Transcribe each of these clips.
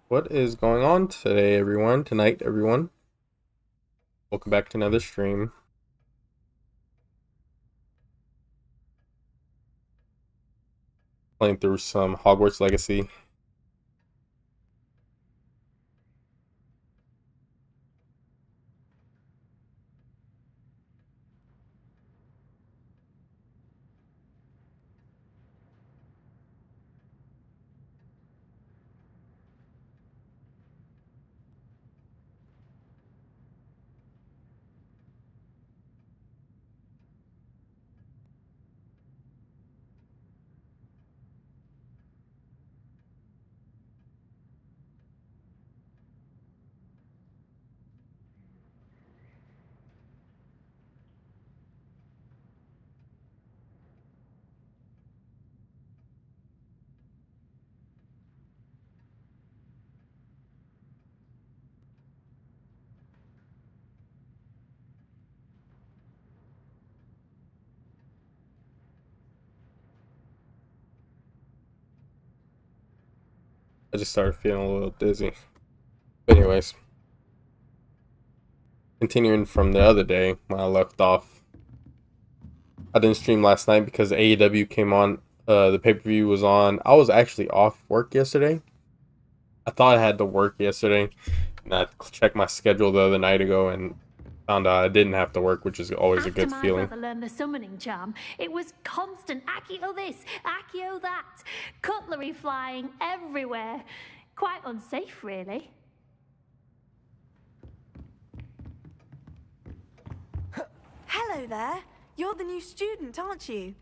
What is going on today, everyone? Tonight, everyone. Welcome back to another stream. Playing through some Hogwarts Legacy. I just started feeling a little dizzy. But anyways, continuing from the other day when I left off. I didn't stream last night because AEW came on. The pay-per-view was on. I was actually off work yesterday. I thought I had to work yesterday, and I checked my schedule the other night ago and found out I didn't have to work, which is always a good feeling. After my brother learned the summoning charm, it was constant Accio this, Accio that, cutlery flying everywhere. Quite unsafe, really. Hello there. You're the new student, aren't you?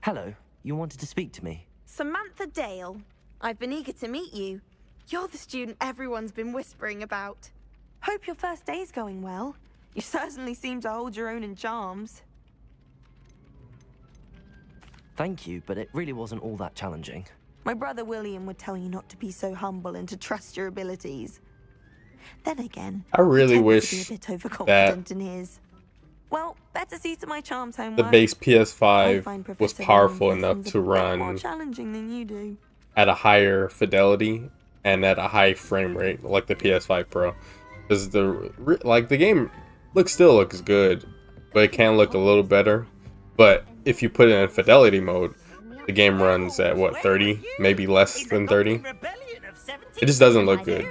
Hello. You wanted to speak to me? Samantha Dale. I've been eager to meet you. You're the student everyone's been whispering about. Hope your first day's going well. You certainly seem to hold your own in charms. Thank you, but it really wasn't all that challenging. My brother William would tell you not to be so humble and to trust your abilities. Then again, I really he tends wish to be a bit overconfident that in his. Well, better see to my charms homework. the base I find PS5 was Professor powerful William's enough lessons to a bit more run challenging than you do. at a higher fidelity and at a high frame rate like the PS5 Pro. Because the game still looks good, but it can look a little better. But if you put it in fidelity mode, the game runs at what, 30, maybe less than 30. It just doesn't look good.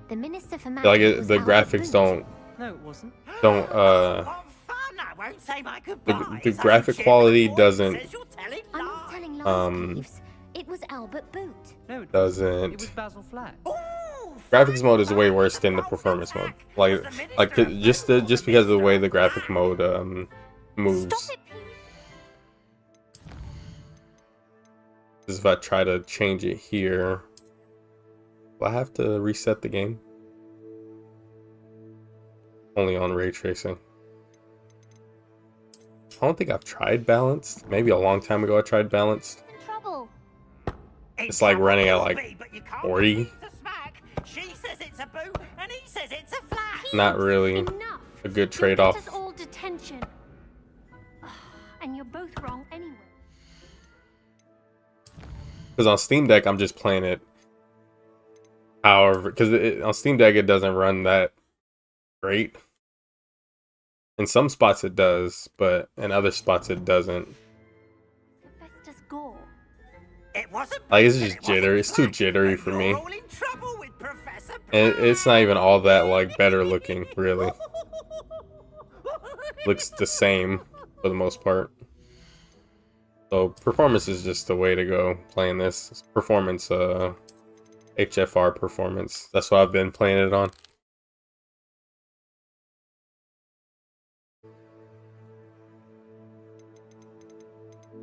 The graphics don't. No, it wasn't. The graphic quality doesn't I'm not telling lies, It was Albert Boot. No, it doesn't. was Basil Flat. Graphics mode is way worse than the performance mode. Just because of the way the graphic mode moves. If I try to change it here, will I have to reset the game? Only on ray tracing. I don't think I've tried balanced. Maybe a long time ago I tried balanced. It's like running at like 40. She says it's a boot, and he says it's a flat. Not really a good trade-off. Us all detention. And you're both wrong anyway. Because on Steam Deck I'm just playing it. However, because on Steam Deck it doesn't run that great. In some spots it does, but in other spots it doesn't. It wasn't. Like, it's just jittery. It's too jittery for me. And it's not even all that like better looking, really. looks the same for the most part. So performance is just the way to go playing this. Performance, HFR performance. That's what I've been playing it on.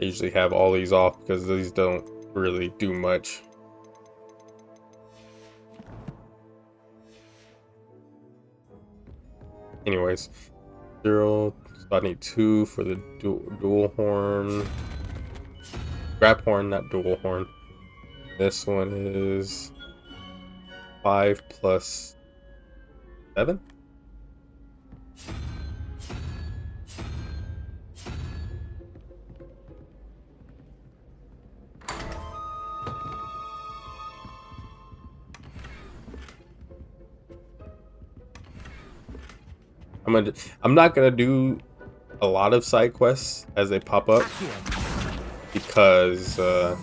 I usually have all these off because these don't really do much. Anyways, 0. So I need 2 for the dual horn. Grab horn, not dual horn. This one is 5 plus 7. I'm not gonna do a lot of side quests as they pop up because I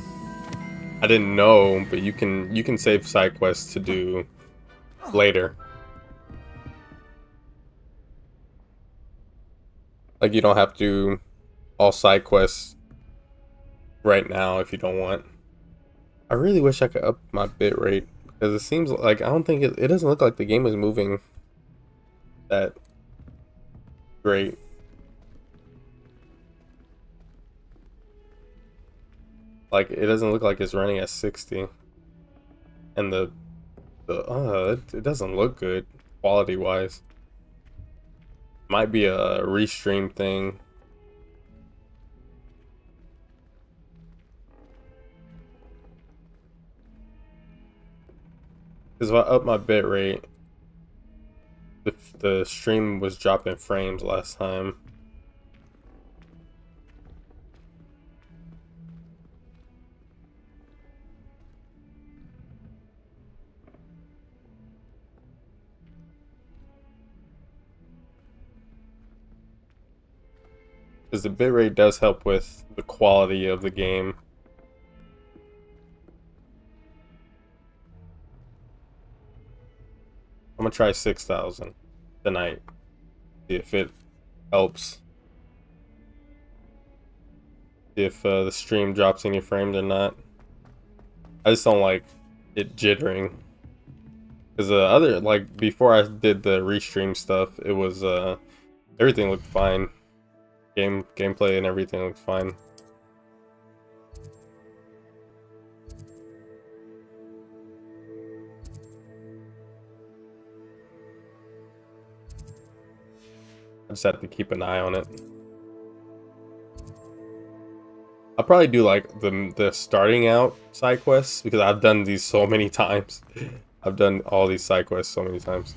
didn't know, but you can save side quests to do later. Like you don't have to do all side quests right now if you don't want. I really wish I could up my bitrate because it seems like I don't think it doesn't look like the game is moving that great. Like it doesn't look like it's running at 60, and it doesn't look good quality wise. Might be a restream thing. Because if I up my bitrate, the stream was dropping frames last time. Because the bitrate does help with the quality of the game. I'm gonna try 6,000 tonight. See if it helps. See if the stream drops any frames or not. I just don't like it jittering. Because the other, like before I did the restream stuff, it was everything looked fine. Gameplay and everything looked fine. I just have to keep an eye on it. I'll probably do like the starting out side quests because I've done these so many times. I've done all these side quests so many times.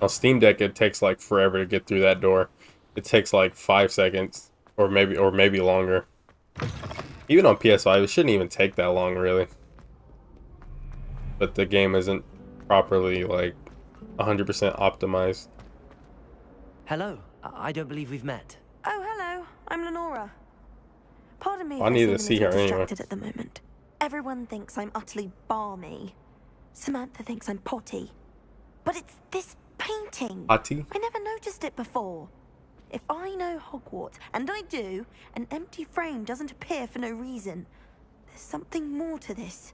On Steam Deck, it takes like forever to get through that door. It takes like 5 seconds, or maybe longer. Even on PS5, it shouldn't even take that long, really. But the game isn't properly like 100% optimized. Hello. I don't believe we've met. Oh, hello. I'm Lenora. Pardon me if I need to seem a see her little anyway. distracted at the moment. Everyone thinks I'm utterly balmy. Samantha thinks I'm potty. But it's this painting. Ati? I never noticed it before. If I know Hogwarts, and I do, an empty frame doesn't appear for no reason. There's something more to this.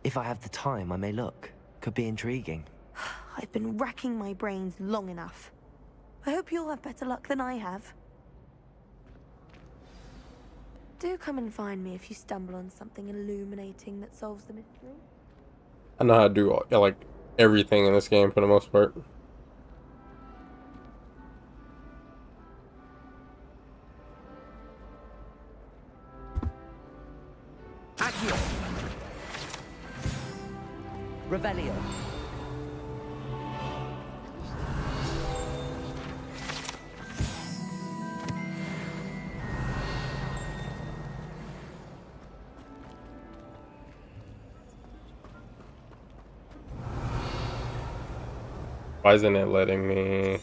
If I have the time, I may look. Could be intriguing. I've been racking my brains long enough. I hope you'll have better luck than I have. Do come and find me if you stumble on something illuminating that solves the mystery. I know how to do like everything in this game for the most part. Accio. Revelio. Why isn't it letting me?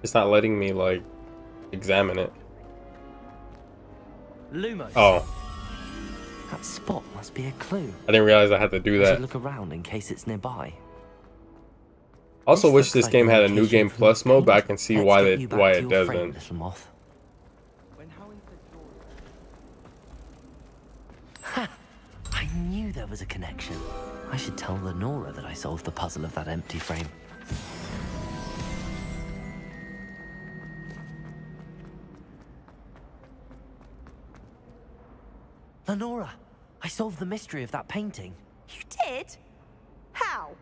It's not letting me like examine it. Lumos. Oh, That spot must be a clue. I didn't realize I had to do I should that. look around in case it's nearby. Also, wish looks this like game the had a new location game for plus the mode, but I paint. can see Let's why get you back why to it your frame, doesn't. little moth. Ha! I knew there was a connection. I should tell Lenora that I solved the puzzle of that empty frame. Lenora, I solved the mystery of that painting. You did? How?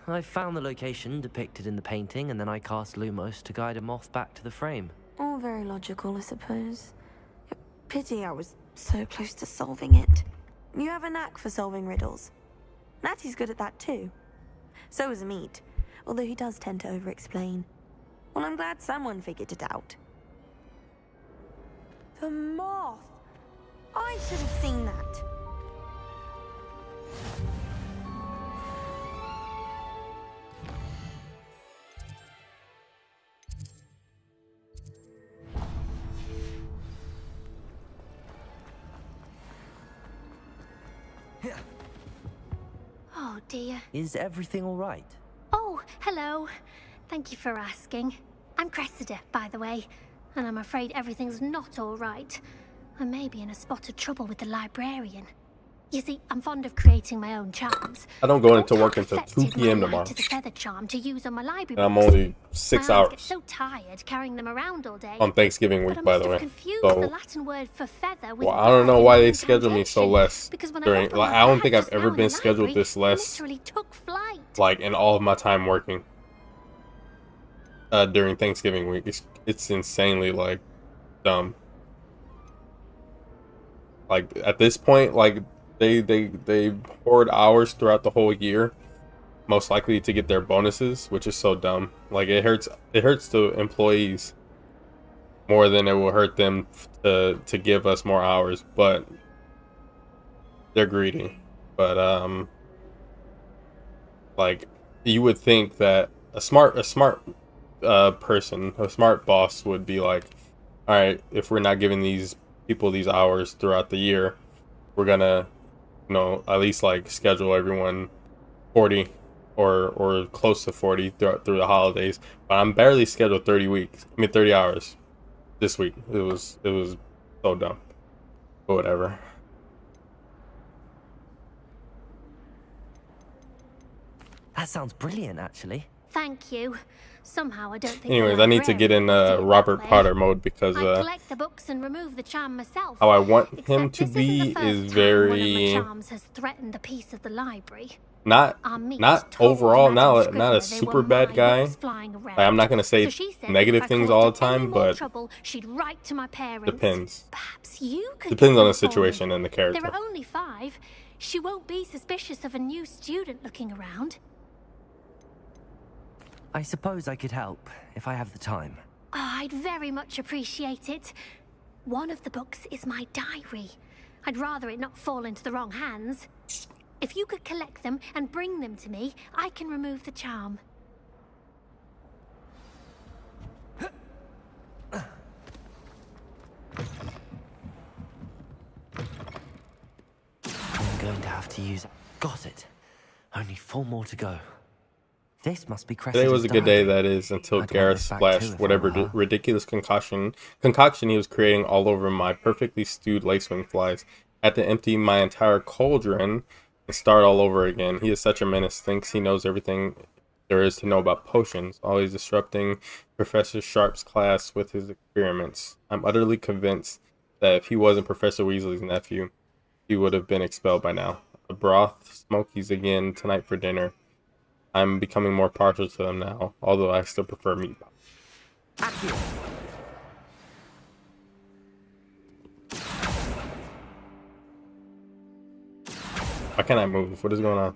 I found the location depicted in the painting, and then I cast Lumos to guide a moth back to the frame. All very logical, I suppose. Pity I was so close to solving it. You have a knack for solving riddles. Natty's good at that too. So is Amit, although he does tend to over-explain. Well, I'm glad someone figured it out. The moth! I should have seen that. Oh dear. Is everything all right? Oh, hello. Thank you for asking. I'm Cressida, by the way, and I'm afraid everything's not all right. I may be in a spot of trouble with the librarian. You see, I'm fond of creating my own charms. I don't go into Thought work I'd until 2 perfected p.m. my tomorrow. light as a feather charm to use on my library And I'm books. only 6 My arms get hours so tired carrying them around all day. on Thanksgiving But week, I by must the have way. confused So, the Latin word for feather with well, I don't know bird why in they my schedule me so incantation, less because when I during. opened Like, my I don't bag think I've just now ever in been the scheduled library, this it less, literally took flight. like in all of my time working. During Thanksgiving week, it's insanely like dumb. Like at this point, like they hoard hours throughout the whole year, most likely to get their bonuses, which is so dumb. Like it hurts the employees more than it will hurt them to give us more hours, but they're greedy. But like you would think that a smart person, a smart boss would be like, all right, if we're not giving these people these hours throughout the year, we're gonna, at least like schedule everyone 40 or close to 40 through the holidays. But I'm barely scheduled 30 hours this week. It was so dumb. But whatever. That sounds brilliant, actually. Thank you. Somehow I don't think. Anyways, I need to get in Robert Potter mode because I collect the books and remove the charm myself. how I want him Except to this be isn't the is first time one of my very charms has threatened the peace of the library. not overall not a super bad guy. Like, I'm not gonna say negative things all the time, but she'd write to my parents. depends. Perhaps you could Depends on the get them for situation me. and the character. There are only 5. She won't be suspicious of a new student looking around. I suppose I could help, if I have the time. Oh, I'd very much appreciate it. One of the books is my diary. I'd rather it not fall into the wrong hands. If you could collect them and bring them to me, I can remove the charm. I'm going to have to use... Got it. Only 4 more to go. This must be Cressida's Today was a good day, diary. that is, until I'd want Gareth this back splashed too if I whatever were her. ridiculous concoction he was creating all over my perfectly stewed lacewing flies. Had to empty my entire cauldron and start all over again. He is such a menace, thinks he knows everything there is to know about potions, always disrupting Professor Sharp's class with his experiments. I'm utterly convinced that if he wasn't Professor Weasley's nephew, he would have been expelled by now. A broth, smokies again tonight for dinner. I'm becoming more partial to them now, although I still prefer meatballs. Why can't I move? What is going on?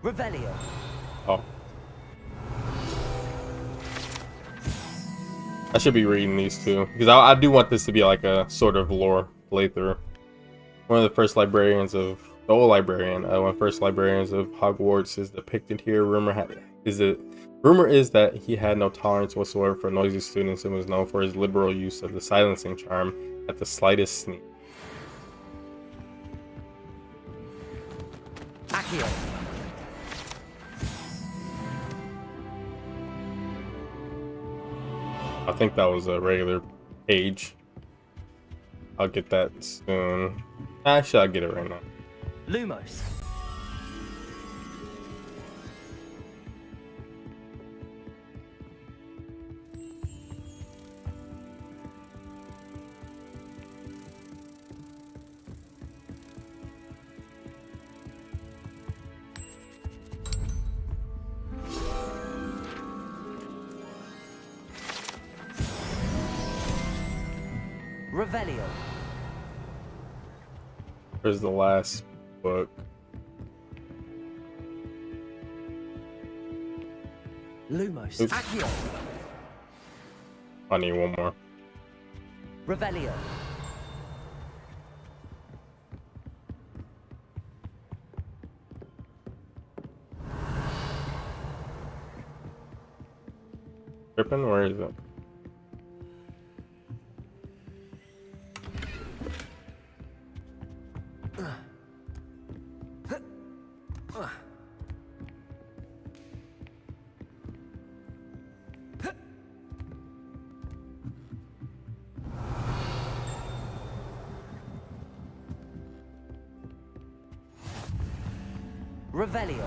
Revelio. Oh. I should be reading these two because I do want this to be like a sort of lore playthrough. One of the first librarians of the old librarian, one of the first librarians of Hogwarts is depicted here. Rumor is that he had no tolerance whatsoever for noisy students and was known for his liberal use of the silencing charm at the slightest sneak. Accio. I think that was a regular page. I'll get that soon. Actually, I'll get it right now. Lumos. Revelio. Where's the last book? Lumos. Oops. Accio. I need one more. Revelio. Trippin'? Where is it? Revelio.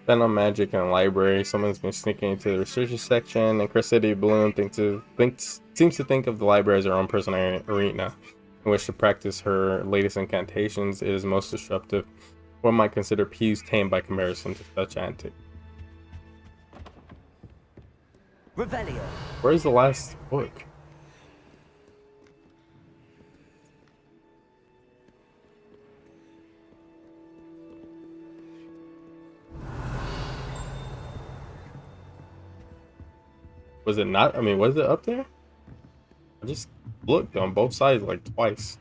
Then on magic and library, someone's been sneaking into the research section, and Cressida Bloom seems to think of the library as her own personal arena in which to practice her latest incantations. It is most disruptive. One might consider Pew's tame by comparison to such antics. Revelio. Where's the last book? Was it not? I mean, was it up there? I just looked on both sides like twice.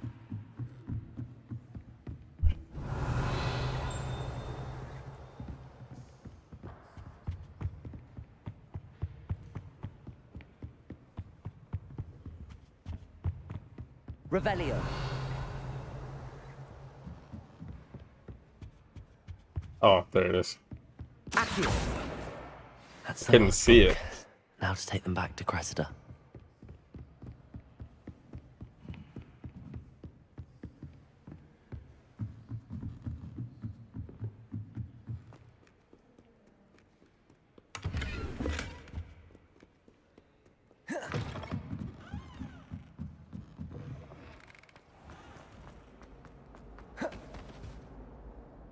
Revelio. Oh, there it is. Accio. That's the Couldn't last see book. it. Now to take them back to Cressida.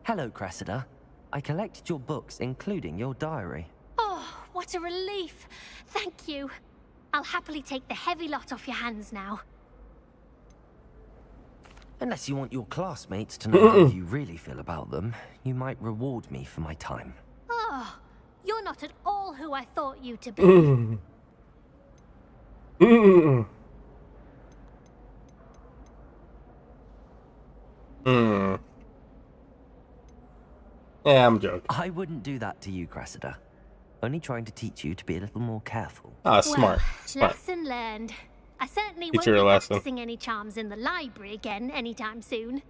Hello, Cressida. I collected your books, including your diary. Oh, what a relief. Thank you. I'll happily take the heavy lot off your hands now. Unless you want your classmates to know how you really feel about them, you might reward me for my time. Oh, you're not at all who I thought you to be. Yeah, I'm joking. I wouldn't do that to you, Cressida. Only trying to teach you to be a little more careful. Ah, smart. Well, Smart. lesson learned. I certainly Teach won't her be a lesson. practicing any charms in the library again anytime soon.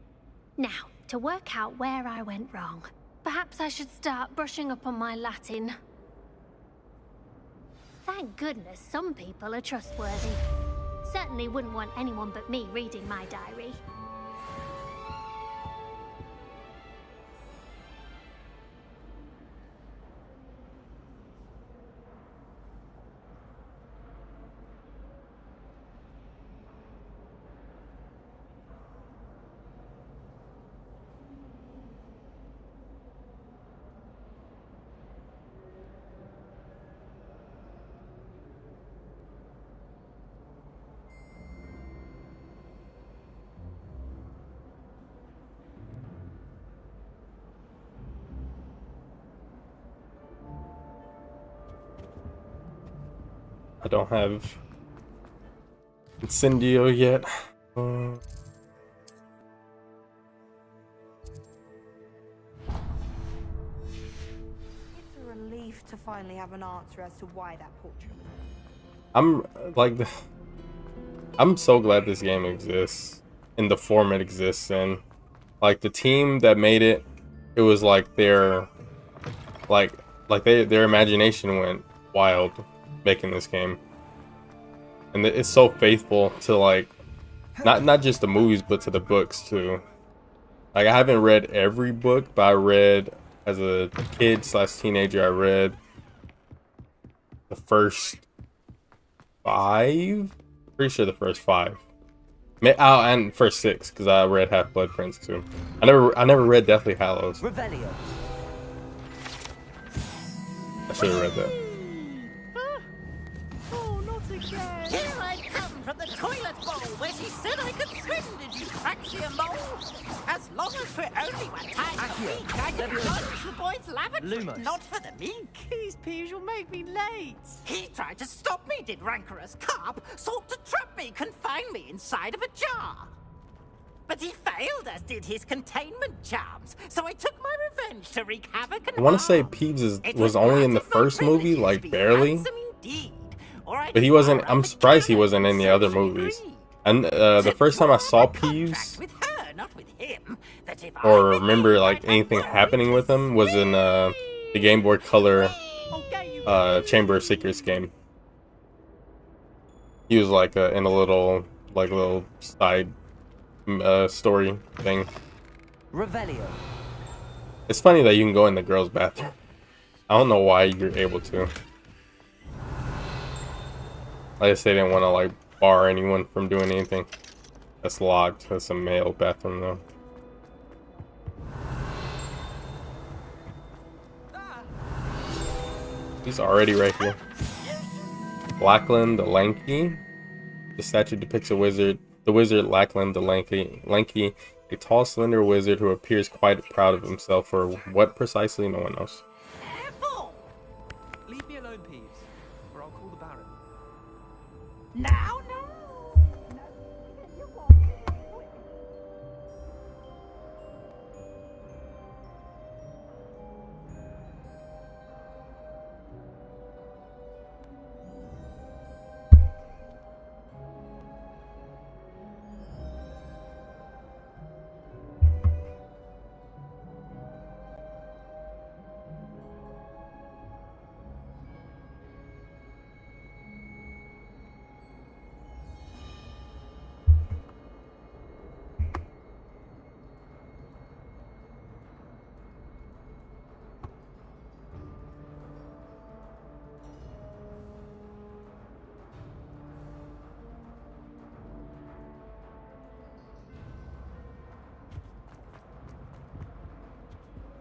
Now, to work out where I went wrong. Perhaps I should start brushing up on my Latin. Thank goodness some people are trustworthy. Certainly wouldn't want anyone but me reading my diary. I don't have Incendio yet. It's a relief to finally have an answer as to why that portrait was there. I'm like, I'm so glad this game exists in the form it exists in. Like the team that made it, it was like their their imagination went wild making this game, and it's so faithful to like not just the movies but to the books too. Like I haven't read every book, but I read as a kid / teenager. I read the first 5. Pretty sure the first 5. And first 6, because I read Half-Blood Prince too. I never read Deathly Hallows. Revelio. I should have read that. Oh, not again. Here I come from the toilet bowl where she said I could swim, did you Praxia mole? As long as we're only one time a week, I can plunge the boy's lavatory, Lumos. not for the meek. These peas will make me late. He tried to stop me, did rancorous carp, sought to trap me, confine me inside of a jar. But he failed, as did his containment charms, so I took my revenge to wreak havoc and I want to say harm. Peeves It was only in the granted my first movie, privileges like be barely. handsome indeed, or I'd But he wasn't. fire I'm up the surprised he gallows wasn't in the so other she movies. agreed. And the first time I saw Peeves, With her, not with him, that if or I remember behaved, like I'd anything have happening with him, was in the Game Boy Color Chamber of Secrets game. He was like in a little side story thing. Revelio. It's funny that you can go in the girls' bathroom. I don't know why you're able to. I guess they didn't want to like bar anyone from doing anything. That's locked. That's a male bathroom though. He's already right here. Lackland the Lanky. The statue depicts a wizard. The wizard Lackland the Lanky, a tall, slender wizard who appears quite proud of himself for what precisely, no one knows. Careful! Leave me alone, Peeves, or I'll call the Baron. Now, no!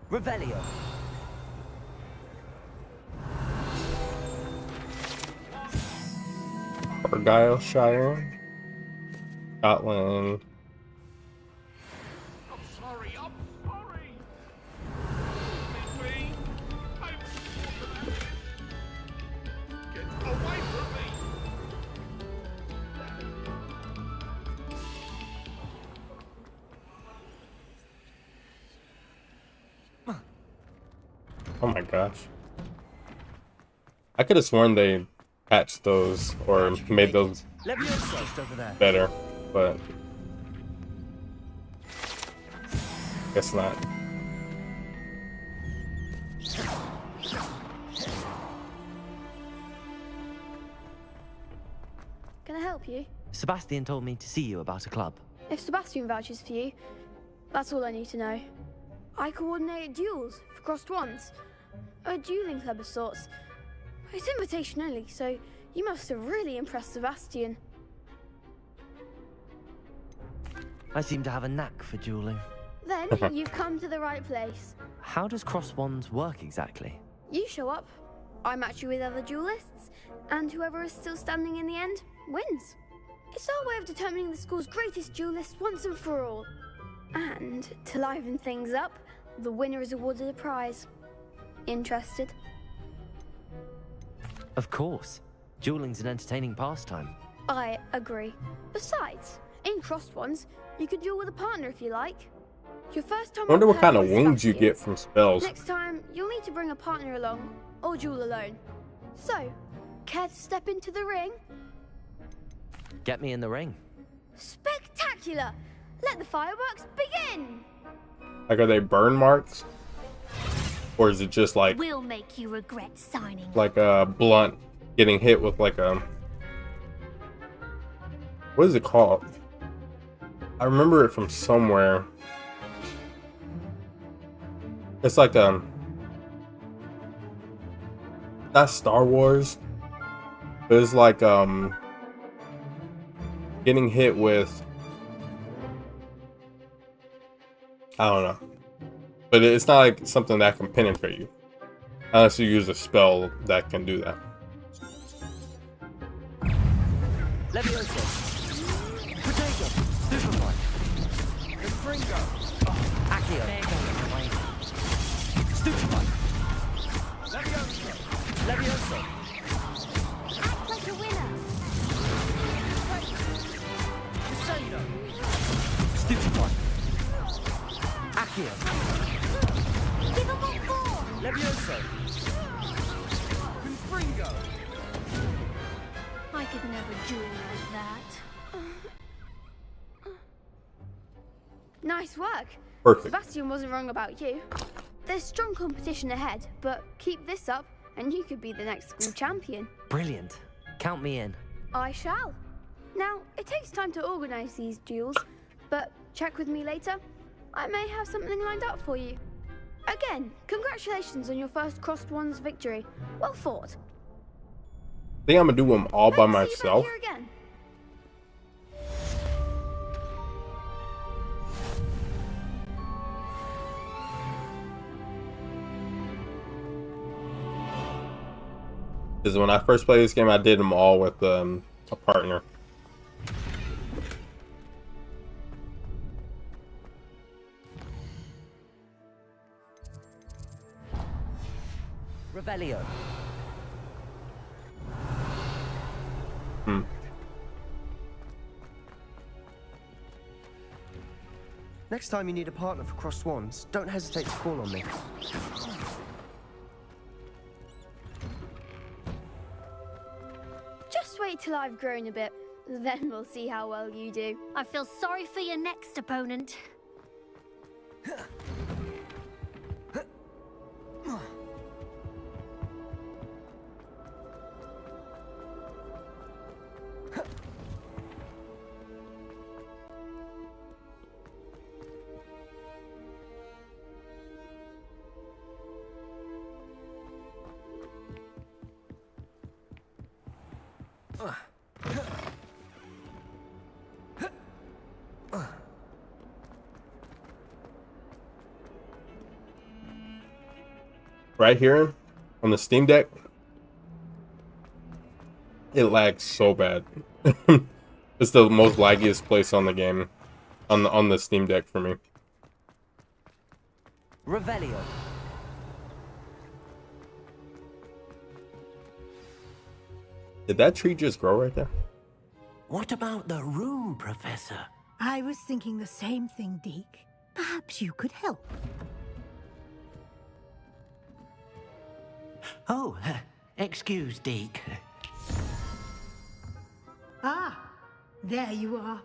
Revelio. Argyllshire, Scotland. I'm sorry. Me. Get away from me. Oh my gosh. I could have sworn they patched those or made those Leviosa over there. better, but guess not. Can I help you? Sebastian told me to see you about a club. If Sebastian vouches for you, that's all I need to know. I coordinate duels for crossed ones. A dueling club of sorts. It's invitation only, so you must have really impressed Sebastian. I seem to have a knack for dueling. Then you've come to the right place. How does cross wands work exactly? You show up, I match you with other duelists, and whoever is still standing in the end wins. It's our way of determining the school's greatest duelist once and for all. And to liven things up, the winner is awarded a prize. Interested? Of course. Dueling's an entertaining pastime. I agree. Besides, in crossed ones, you could duel with a partner if you like. Your first time. I wonder up what kind here of was wounds you last year. get from spells. Next time, you'll need to bring a partner along, or duel alone. So, care to step into the ring? Get me in the ring. Spectacular! Let the fireworks begin! Like, are they burn marks? Or is it just like We'll make you regret signing. a blunt getting hit with like a, what is it called? I remember it from somewhere. It's like not Star Wars, but it's like getting hit with, I don't know, but it's not like something that can penetrate you unless you use a spell that can do that. Levioso. Potato. Superfly. Confringo. Accio. Stupefy. Levioso. Levioso. Act like a winner. Crusader. Stupefy. Accio. Give them what for. Levioso. Confringo. I could never duel like that. Nice work. Perfect. Sebastian wasn't wrong about you. There's strong competition ahead, but keep this up and you could be the next school champion. Brilliant. Count me in. I shall. Now, it takes time to organise these duels, but check with me later. I may have something lined up for you. Again, congratulations on your first Crossed Ones victory. Well fought. Think I'm gonna do them all by Let's see you back myself. here again. Because when I first played this game, I did them all with a partner. Revelio. Next time you need a partner for Crossed Wands, don't hesitate to call on me. Just wait till I've grown a bit, then we'll see how well you do. I feel sorry for your next opponent. Right here on the Steam Deck, it lags so bad. It's the most laggiest place on the game, on the Steam Deck for me. Revelio. Did that tree just grow right there? What about the room, Professor? I was thinking the same thing, Deke. Perhaps you could help. Oh, excuse, Deke. Ah, there you are.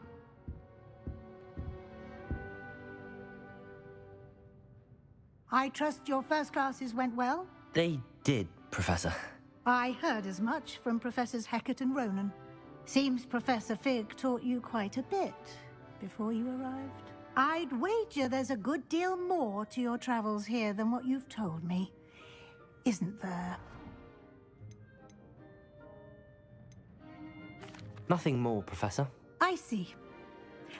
I trust your first classes went well? They did, Professor. I heard as much from Professors Hecat and Ronan. Seems Professor Fig taught you quite a bit before you arrived. I'd wager there's a good deal more to your travels here than what you've told me. Isn't there? Nothing more, Professor. I see.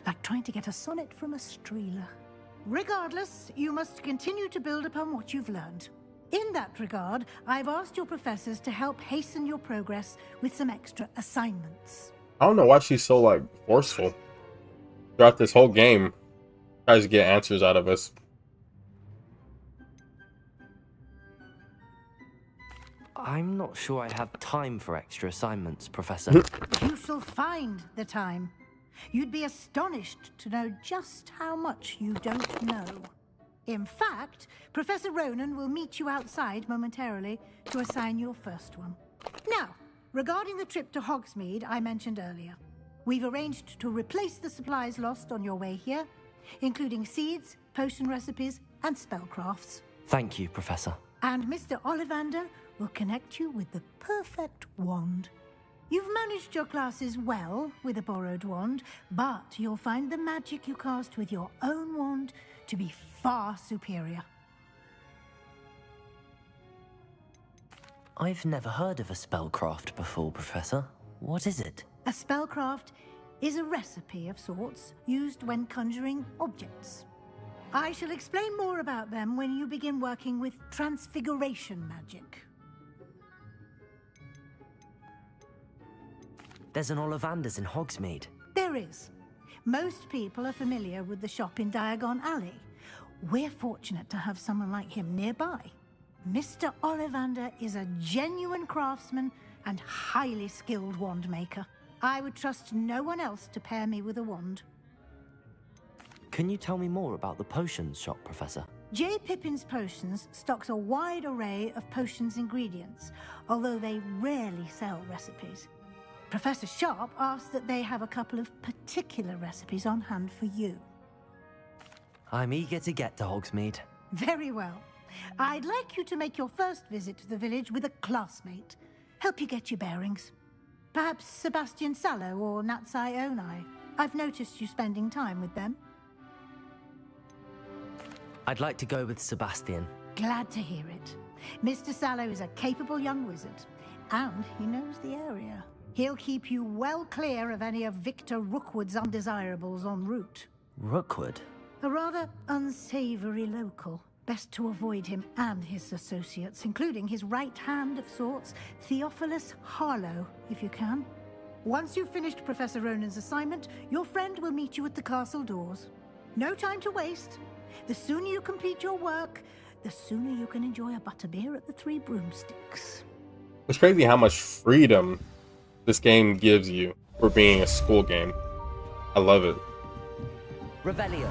Like trying to get a sonnet from a streeler. Regardless, you must continue to build upon what you've learned. In that regard, I've asked your professors to help hasten your progress with some extra assignments. I don't know why she's so like forceful. Throughout this whole game, tries to get answers out of us. I'm not sure I have time for extra assignments, Professor. You shall find the time. You'd be astonished to know just how much you don't know. In fact, Professor Ronan will meet you outside momentarily to assign your first one. Now, regarding the trip to Hogsmeade I mentioned earlier, we've arranged to replace the supplies lost on your way here, including seeds, potion recipes, and spellcrafts. Thank you, Professor. And Mr. Ollivander will connect you with the perfect wand. You've managed your classes well with a borrowed wand, but you'll find the magic you cast with your own wand to be far superior. I've never heard of a spellcraft before, Professor. What is it? A spellcraft is a recipe of sorts used when conjuring objects. I shall explain more about them when you begin working with transfiguration magic. There's an Ollivander's in Hogsmeade. There is. Most people are familiar with the shop in Diagon Alley. We're fortunate to have someone like him nearby. Mr. Ollivander is a genuine craftsman and highly skilled wand maker. I would trust no one else to pair me with a wand. Can you tell me more about the potions shop, Professor? J. Pippin's Potions stocks a wide array of potions ingredients, although they rarely sell recipes. Professor Sharp asked that they have a couple of particular recipes on hand for you. I'm eager to get to Hogsmeade. Very well. I'd like you to make your first visit to the village with a classmate. Help you get your bearings. Perhaps Sebastian Sallow or Natsai Onai. I've noticed you spending time with them. I'd like to go with Sebastian. Glad to hear it. Mr. Sallow is a capable young wizard, and he knows the area. He'll keep you well clear of any of Victor Rookwood's undesirables en route. Rookwood? A rather unsavory local. Best to avoid him and his associates, including his right hand of sorts, Theophilus Harlow, if you can. Once you've finished Professor Ronan's assignment, your friend will meet you at the castle doors. No time to waste. The sooner you complete your work, the sooner you can enjoy a butterbeer at the Three Broomsticks. It's crazy how much freedom this game gives you for being a school game. I love it. Revelio.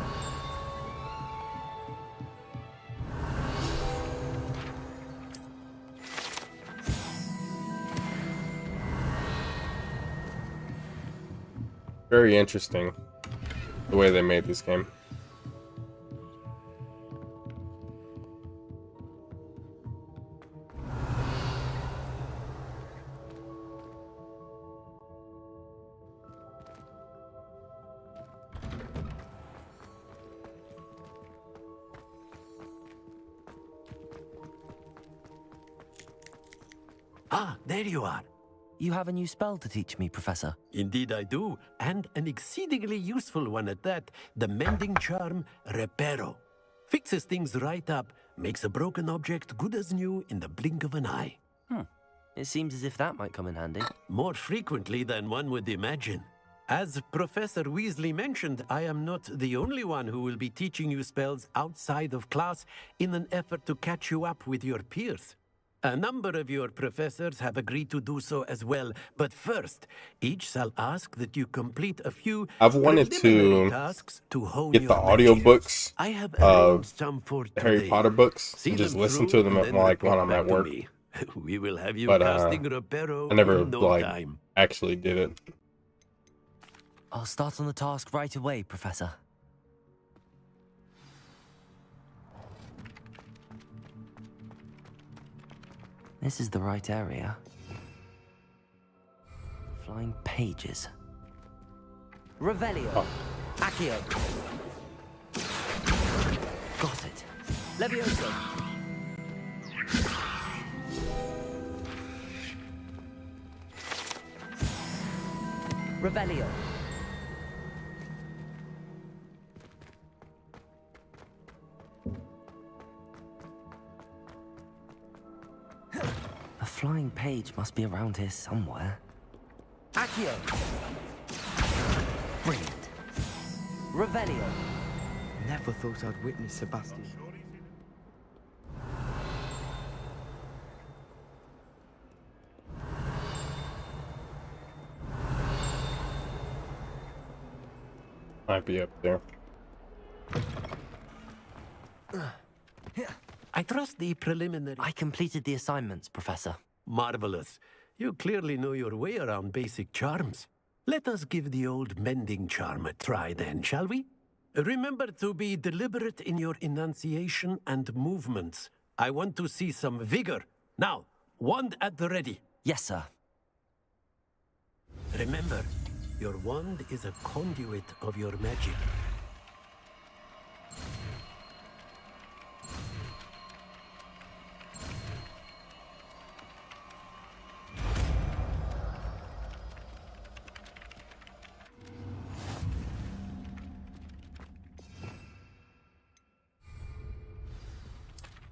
Very interesting the way they made this game. Ah, there you are. You have a new spell to teach me, Professor. Indeed I do, and an exceedingly useful one at that. The mending charm, Reparo. Fixes things right up, makes a broken object good as new in the blink of an eye. It seems as if that might come in handy. More frequently than one would imagine. As Professor Weasley mentioned, I am not the only one who will be teaching you spells outside of class in an effort to catch you up with your peers. A number of your professors have agreed to do so as well, but first, each shall ask that you complete a few I've wanted preliminary to tasks to hone get the your audiobooks I have of arranged some for Harry today. Potter books See and just them listen through to them and then like when report I'm at back to work. me. We will have you But casting Reparo I never in no like time. actually did it. I'll start on the task right away, Professor. This is the right area. Flying pages. Revelio. Oh. Accio. Got it. Levioso. Revelio. A flying page must be around here somewhere. Accio. Brilliant. Revelio. Never thought I'd witness Sebastian. Might be up there. I trust the preliminary... I completed the assignments, Professor. Marvelous. You clearly know your way around basic charms. Let us give the old mending charm a try then, shall we? Remember to be deliberate in your enunciation and movements. I want to see some vigor. Now, wand at the ready. Yes, sir. Remember, your wand is a conduit of your magic.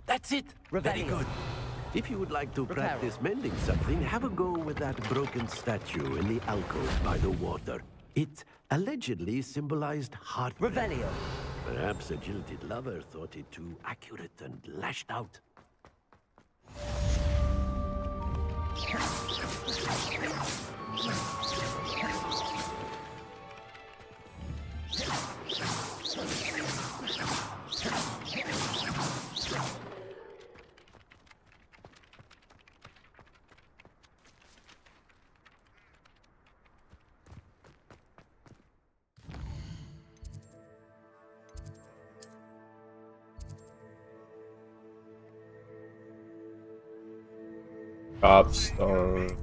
That's it! Very good. If you would like to practice mending something, have a go with that broken statue in the alcove by the water. It allegedly symbolized heartbreak. Revelio. Perhaps a jilted lover thought it too accurate and lashed out. Gobstone.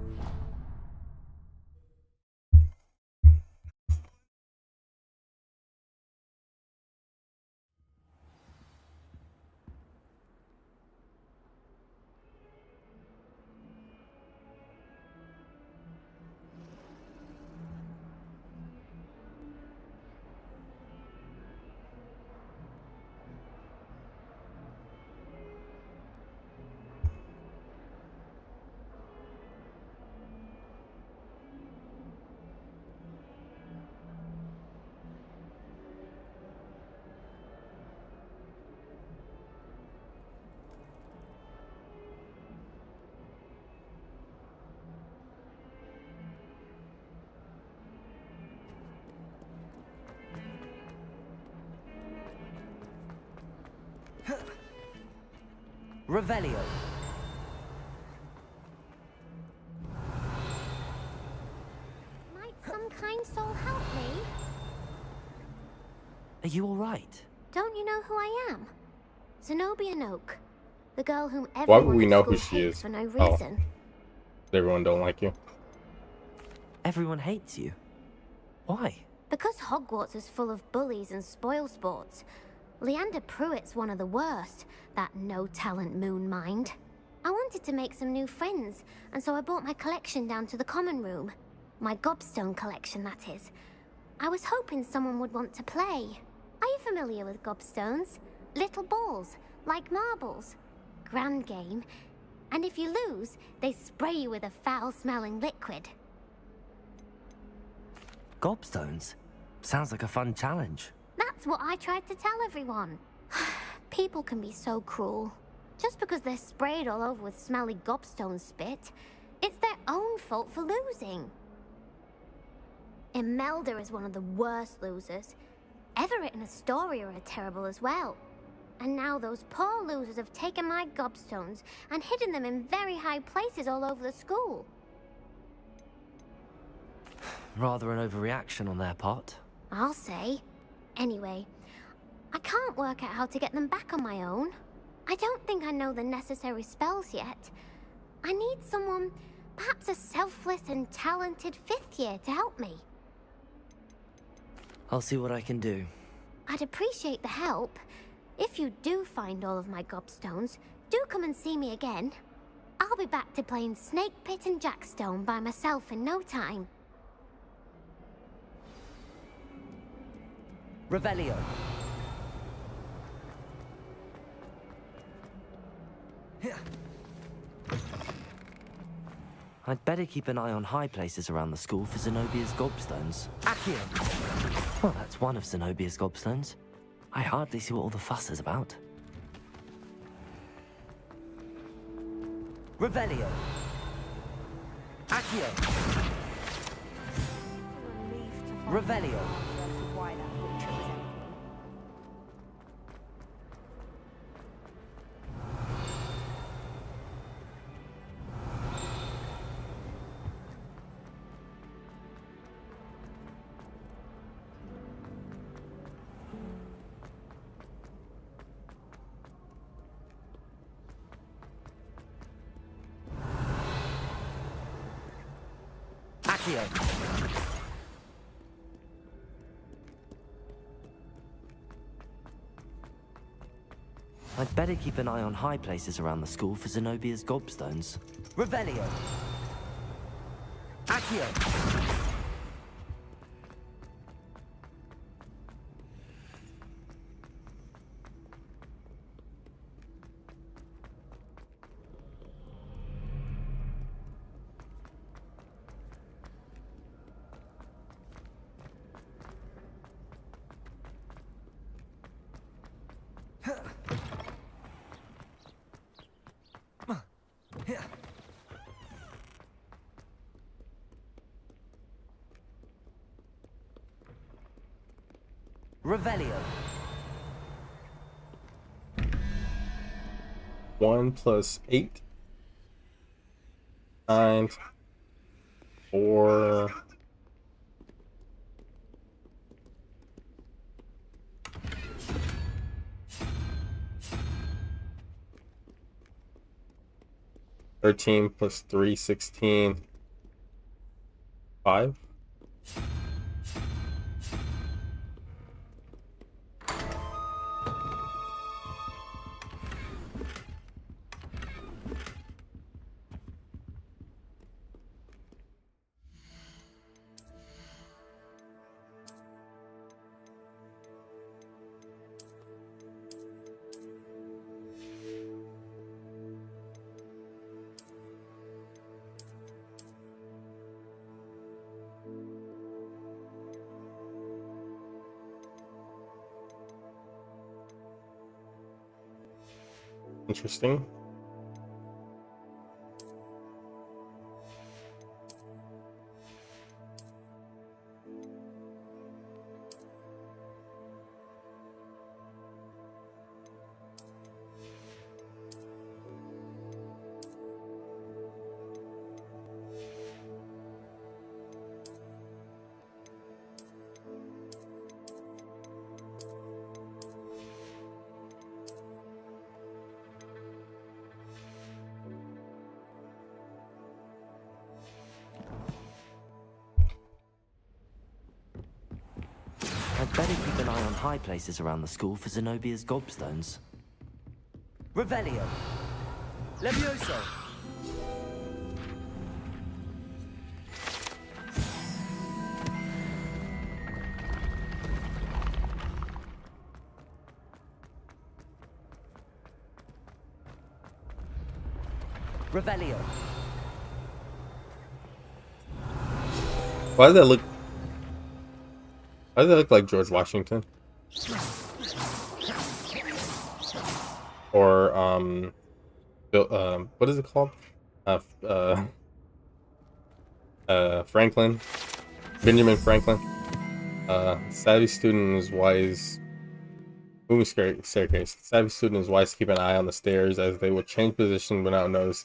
Revelio. Might some kind soul help me? Are you all right? Don't you know who I am? Zenobia Noak, the girl whom Why everyone would we at know school who she hates is? for no Oh. reason. Everyone don't like you. Everyone hates you. Why? Because Hogwarts is full of bullies and spoilsports. Leander Pruitt's one of the worst, that no-talent moon mind. I wanted to make some new friends, and so I brought my collection down to the common room. My gobstone collection, that is. I was hoping someone would want to play. Are you familiar with gobstones? Little balls, like marbles. Grand game. And if you lose, they spray you with a foul-smelling liquid. Gobstones? Sounds like a fun challenge. That's what I tried to tell everyone. People can be so cruel. Just because they're sprayed all over with smelly gobstone spit, it's their own fault for losing. Imelda is one of the worst losers. Everett and Astoria are terrible as well. And now those poor losers have taken my gobstones and hidden them in very high places all over the school. Rather an overreaction on their part. I'll say. Anyway, I can't work out how to get them back on my own. I don't think I know the necessary spells yet. I need someone, perhaps a selfless and talented 5th year to help me. I'll see what I can do. I'd appreciate the help. If you do find all of my gobstones, do come and see me again. I'll be back to playing Snake Pit and Jackstone by myself in no time. Revelio. I'd better keep an eye on high places around the school for Zenobia's gobstones. Accio! Well, that's one of Zenobia's gobstones. I hardly see what all the fuss is about. Revelio. Accio! Revelio. Accio. I'd better keep an eye on high places around the school for Zenobia's gobstones. Revelio. Accio. Revelio. 1 plus 8. 9. 4. Thirteen plus 3, 16. 5. Interesting. I'd better keep an eye on high places around the school for Zenobia's gobstones. Revelio. Levioso. Revelio. Why does that look? Why does that look like George Washington? Or Bill, what is it called? Franklin, Benjamin Franklin. Savvy student is wise. Moving staircase. Savvy student is wise to keep an eye on the stairs as they will change position without notice.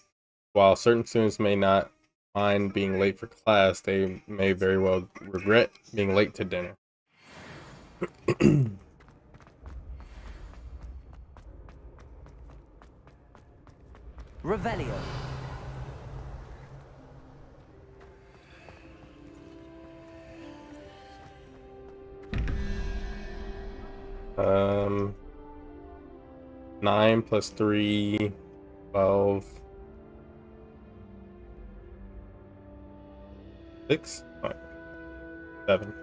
While certain students may not mind being late for class, they may very well regret being late to dinner. Revelio. Um, 9 plus 3, 12. 6? 7.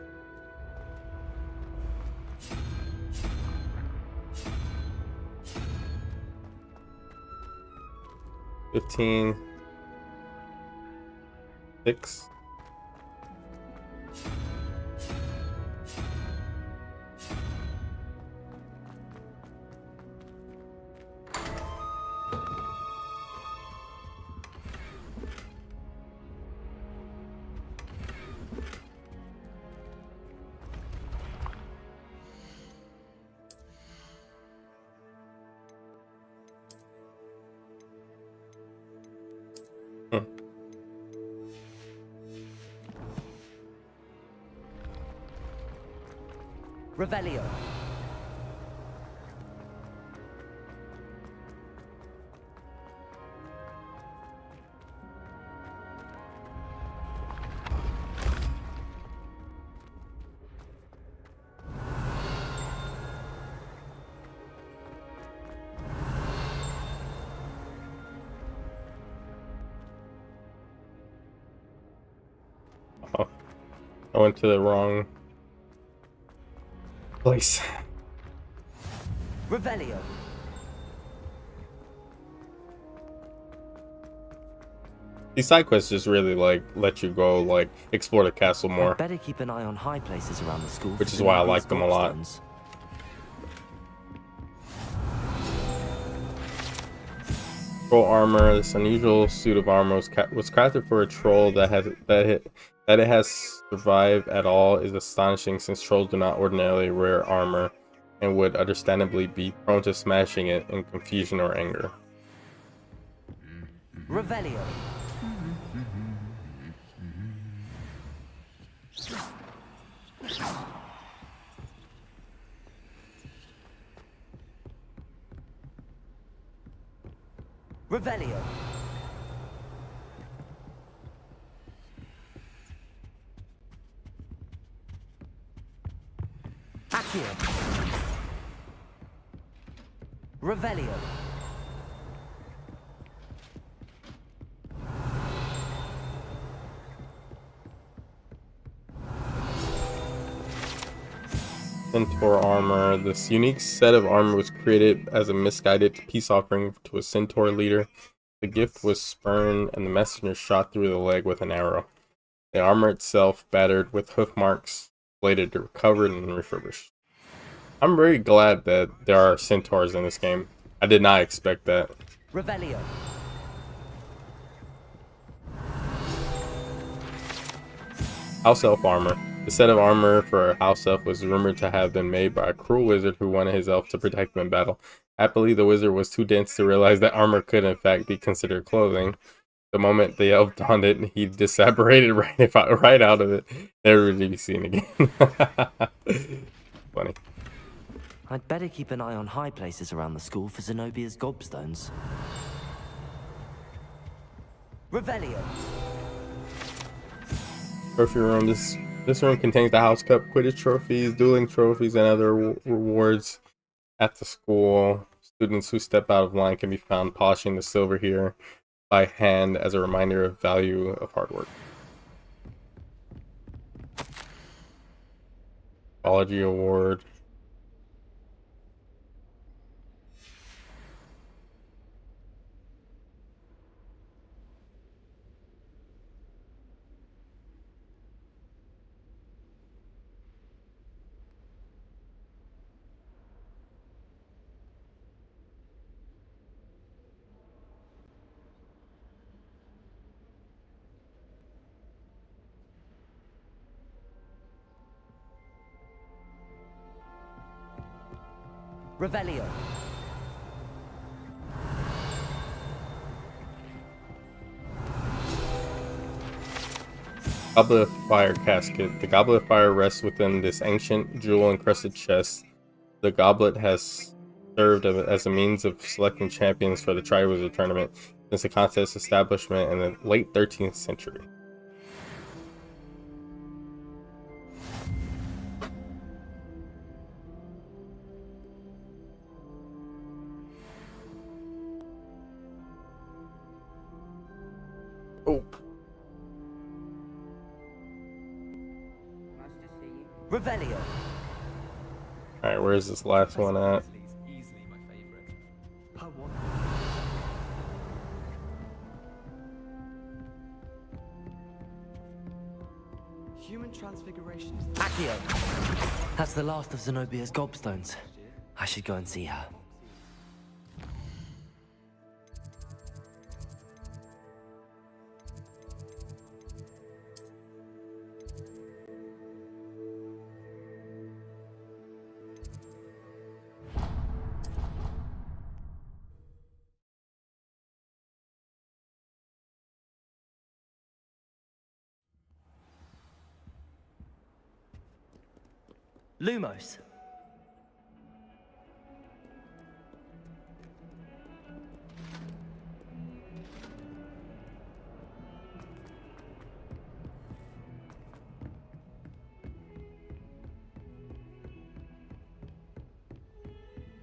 15. 6. Revelio. I went to the wrong place. Revelio. These side quests just really like let you go like explore the castle more. I'd better keep an eye on high places around the school, which is why I like them a lot. Troll armor. This unusual suit of armor was crafted for a troll that it has survived at all is astonishing, since trolls do not ordinarily wear armor and would understandably be prone to smashing it in confusion or anger. Revelio. Revelio. Accio. Revelio. Centaur armor. This unique set of armor was created as a misguided peace offering to a centaur leader. The gift was spurned and the messenger shot through the leg with an arrow. The armor itself, battered with hoof marks, bladed, recovered and refurbished. I'm very glad that there are centaurs in this game. I did not expect that. Revelio. House elf armor. The set of armor for a house elf was rumored to have been made by a cruel wizard who wanted his elf to protect him in battle. Happily, the wizard was too dense to realize that armor could in fact be considered clothing. The moment the elf donned it, he disapparated right out of it, never to be seen again. Funny. I'd better keep an eye on high places around the school for Zenobia's gobstones. Revelio. Trophy room. This room contains the House Cup, Quidditch trophies, dueling trophies, and other rewards at the school. Students who step out of line can be found polishing the silver here by hand as a reminder of value of hard work. Biology award. Revelio. Goblet of Fire casket. The Goblet of Fire rests within this ancient jewel-encrusted chest. The goblet has served as a means of selecting champions for the Triwizard Tournament since the contest's establishment in the late 13th century. Oh. Revelio. Alright, where's this last one at? Human transfiguration. Accio. That's the last of Zenobia's gobstones. I should go and see her. Lumos.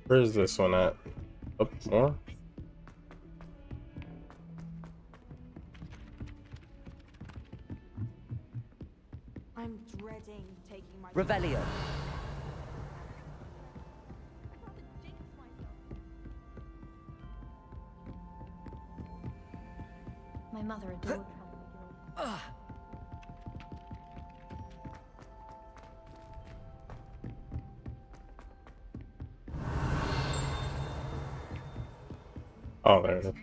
Where's this one at? Up more? I'm dreading taking my... Revelio. My mother adored traveling. Oh, there it is.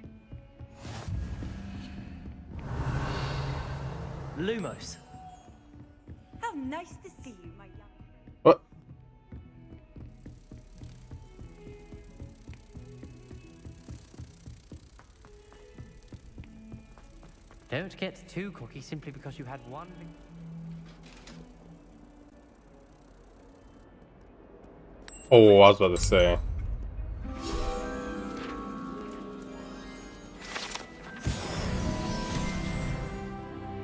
Lumos. How nice to see you, my young... What? Don't get too cocky simply because you had one. Oh, I was about to say.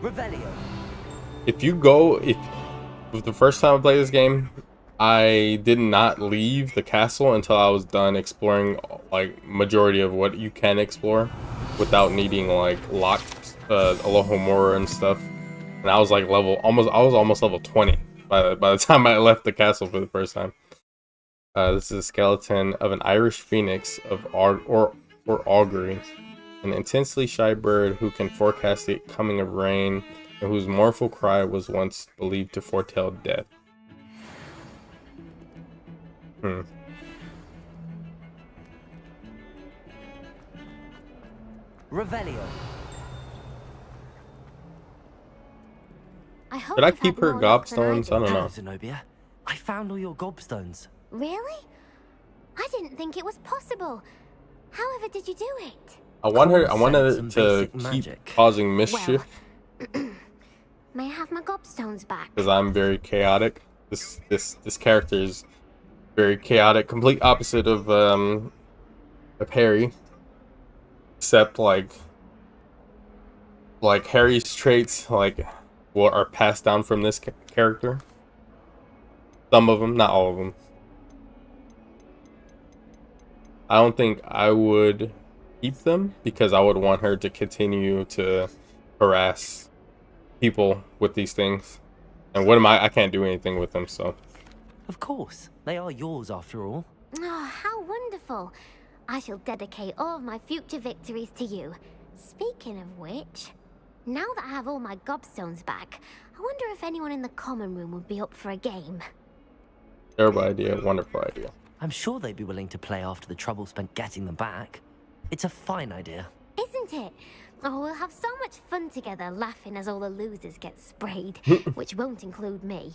Revelio. If the first time I played this game, I did not leave the castle until I was done exploring like majority of what you can explore without needing like locked Alohomora and stuff. And I was like I was almost level 20 by the time I left the castle for the first time. This is a skeleton of an Irish phoenix of augury, an intensely shy bird who can forecast the coming of rain and whose mournful cry was once believed to foretell death. Revelio. I hope Should I you've keep had her more luck than gobstones? I don't Hello, know. Zenobia. I found all your gobstones. Really? I didn't think it was possible. However did you do it? I want her Some to basic keep magic. causing mischief May I have my gobstones back? because I'm very chaotic. This character is very chaotic, complete opposite of Harry, except like Harry's traits like what are passed down from this character. Some of them, not all of them. I don't think I would keep them because I would want her to continue to harass people with these things. And what am I can't do anything with them, so. Of course. They are yours after all. Oh, how wonderful. I shall dedicate all of my future victories to you. Speaking of which, now that I have all my gobstones back, I wonder if anyone in the common room would be up for a game. Terrible idea, wonderful idea. I'm sure they'd be willing to play after the trouble spent getting them back. It's a fine idea. Isn't it? Oh, we'll have so much fun together, laughing as all the losers get sprayed, which won't include me.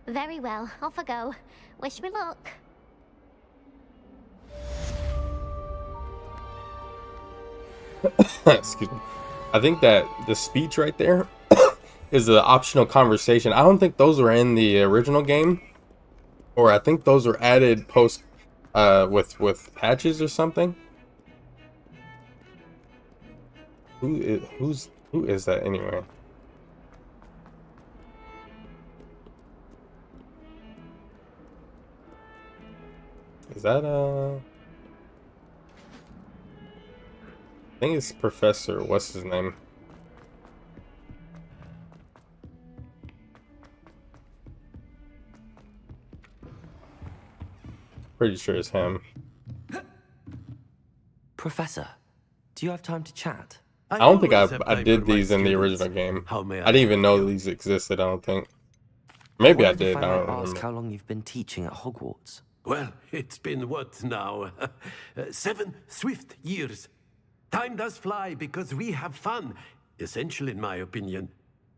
Very well, off I go. Wish me luck. Excuse me. I think that the speech right there is an optional conversation. I don't think those were in the original game, or I think those were added post with patches or something. Who is that anyway? Is that I think it's Professor, what's his name? Pretty sure it's him. Professor, do you have time to chat? I don't think always have I time did for my these in the students. original game. How may I didn't even know help you? these existed, I don't think. Maybe I wondered did, if I I don't might ask remember. how long you've been teaching at Hogwarts. Well, it's been what now? 7 swift years. Time does fly because we have fun. Essential, in my opinion.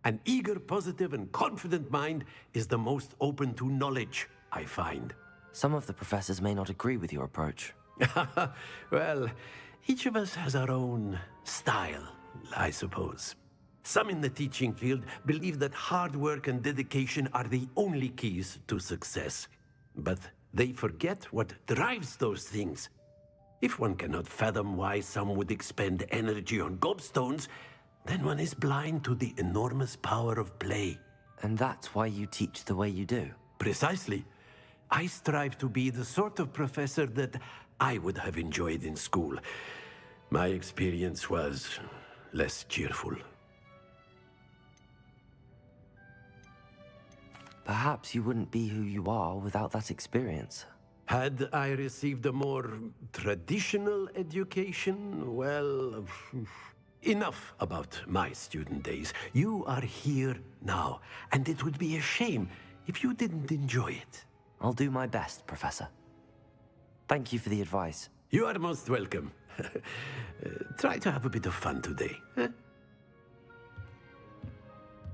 An eager, positive, and confident mind is the most open to knowledge, I find. Some of the professors may not agree with your approach. Well, each of us has our own style, I suppose. Some in the teaching field believe that hard work and dedication are the only keys to success. But they forget what drives those things. If one cannot fathom why some would expend energy on gobstones, then one is blind to the enormous power of play. And that's why you teach the way you do. Precisely. I strive to be the sort of professor that I would have enjoyed in school. My experience was less cheerful. Perhaps you wouldn't be who you are without that experience. Had I received a more traditional education, well, enough about my student days. You are here now, and it would be a shame if you didn't enjoy it. I'll do my best, Professor. Thank you for the advice. You are most welcome. Try to have a bit of fun today. Huh?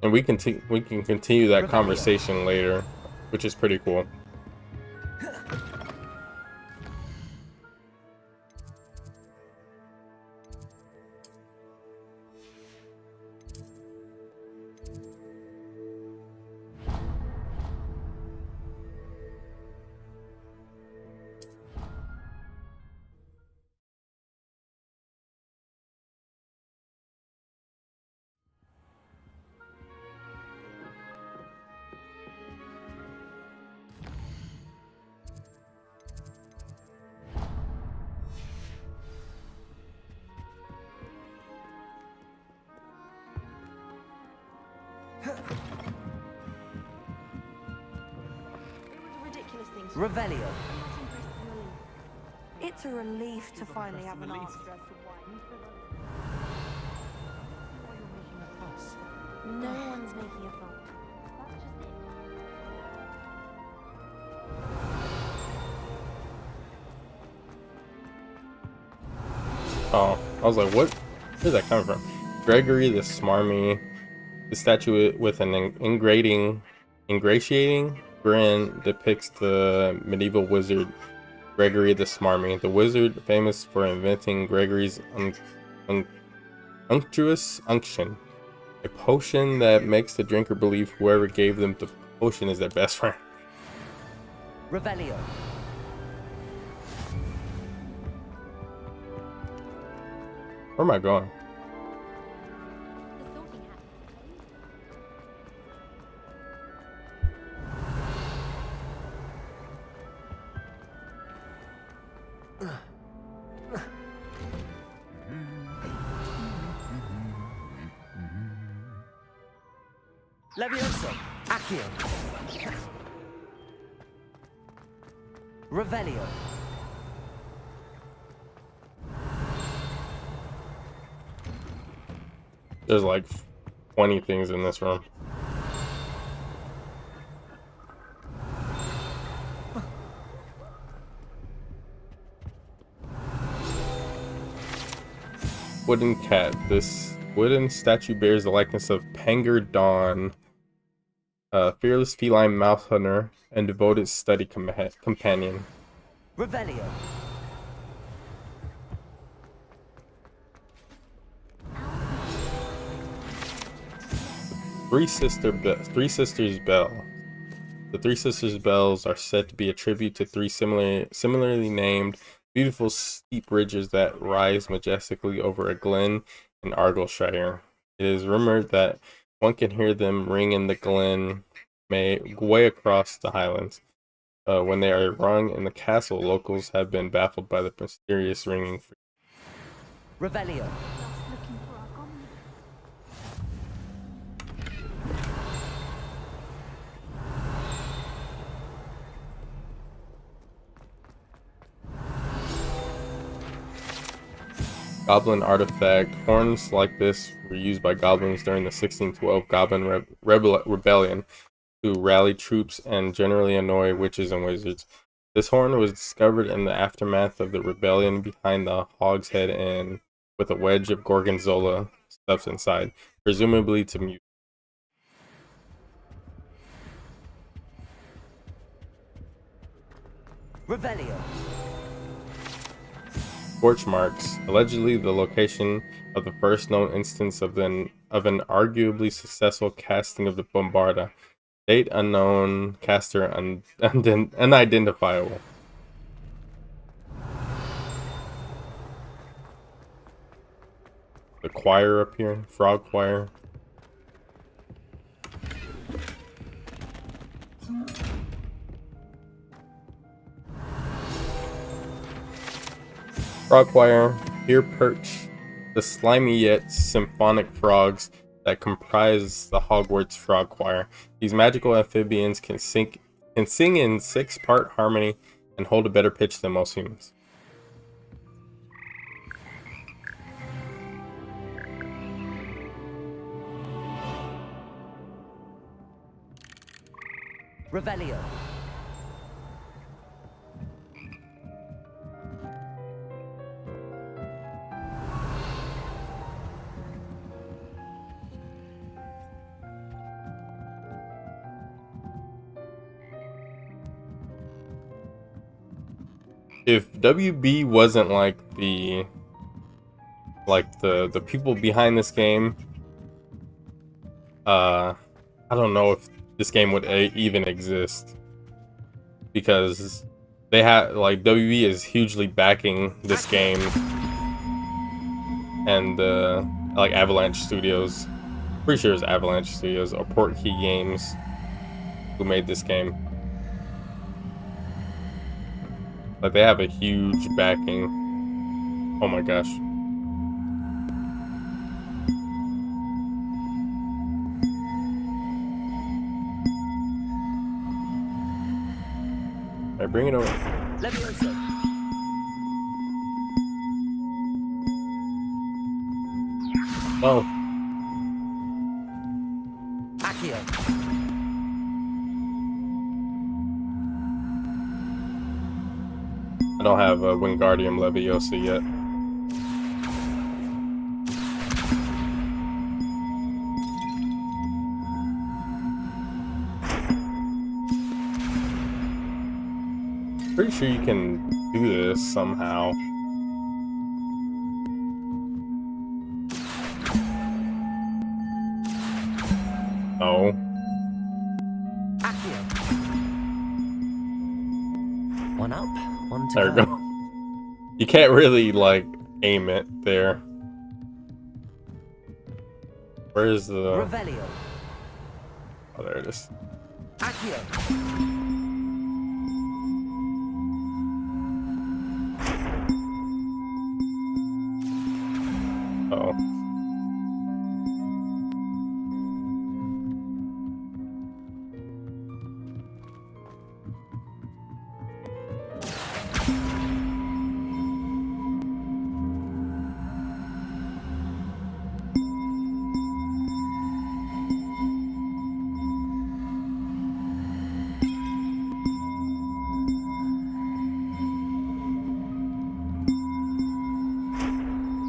And we can continue that conversation later, which is pretty cool. Revelio. It's a relief to finally have an answer as to why. No one's making a fuss. Oh, I was like, what? Where's that coming from? Gregory the Smarmy. The statue with an ingratiating grin depicts the medieval wizard Gregory the Smarmy. The wizard famous for inventing Gregory's unctuous unction, a potion that makes the drinker believe whoever gave them the potion is their best friend. Revelio. Where am I going? Levioso. Accio. Revelio. There's like 20 things in this room. Wooden cat. This wooden statue bears the likeness of Panger Dawn, a fearless feline mouse hunter and devoted study companion. Revelio. Three Sisters Bell. The Three Sisters Bells are said to be a tribute to three similarly named beautiful steep ridges that rise majestically over a glen in Argyllshire. It is rumored that one can hear them ring in the glen way across the highlands. When they are rung in the castle, locals have been baffled by the mysterious ringing. Revelio. Goblin artifact. Horns like this were used by goblins during the 1612 Goblin Rebellion to rally troops and generally annoy witches and wizards. This horn was discovered in the aftermath of the rebellion behind the Hogshead Inn with a wedge of gorgonzola stuffed inside, presumably to mute. Revelio. Scorch marks, allegedly the location of the first known instance of an arguably successful casting of the Bombarda. Date unknown, caster unidentifiable. The choir up here, frog choir. Frog choir, here perch the slimy yet symphonic frogs that comprise the Hogwarts Frog Choir. These magical amphibians can sing in 6-part harmony and hold a better pitch than most humans. Revelio. If WB wasn't like the people behind this game, I don't know if this game would even exist, because they have like WB is hugely backing this game, and like Avalanche Studios, pretty sure it's Avalanche Studios or Portkey Games who made this game. Like, they have a huge backing. Oh my gosh. Alright, bring it over. Leviosa. Oh. Accio. I don't have a Wingardium Leviosa yet. Pretty sure you can do this somehow. No. Accio. One up, one to There we go. You can't really like aim it there. Where's the Revelio. Oh, there it is. Accio. Oh.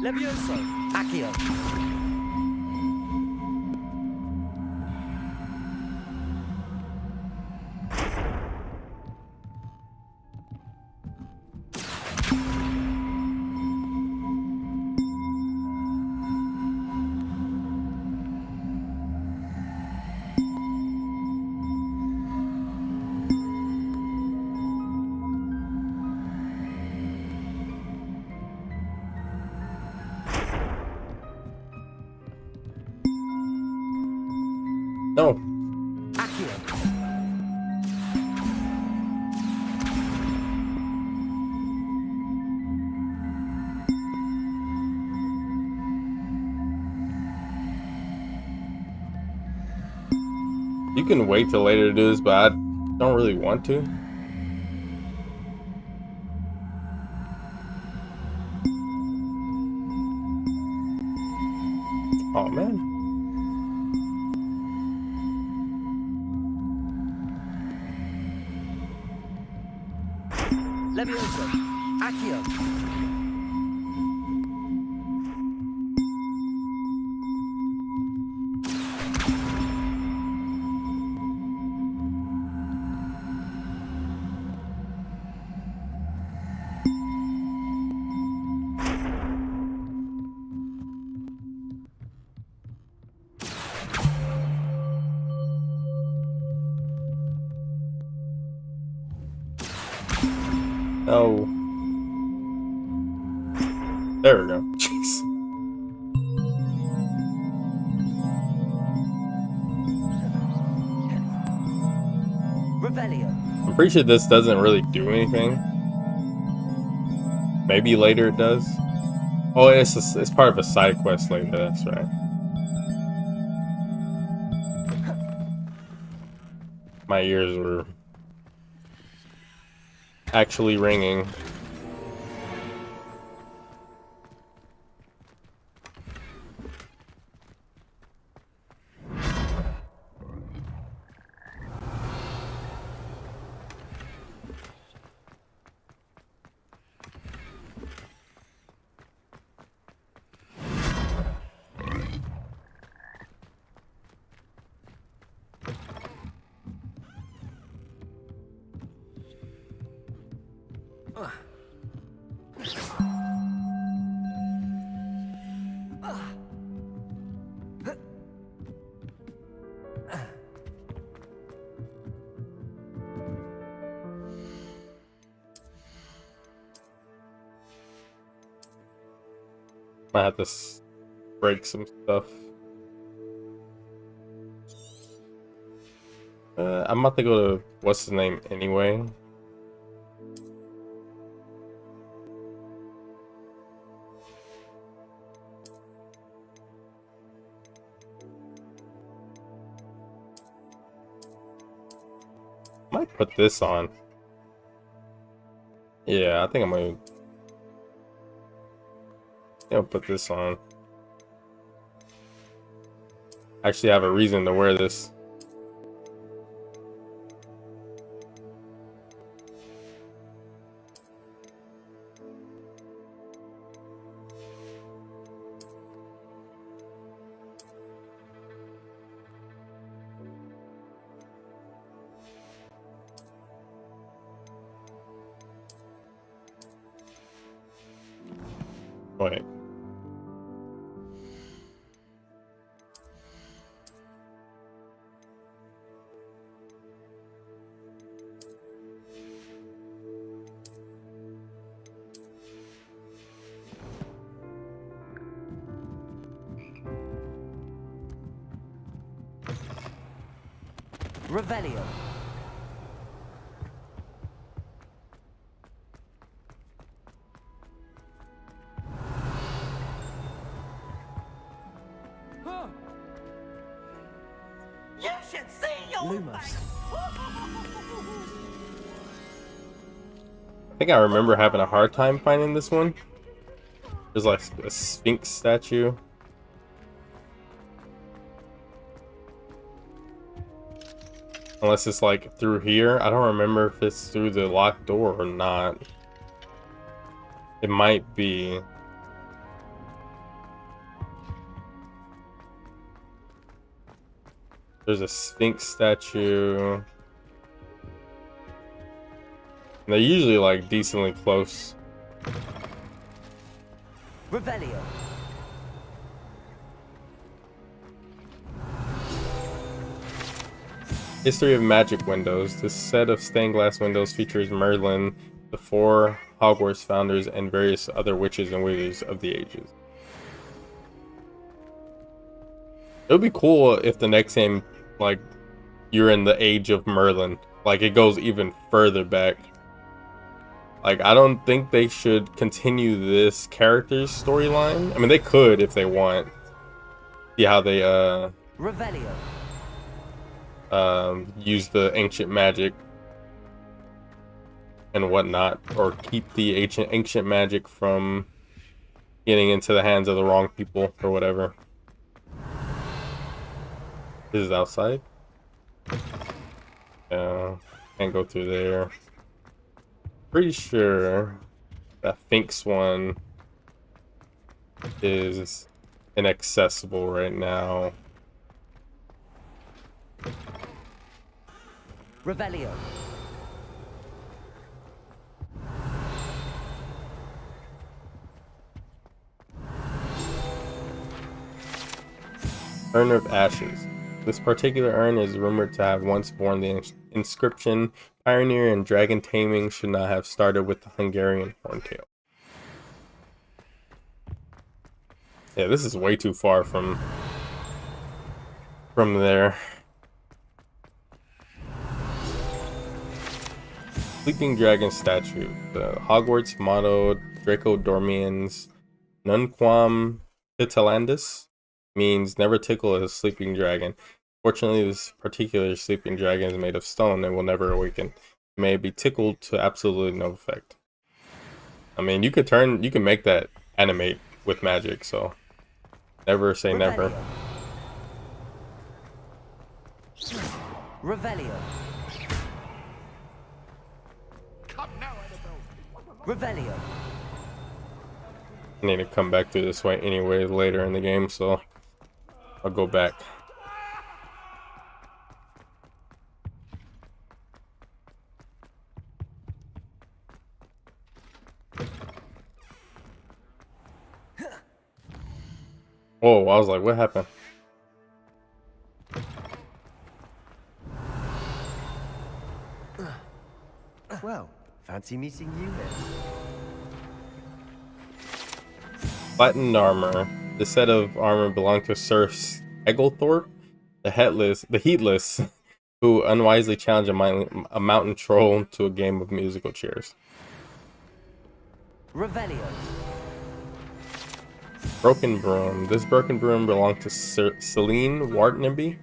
Levioso. Accio. No. Accio. You can wait till later to do this, but I don't really want to. Oh man. Levioso. Accio. Oh. There we go. Jeez. Revelio. I'm pretty sure this doesn't really do anything. Maybe later it does. Oh, it's part of a side quest later, that's right. My ears were actually ringing. Might have to break some stuff. I'm about to go to what's his name anyway. Might put this on. Yeah, I think I'm gonna. I'll put this on. Actually, I have a reason to wear this. Wait. Revelio. You should see your Lumos. face. I think I remember having a hard time finding this one. There's like a Sphinx statue. Unless it's like through here. I don't remember if it's through the locked door or not. It might be. There's a Sphinx statue. And they're usually like decently close. Revelio. History of magic windows. This set of stained glass windows features Merlin, the 4 Hogwarts founders, and various other witches and wizards of the ages. It would be cool if the next game, like, you're in the age of Merlin. Like, it goes even further back. Like, I don't think they should continue this character's storyline. I mean, they could if they want. See how they, Revelio. use the ancient magic and whatnot, or keep the ancient magic from getting into the hands of the wrong people or whatever. This is outside. Yeah, can't go through there. Pretty sure that Sphinx one is inaccessible right now. Revelio. Urn of Ashes. This particular urn is rumored to have once borne the inscription, "Pioneer in dragon taming should not have started with the Hungarian horntail." Yeah, this is way too far from there. Sleeping Dragon statue. The Hogwarts motto, Draco Dormiens Nunquam Titilandus, means never tickle a sleeping dragon. Fortunately, this particular sleeping dragon is made of stone and will never awaken. It may be tickled to absolutely no effect. I mean, you can make that animate with magic, so never say never. Revelio. Revelio. I need to come back through this way anyway later in the game, so I'll go back. Whoa, I was like, what happened? Well, fancy meeting you here. Flattened armor. This set of armor belonged to Sir Egglethorpe, the Heatless, who unwisely challenged a mountain troll to a game of musical chairs. Revelio. Broken broom. This broken broom belonged to Celine Wartnaby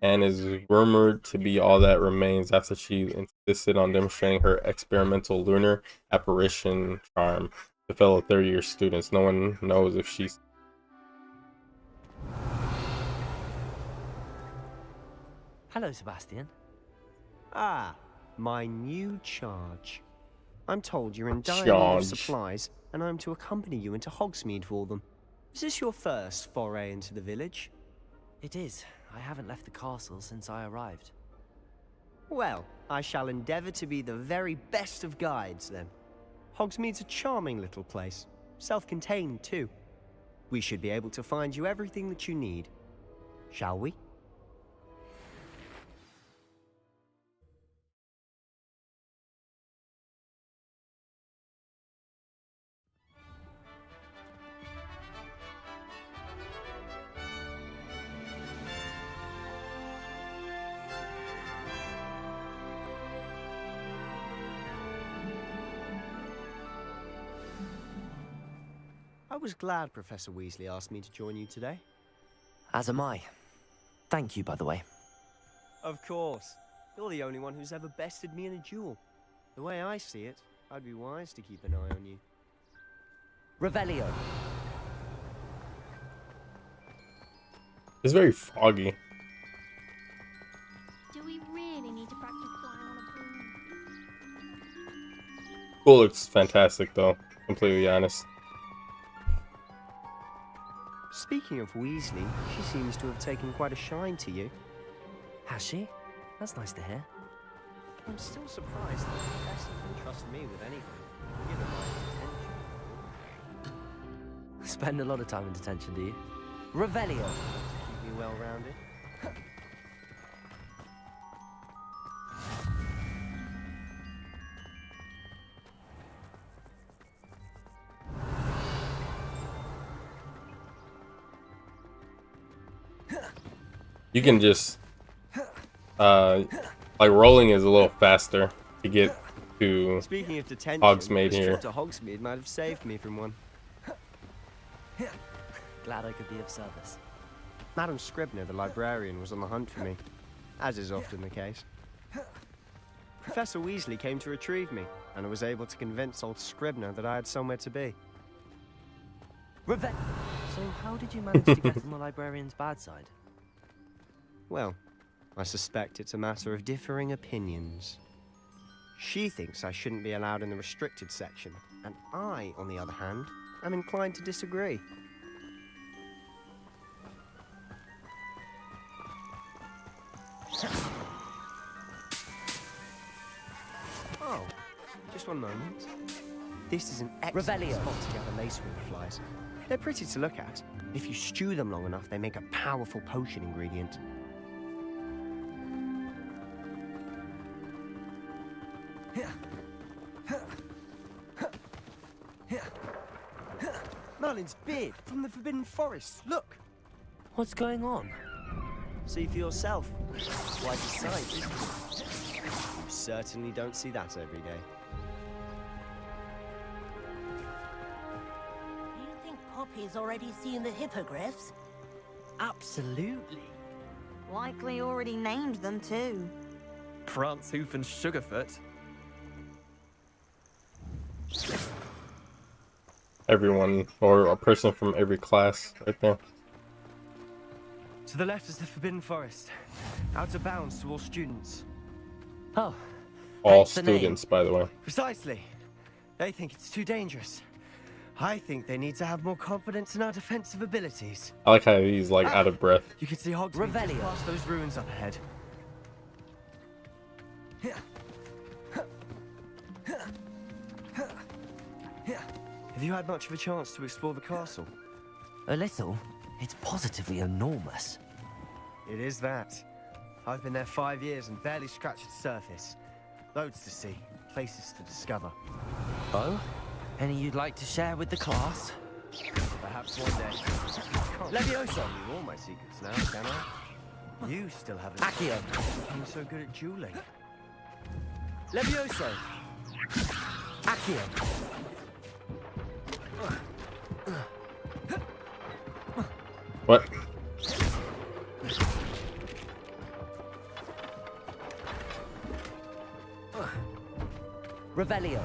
and is rumored to be all that remains after she insisted on demonstrating her experimental lunar apparition charm to fellow third-year students. No one knows if she's... Hello, Sebastian. Ah, my new charge. I'm told you're in dire need of supplies, and I'm to accompany you into Hogsmeade for them. Is this your first foray into the village? It is. I haven't left the castle since I arrived. Well, I shall endeavour to be the very best of guides, then. Hogsmeade's a charming little place. Self-contained, too. We should be able to find you everything that you need. Shall we? I was glad Professor Weasley asked me to join you today. As am I. Thank you, by the way. Of course. You're the only one who's ever bested me in a duel. The way I see it, I'd be wise to keep an eye on you. Revelio. It's very foggy. Do we really need to practice flying on a broom? School looks fantastic, though. Completely honest. Speaking of Weasley, she seems to have taken quite a shine to you. Has she? That's nice to hear. I'm still surprised that the professor can trust me with anything, given my attention. Spend a lot of time in detention, do you? Revelio. Keep me well-rounded. You can just like rolling is a little faster to get to Speaking of detention, Hogsmeade this here. trip to Hogsmeade might have saved me from one. Glad I could be of service. Madam Scribner, the librarian, was on the hunt for me, as is often the case. Professor Weasley came to retrieve me, and I was able to convince old Scribner that I had somewhere to be. So how did you manage to get on the librarian's bad side? Well, I suspect it's a matter of differing opinions. She thinks I shouldn't be allowed in the restricted section, and I, on the other hand, am inclined to disagree. Oh, just one moment. This is an excellent Revelio. spot to gather lacewing flies. They're pretty to look at. If you stew them long enough, they make a powerful potion ingredient. Merlin's beard from the Forbidden Forest. Look! What's going on? See for yourself. Quite a sight, isn't it? You certainly don't see that every day. You think Poppy's already seen the hippogriffs? Absolutely. Likely already named them too. Prancehoof and Sugarfoot. Everyone, or a person from every class right there. To the left is the Forbidden Forest. Out of bounds to all students. Oh, All hence the name. students, by the way. Precisely. They think it's too dangerous. I think they need to have more confidence in our defensive abilities. I like how he's like out of breath. You can see Hogsmeade just past those ruins up ahead. Have you had much of a chance to explore the castle? A little. It's positively enormous. It is that. I've been there 5 years and barely scratched the surface. Loads to see, places to discover. Oh? Any you'd like to share with the class? Perhaps one day. Levioso! You all my secrets now, can I? You still haven't. Accio! I'm so good at dueling. Levioso! Accio! What? Revelio.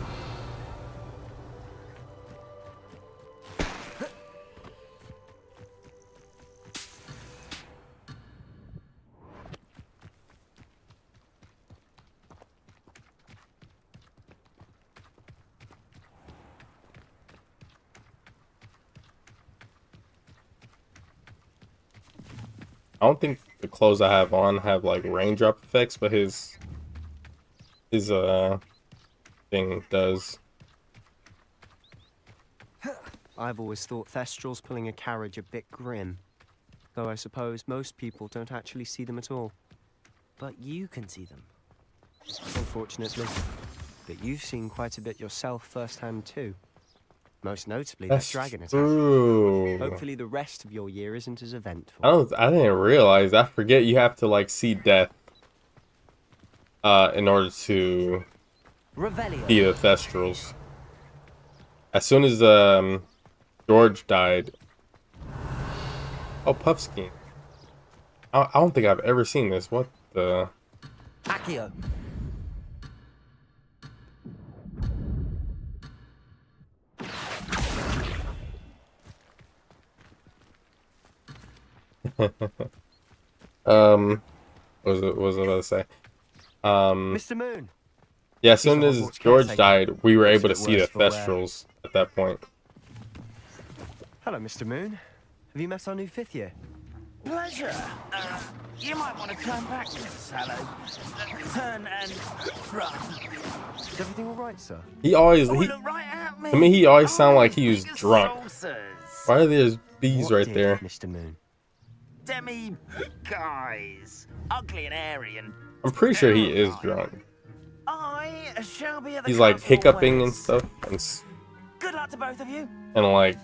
I don't think the clothes I have on have like raindrop effects, but his thing does. I've always thought Thestrals pulling a carriage a bit grim. Though I suppose most people don't actually see them at all. But you can see them. Unfortunately. But you've seen quite a bit yourself firsthand too. Most notably That's that dragon attack. true. Hopefully the rest of your year isn't as eventful. I didn't realize. I forget you have to like see death in order to Revelio. be the Thestrals. As soon as George died. Oh, Puffskein. I don't think I've ever seen this. What the? Accio. What was I about to say? Mr. Moon. Yeah, as soon as Hogwarts George caretaker. died, we were Makes able to it see the worse for wear. Thestrals at that point. Hello, Mr. Moon. Have you met our new 5th year? Pleasure. You might want to turn back, Mr. Sallow. Turn and run. Is everything all right, sir? He always Oh, he. look right at me. I mean, he always sounded like he was Big as drunk. saucers. Why are there bees What right did there? Mr. Moon? Demi guys. Ugly and airy and... I'm pretty sure he is drunk. I shall be at the He's like council hiccuping and always. stuff, Good luck to both of you. and like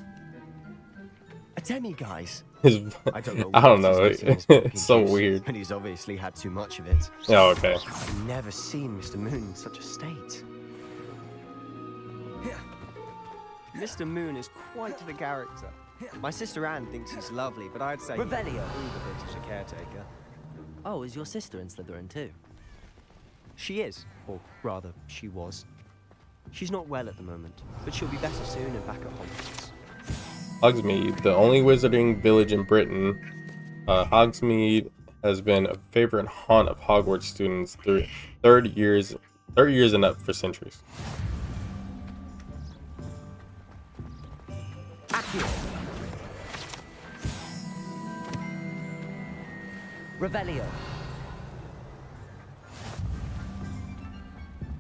A demi, guys. his. I don't know. I don't know. what he's missing in his pumpkin It's so juice, weird. And he's obviously had too much of it. Oh, okay. I've never seen Mr. Moon in such a state. Mr. Moon is quite the character. My sister Anne thinks he's lovely, but I'd say he's Revelio. improved a bit as a caretaker. Oh, is your sister in Slytherin too? She is, or rather, she was. She's not well at the moment, but she'll be better soon and back at Hogwarts. Hogsmeade, the only wizarding village in Britain. Hogsmeade has been a favorite haunt of Hogwarts students through 30 years and up for centuries. Accio. Revelio.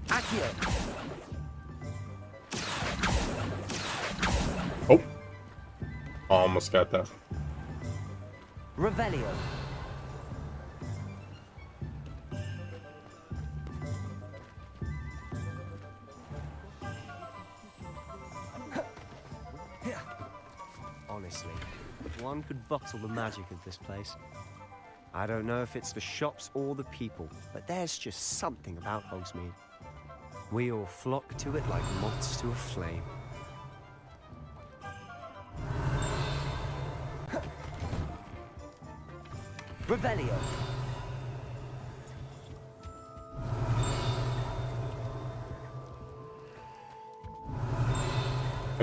Accio. Oh, almost got that. Revelio. Honestly, if one could bottle the magic of this place. I don't know if it's the shops or the people, but there's just something about Hogsmeade. We all flock to it like moths to a flame. Revelio.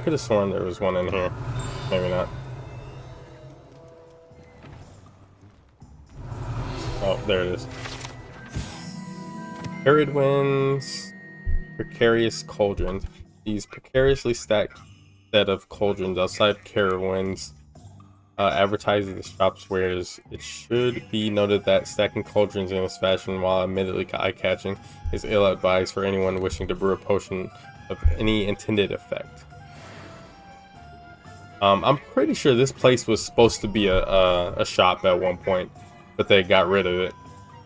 could have sworn there was one in here. Maybe not. Oh, there it is. Arid winds, precarious cauldrons. These precariously stacked set of cauldrons outside Carowinds advertising the shop's wares. It should be noted that stacking cauldrons in this fashion, while admittedly eye-catching, is ill-advised for anyone wishing to brew a potion of any intended effect. I'm pretty sure this place was supposed to be a shop at one point, but they got rid of it.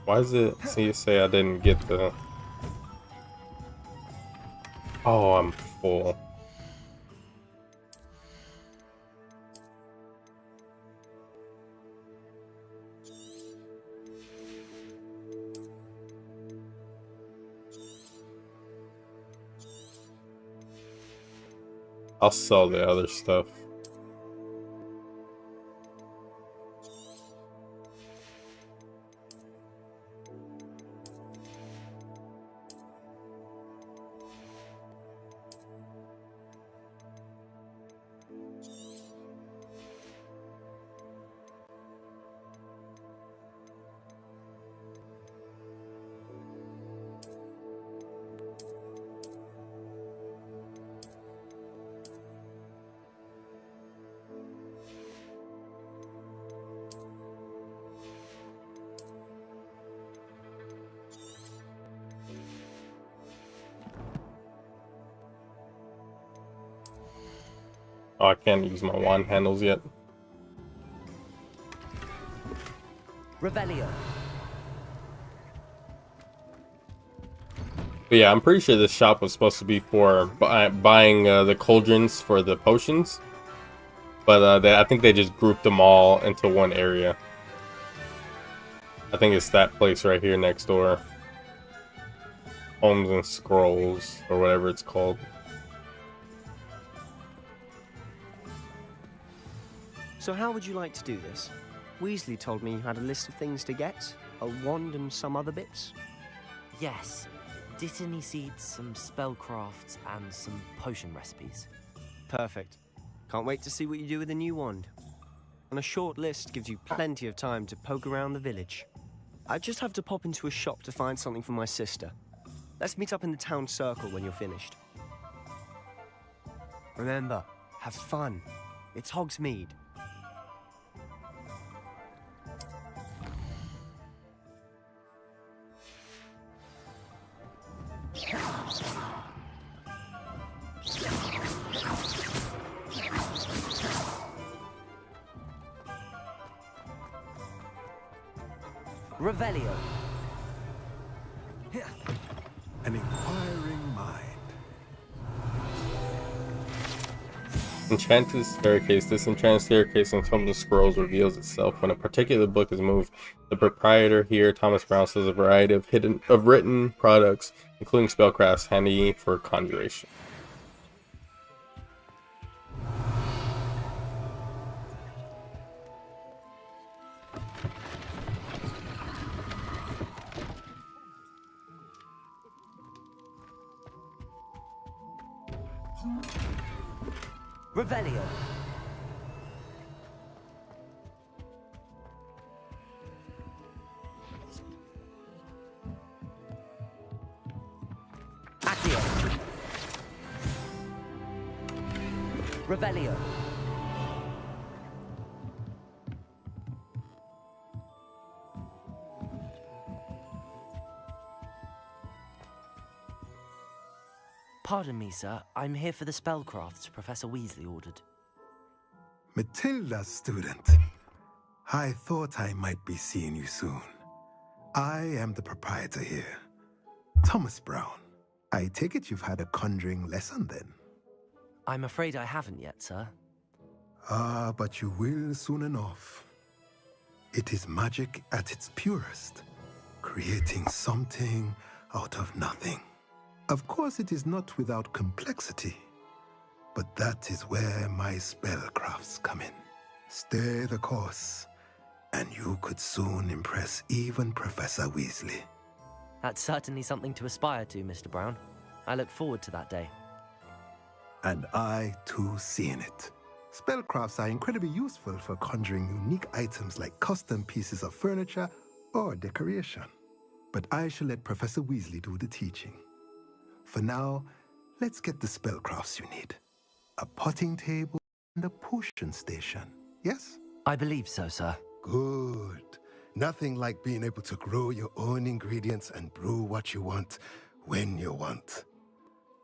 Why does it say I didn't get the... Oh, I'm full. I'll sell the other stuff. Oh, I can't use my wand handles yet. Revelio. But yeah, I'm pretty sure this shop was supposed to be for buying the cauldrons for the potions. But I think they just grouped them all into one area. I think it's that place right here next door. Homes and Scrolls, or whatever it's called. So how would you like to do this? Weasley told me you had a list of things to get. A wand and some other bits. Yes. Dittany seeds, some spellcrafts, and some potion recipes. Perfect. Can't wait to see what you do with the new wand. And a short list gives you plenty of time to poke around the village. I just have to pop into a shop to find something for my sister. Let's meet up in the town circle when you're finished. Remember, have fun. It's Hogsmeade. Revelio. An inquiring mind. Enchanted staircase. This enchanted staircase in some of the scrolls reveals itself when a particular book is moved. The proprietor here, Thomas Brown, sells a variety of written products, including spellcrafts handy for conjuration. Revelio. Accio. Revelio. Pardon me, sir. I'm here for the spellcrafts Professor Weasley ordered. Matilda, student. I thought I might be seeing you soon. I am the proprietor here, Thomas Brown. I take it you've had a conjuring lesson then? I'm afraid I haven't yet, sir. Ah, but you will soon enough. It is magic at its purest, creating something out of nothing. Of course, it is not without complexity, but that is where my spellcrafts come in. Stay the course, and you could soon impress even Professor Weasley. That's certainly something to aspire to, Mr. Brown. I look forward to that day. And I, too, see in it. Spellcrafts are incredibly useful for conjuring unique items like custom pieces of furniture or decoration. But I shall let Professor Weasley do the teaching. For now, let's get the spellcrafts you need. A potting table and a potion station, yes? I believe so, sir. Good. Nothing like being able to grow your own ingredients and brew what you want, when you want.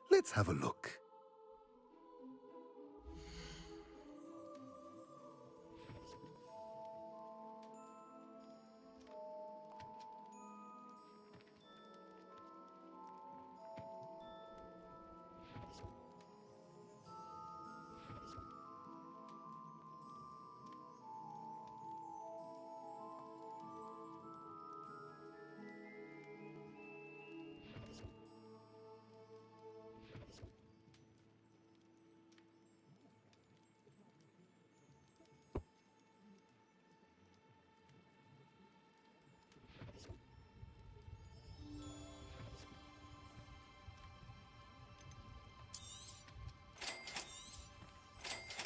Let's have a look.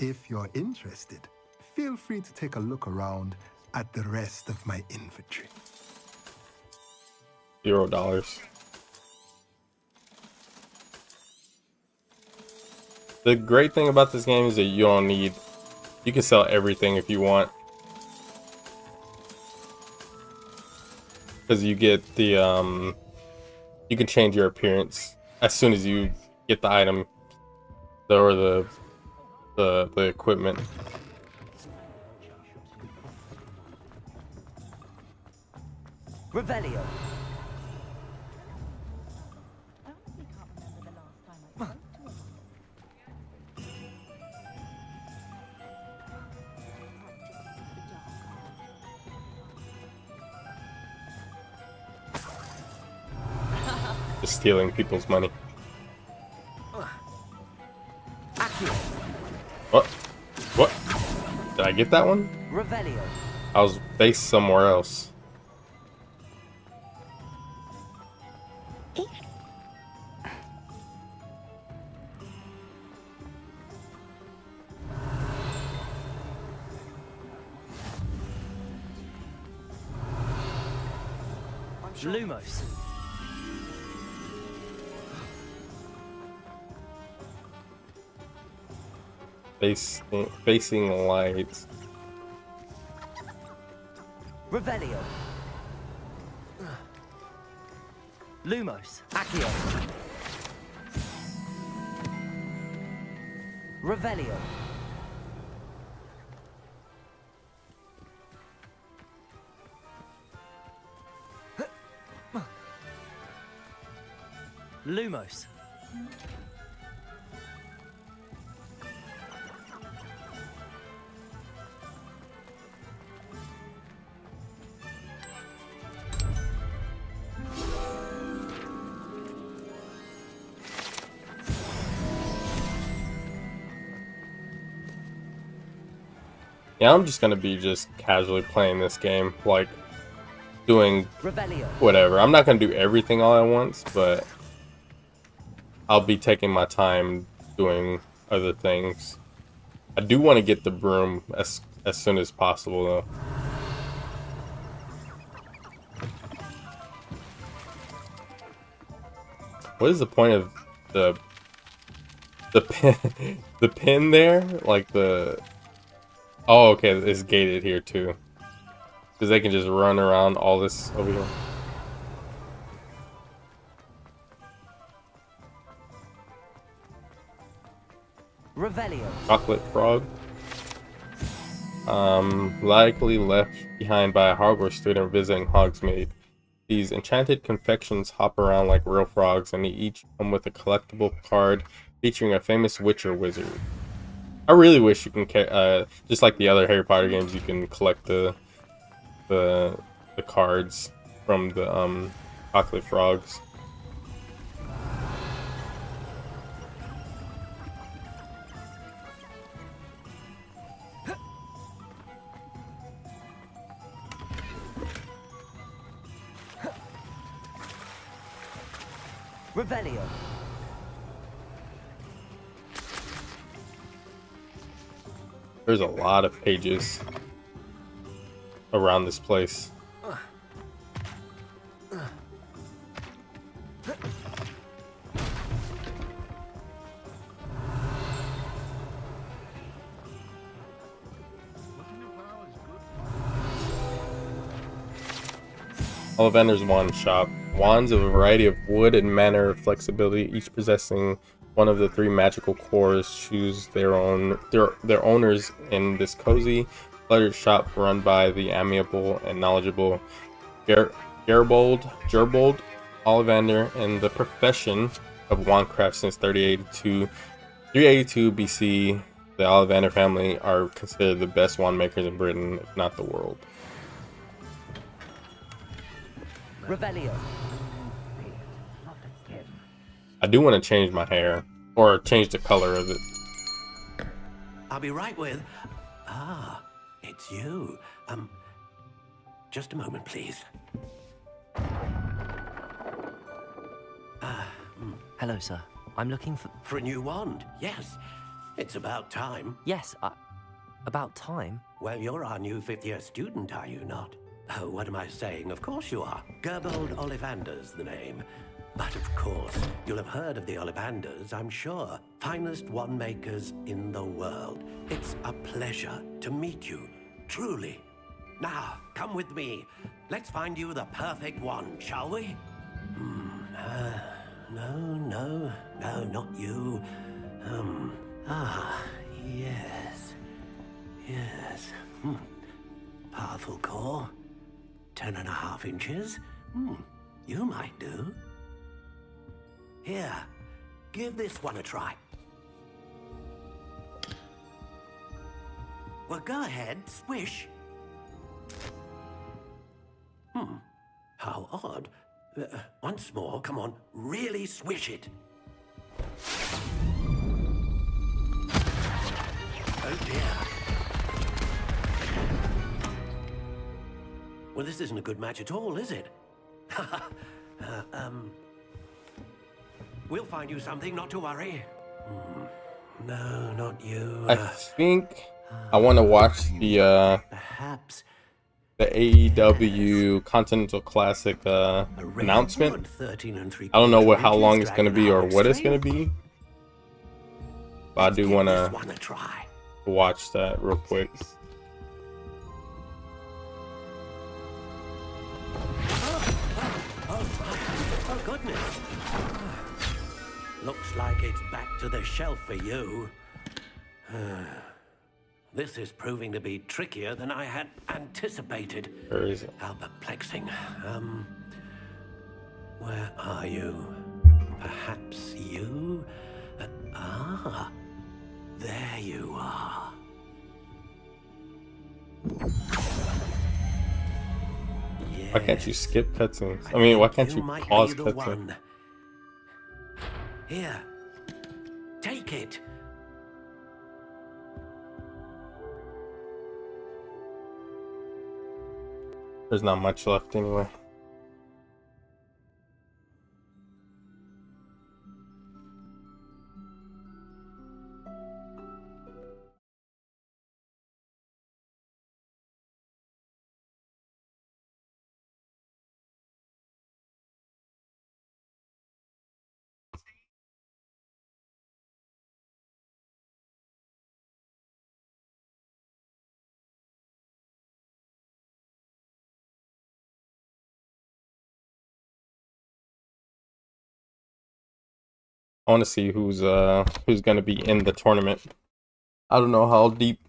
If you're interested, feel free to take a look around at the rest of my inventory. $0. The great thing about this game is that you can sell everything if you want. Because you get the, you can change your appearance as soon as you get the item or the equipment. Revelio. Just stealing people's money. What? What? Did I get that one? Revelio. I was based somewhere else. Lumos. Facing lights. Revelio. Lumos. Accio. Revelio. Lumos. Yeah, I'm just gonna be just casually playing this game, like doing Revelio. whatever. I'm not gonna do everything all at once, but I'll be taking my time doing other things. I do want to get the broom as soon as possible, though. What is the point of the pin the pin there? Like the oh, okay, it's gated here too, because they can just run around all this over here. Revelio. Chocolate frog. Likely left behind by a Hogwarts student visiting Hogsmeade. These enchanted confections hop around like real frogs, and they each come with a collectible card featuring a famous witch or wizard. I really wish you can, just like the other Harry Potter games, you can collect the cards from the chocolate frogs. Revelio. There's a lot of pages around this place. Ollivander's Wand Shop. Wands of a variety of wood and manner of flexibility, each possessing one of the 3 magical cores, choose their owners in this cozy, cluttered shop run by the amiable and knowledgeable Gerbold Ollivander in the profession of wandcraft since 382 BC. The Ollivander family are considered the best wand makers in Britain, if not the world. Revelio. I do want to change my hair, or change the color of it. I'll be right with... Ah, it's you. Just a moment, please. Hello, sir. I'm looking for... For a new wand, yes. It's about time. Yes, about time? Well, you're our new 5th-year student, are you not? Oh, what am I saying? Of course you are. Gerbold Ollivander's the name. But of course, you'll have heard of the Ollivanders, I'm sure. Finest wand makers in the world. It's a pleasure to meet you, truly. Now, come with me. Let's find you the perfect wand, shall we? No, not you. Yes. Powerful core. 10.5 inches. You might do. Here, give this one a try. Well, go ahead, swish. How odd. Once more, come on, really swish it. Oh dear. Well, this isn't a good match at all, is it? We'll find you something, not to worry. No, not you. I think I want to watch the perhaps the AEW Continental Classic announcement. I don't know how long it's gonna be or what it's gonna be, but I do want to watch that real quick. Oh goodness. Looks like it's back to the shelf for you. This is proving to be trickier than I had anticipated. Where is it? How perplexing. Where are you? Perhaps you? There you are. Why can't you skip cutscenes? I mean, why can't you pause cutscenes? Here, take it. There's not much left anyway. I want to see who's gonna be in the tournament. I don't know how deep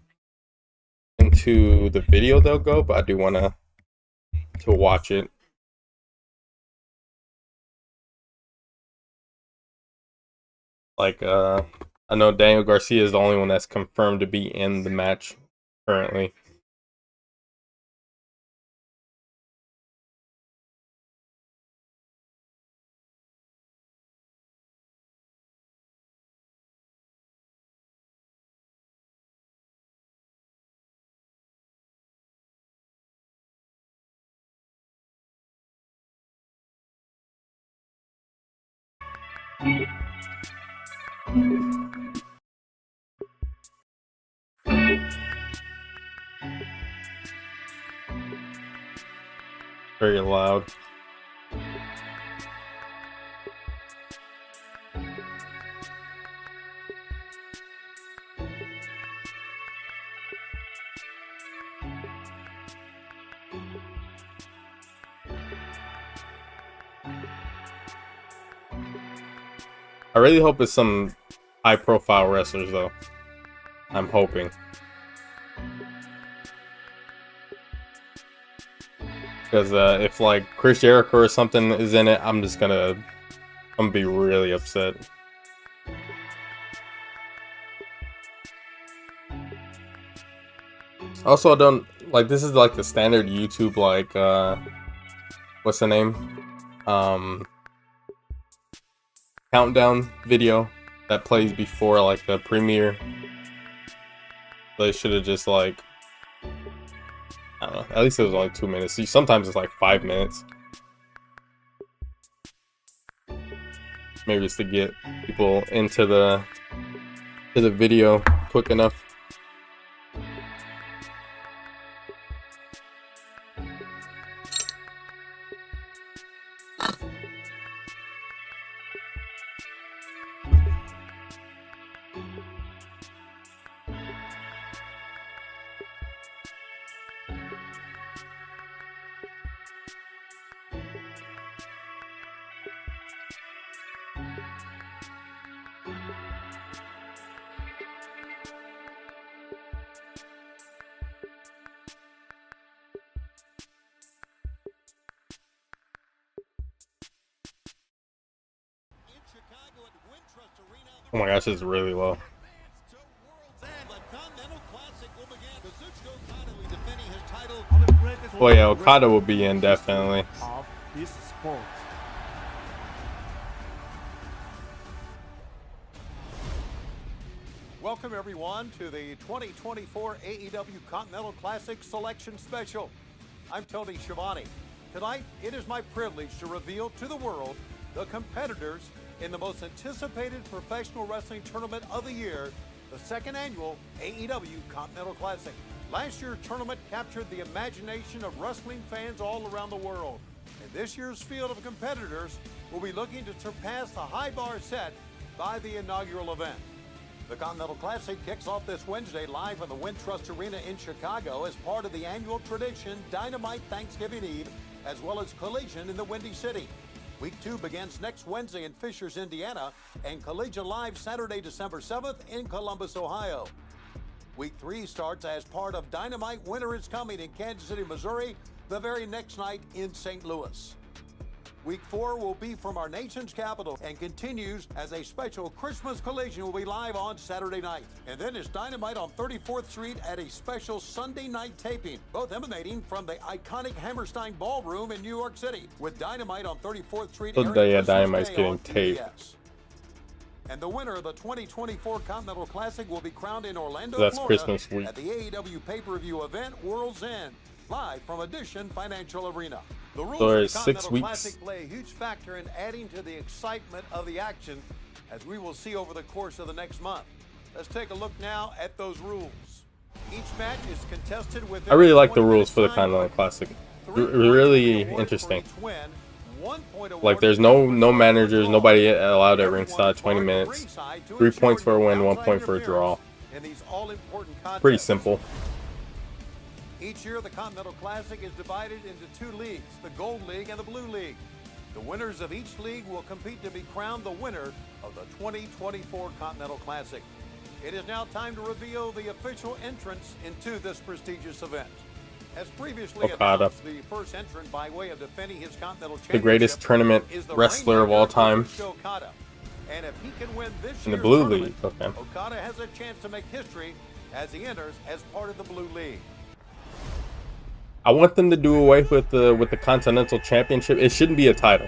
into the video they'll go, but I do want to watch it. Like I know Daniel Garcia is the only one that's confirmed to be in the match currently. Very loud. I really hope it's some high-profile wrestlers, though. I'm hoping. Because if like Chris Jericho or something is in it, I'm gonna be really upset. Also, I don't like, this is like the standard YouTube, like what's the name? Countdown video that plays before like the premiere. They should have just like, I don't know, at least it was only 2 minutes. See, sometimes it's like 5 minutes. Maybe it's to get people into the video quick enough. Oh my gosh, it's really low. Oh yeah, Okada will be in definitely. Welcome everyone to the 2024 AEW Continental Classic Selection Special. I'm Tony Schiavone. Tonight, it is my privilege to reveal to the world the competitors in the most anticipated professional wrestling tournament of the year, the second annual AEW Continental Classic. Last year's tournament captured the imagination of wrestling fans all around the world. And this year's field of competitors will be looking to surpass the high bar set by the inaugural event. The Continental Classic kicks off this Wednesday live at the Wintrust Arena in Chicago as part of the annual tradition Dynamite Thanksgiving Eve, as well as Collision in the Windy City. Week 2 begins next Wednesday in Fishers, Indiana, and Collision Live Saturday, December 7th in Columbus, Ohio. Week 3 starts as part of Dynamite Winter is Coming in Kansas City, Missouri, the very next night in St. Louis. Week 4 will be from our nation's capital and continues as a special Christmas Collision will be live on Saturday night. And then it's Dynamite on 34th Street at a special Sunday night taping, both emanating from the iconic Hammerstein Ballroom in New York City, with Dynamite on 34th Street. So Dynamite's getting taped. And the winner of the 2024 Continental Classic will be crowned in Orlando, That's Florida, Christmas week. at the AEW pay-per-view event World's End, live from Edition Financial Arena. The rules So of the there's 6 Continental weeks. Classic play a huge factor in adding to the excitement of the action, as we will see over the course of the next month. Let's take a look now at those rules. Each match is contested with. I really like the rules for the Continental Classic. Really interesting. Like there's no managers, nobody allowed at ringside. 20 minutes. 3 points for a win, 1 point for a draw. Pretty simple. Each year, the Continental Classic is divided into 2 leagues, the Gold League and the Blue League. The winners of each league will compete to be crowned the winner of the 2024 Continental Classic. It is now time to reveal the official entrants into this prestigious event. As previously Okada, announced, the first entrant by way of defending his Continental Championship, the greatest tournament is the wrestler of all time. Okada. And if he can win this In the year's Blue tournament, League, okay. Okada has a chance to make history as he enters as part of the Blue League. I want them to do away with the Continental Championship. It shouldn't be a title.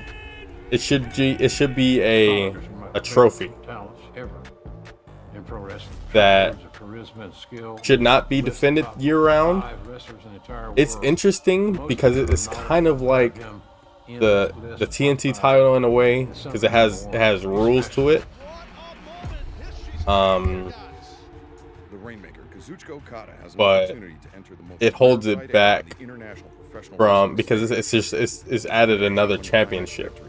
It should be a trophy that should not be defended year round. It's interesting because it's kind of like the TNT title in a way, because it has rules to it. But it holds it back from, because it's added another championship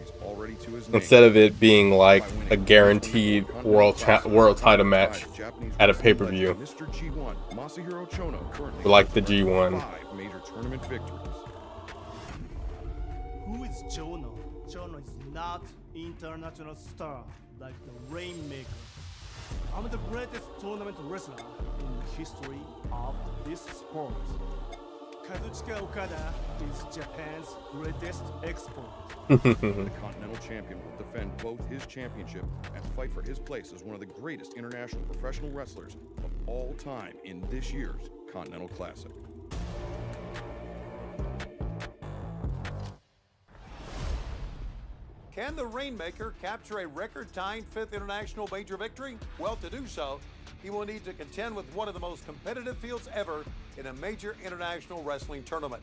instead of it being like a guaranteed world title match at a pay-per-view, like the G1. Who is Jonah? Jonah is not international star like the Rainmaker. I'm the greatest tournament wrestler in the history of this sport. Kazuchika Okada is Japan's greatest export. The Continental Champion will defend both his championship and fight for his place as one of the greatest international professional wrestlers of all time in this year's Continental Classic. Can the Rainmaker capture a record-tying 5th international major victory? Well, to do so, he will need to contend with one of the most competitive fields ever in a major international wrestling tournament,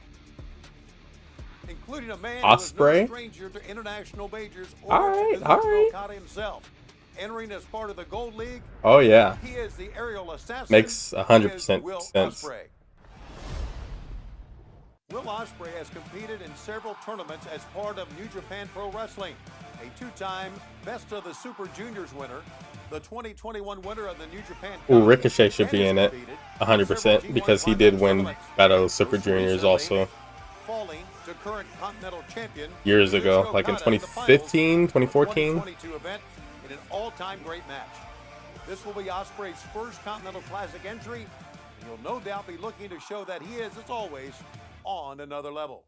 including a man who is no stranger to international majors or to Okada himself. Entering as part of the Gold League, oh yeah, he is the aerial assassin. Makes 100% sense. Ospreay. Will Ospreay has competed in several tournaments as part of New Japan Pro Wrestling, a two-time Best of the Super Juniors winner, the 2021 winner of the New Japan Cup. Ooh, Ricochet should be in it 100% because he did win Battle of Super Juniors also falling to current Continental Champion years ago, like in 2015, 2014. 2022 event in an all-time great match. This will be Ospreay's first Continental Classic entry, and you'll no doubt be looking to show that he is, as always, on another level.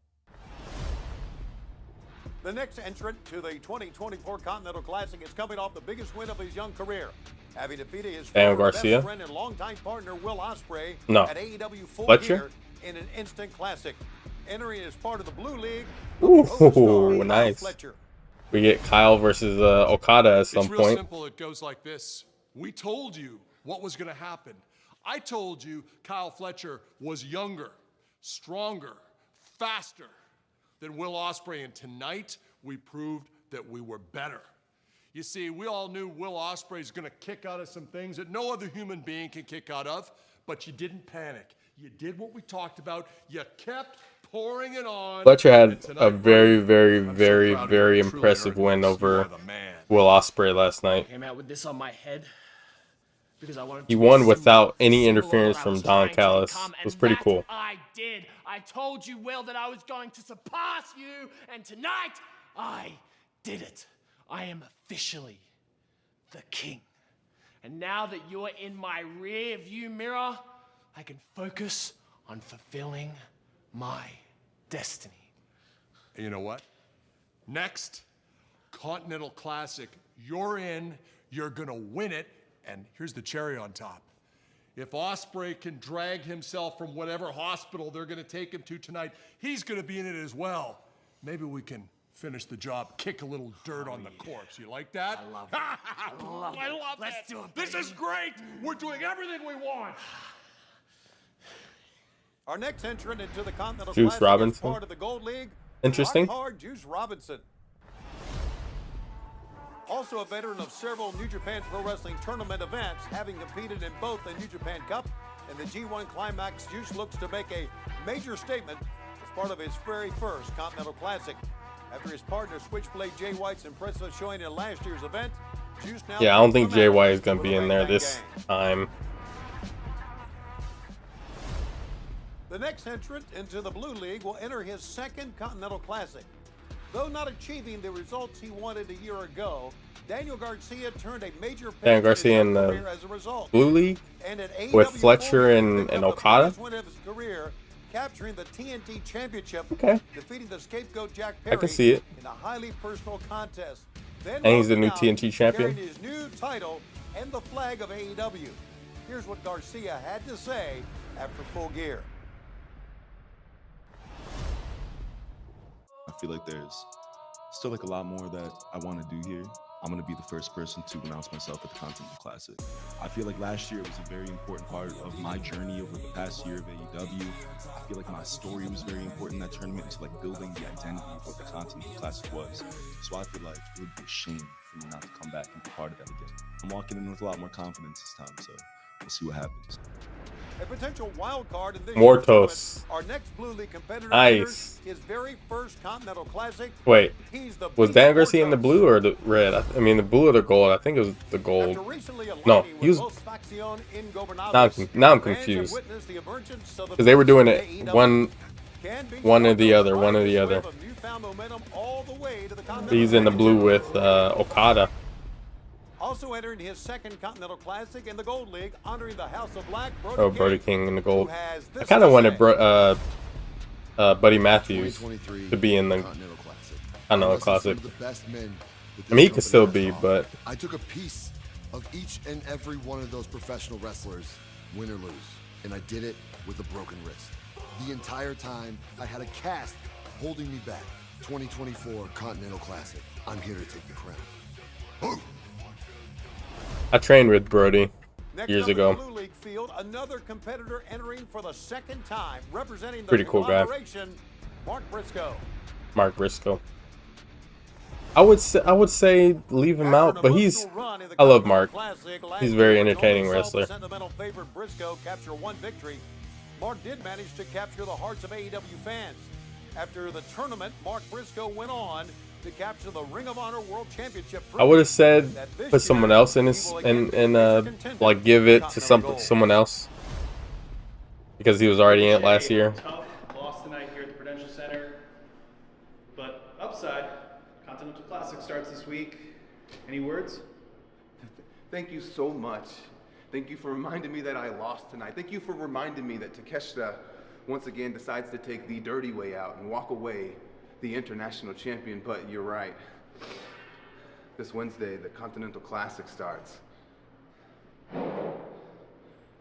The next entrant to the 2024 Continental Classic is coming off the biggest win of his young career, having defeated his best friend and longtime partner Will Ospreay at AEW Full Gear in an instant classic. Entering as part of the Blue League. Ooh, nice. We get Kyle versus Okada at some point. It's real simple. It goes like this. We told you what was going to happen. I told you Kyle Fletcher was younger, stronger, faster than Will Ospreay, and tonight we proved that we were better. You see, we all knew Will Ospreay is going to kick out of some things that no other human being can kick out of, but you didn't panic. You did what we talked about. You kept pouring it on. Fletcher had a very, very, very, very impressive win over Will Ospreay last night. Came out with this on my head. He won without any interference from Don Callis. It was pretty cool. I did. I told you, Will, that I was going to surpass you, and tonight I did it. I am officially the king. And now that you're in my rear view mirror, I can focus on fulfilling my destiny. And you know what? Next, Continental Classic. You're in, you're gonna win it. And here's the cherry on top. If Ospreay can drag himself from whatever hospital they're going to take him to tonight, he's going to be in it as well. Maybe we can finish the job, kick a little dirt on the corpse. You like that? I love it. I love Let's do it. This is great. We're doing everything we want. Our next entrant into the Continental Juice Classic Robinson. is part of the Gold League. Interesting. Hard Juice Robinson. Also a veteran of several New Japan Pro Wrestling tournament events, having competed in both the New Japan Cup and the G1 Climax, Juice looks to make a major statement as part of his very first Continental Classic. After his partner Switchblade Jay White's impressive showing in last year's event, Juice now... Yeah, I don't think Jay White is going to be in there this time. The next entrant into the Blue League will enter his second Continental Classic. Though not achieving the results he wanted a year ago, Daniel Garcia turned a major Daniel Garcia in the Blue League with Fletcher and Okada. Of his career, capturing the TNT Championship, defeating the scapegoat Jack Perry I can see it. in a highly personal contest. Then and he's the new TNT champion. His new title and the flag of AEW. Here's what Garcia had to say after Full Gear. I feel like there's still like a lot more that I want to do here. I'm going to be the first person to announce myself at the Continental Classic. I feel like last year was a very important part of my journey over the past year of AEW. I feel like my story was very important in that tournament to like building the identity of what the Continental Classic was. So I feel like it would be a shame for me not to come back and be part of that again. I'm walking in with a lot more confidence this time, so we'll see what happens. A potential wild card in this Mortos. tournament, our next Blue League competitor Nice. enters his very first Continental Classic. Wait, He's the was Beast Dan Garcia in the Mortos. blue or the red? I mean, the blue or the gold? I think it was the gold. No, he was. Now I'm confused. Because they were doing it one or the other, one or the other. He's in the blue with Okada. Also entering his second Continental Classic in the Gold League, honoring the House of Black. Oh, Brody King in the gold. I kind of wanted Buddy Matthews to be in the Continental Classic. I mean, he could still be, but I took a piece of each and every one of those professional wrestlers, win or lose, and I did it with a broken wrist. The entire time, I had a cast holding me back. 2024 Continental Classic. I'm here to take the crown. Boom! I trained with Brody years Next up in ago. the Blue League field, another competitor entering for the second time, representing the Pretty cool guy. conglomeration, Mark Briscoe. Mark Briscoe. I would say leave him out, but I love Mark. He's a very entertaining wrestler. Sentimental favorite Briscoe capture one victory. Mark did manage to capture the hearts of AEW fans. After the tournament, Mark Briscoe went on to capture the Ring of Honor World Championship. I would have said put someone else in his like give it to someone else because he was already in it last year. Tough loss tonight here at the Prudential Center, but upside, Continental Classic starts this week. Any words? Thank you so much. Thank you for reminding me that I lost tonight. Thank you for reminding me that Takeshita once again decides to take the dirty way out and walk away the international champion. But you're right. This Wednesday, the Continental Classic starts.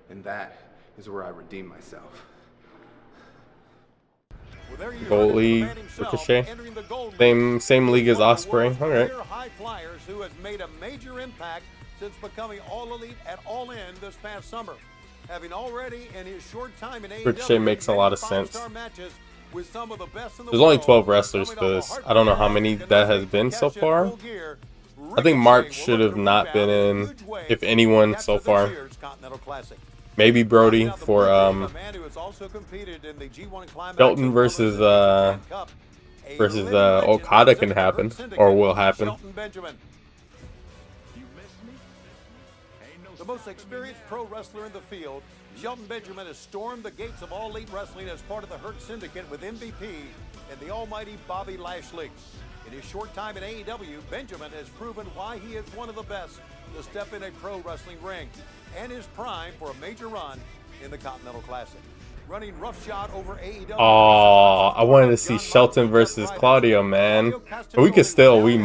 And that is where I redeem myself. Gold League, Ricochet, same league as Ospreay. All right. High flyers who has made a major impact since becoming All Elite at All In this past summer. Having already in his short time in AEW, Ricochet makes a lot of sense. five-star matches with some of the best in the There's only world. 12 wrestlers for this. I don't know how many that has been so far. I think Mark should have not been in, if anyone, so far. Maybe Brody for Shelton versus Okada can happen or will happen. The most experienced pro wrestler in the field, Shelton Benjamin has stormed the gates of All Elite Wrestling as part of the Hurt Syndicate with MVP and the almighty Bobby Lashley. In his short time in AEW, Benjamin has proven why he is one of the best to step in a pro wrestling ring and is primed for a major run in the Continental Classic. Running roughshod over AEW. Oh, I wanted to see Shelton versus Claudio, man. We could still see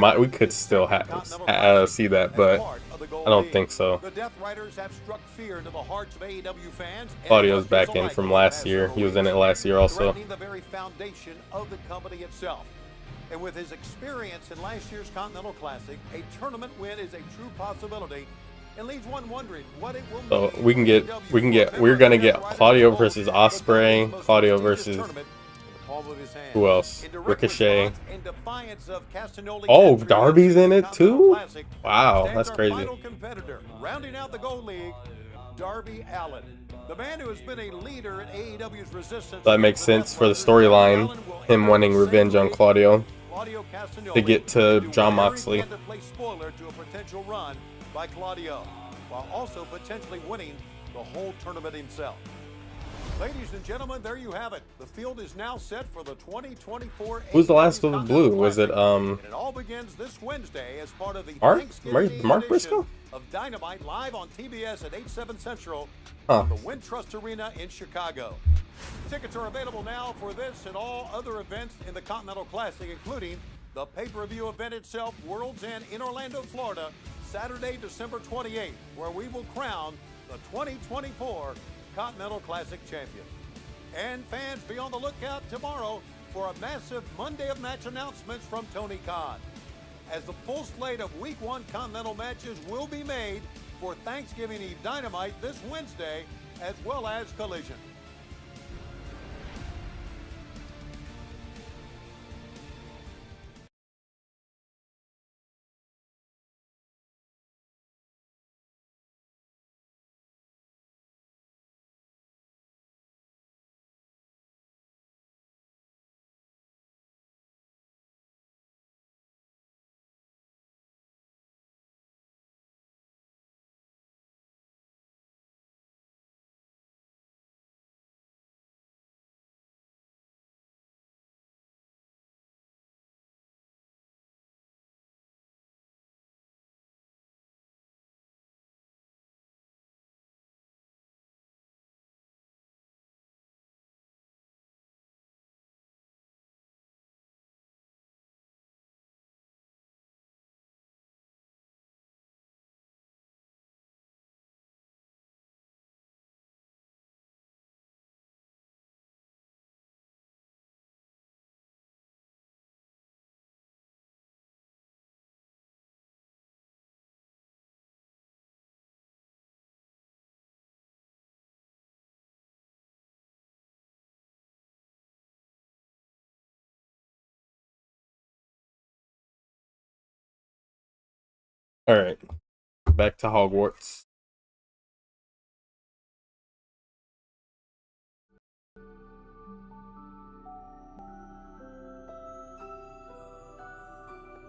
that, but I don't think so. The Death Riders have struck fear into the hearts of AEW fans. Claudio's back in from last year. He was in it last year also. Threatening the very foundation of the company itself. And with his experience in last year's Continental Classic, a tournament win is a true possibility. And leaves one wondering what it will So mean. we're gonna get Claudio versus Ospreay, Claudio versus who else? Ricochet. Oh, Darby's in it too? Wow, that's crazy. Rounding out the Gold League, Darby Allin, the man who has been a leader in AEW's resistance. That makes sense for the storyline, him wanting revenge on Claudio to get to John Moxley. To play spoiler to a potential run by Claudio, while also potentially winning the whole tournament himself. Ladies and gentlemen, there you have it. The field is now set for the 2024. Who's the last of the blue? Was it And it all begins this Wednesday as part of the Mark Thanksgiving Briscoe? of Dynamite live on TBS at 8/7 Central Huh. on the Wintrust Arena in Chicago. Tickets are available now for this and all other events in the Continental Classic, including the pay-per-view event itself, World's End in Orlando, Florida, Saturday, December 28th, where we will crown the 2024 Continental Classic champion. And fans, be on the lookout tomorrow for a massive Monday of Match announcements from Tony Khan, as the full slate of Week 1 Continental matches will be made for Thanksgiving Eve Dynamite this Wednesday, as well as Collision. Alright. Back to Hogwarts.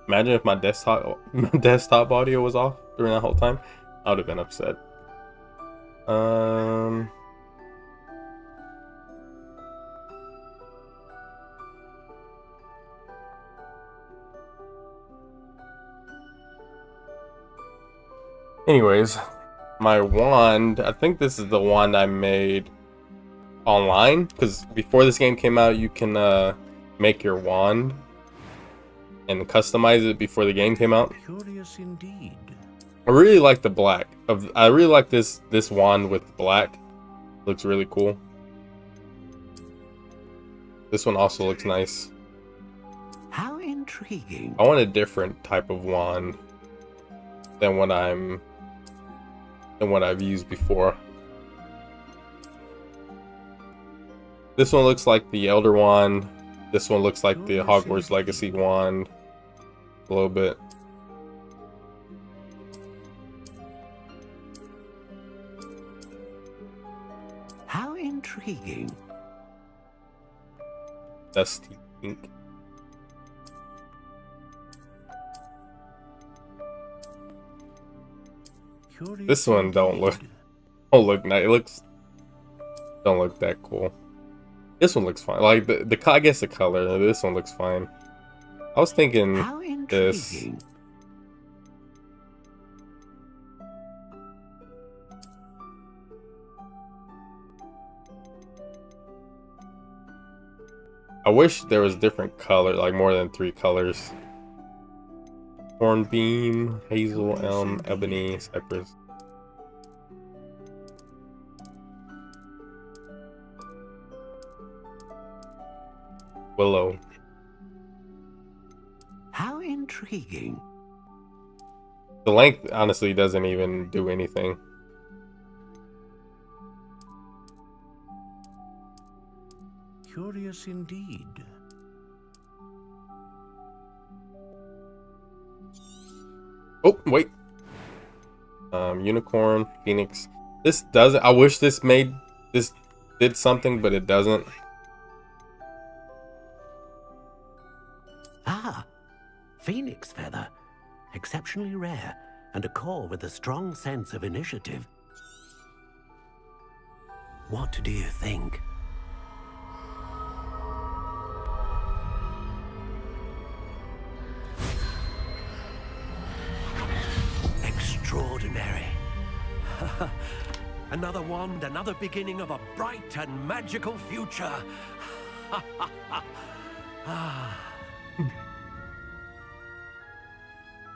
Imagine if my desktop audio was off during that whole time. I would have been upset. Anyways, my wand, I think this is the wand I made online, because before this game came out, you can make your wand and customize it before the game came out. Curious indeed. I really like the black. I really like this wand with black. Looks really cool. This one also looks nice. How intriguing. I want a different type of wand than what I've used before. This one looks like the Elder Wand. This one looks like the Hogwarts Legacy Wand. A little bit. How intriguing. Dusty pink. This one don't look nice. Don't look that cool. This one looks fine. Like I guess the color. This one looks fine. I was thinking this. I wish there was different color, like more than 3 colors. Hornbeam, hazel, elm, ebony, cypress. Willow. How intriguing. The length honestly doesn't even do anything. Curious indeed. Oh, wait. Unicorn, Phoenix. This doesn't. I wish this did something, but it doesn't. Ah, Phoenix feather. Exceptionally rare, and a core with a strong sense of initiative. What do you think? Extraordinary. Another wand, another beginning of a bright and magical future.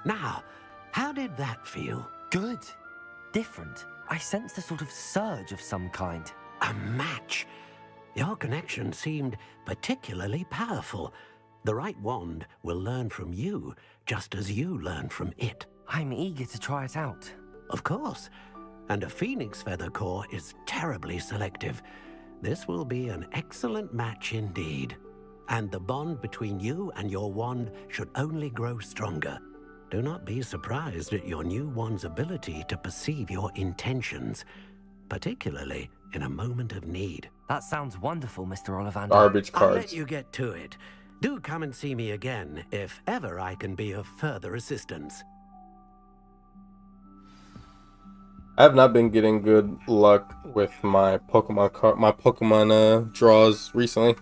Now, how did that feel? Good. Different. I sensed a sort of surge of some kind. A match. Your connection seemed particularly powerful. The right wand will learn from you, just as you learn from it. I'm eager to try it out. Of course. And a Phoenix Feather core is terribly selective. This will be an excellent match indeed. And the bond between you and your wand should only grow stronger. Do not be surprised at your new wand's ability to perceive your intentions, particularly in a moment of need. That sounds wonderful, Mr. Ollivander. Garbage cards. I'll let you get to it. Do come and see me again if ever I can be of further assistance. I have not been getting good luck with my Pokemon draws recently.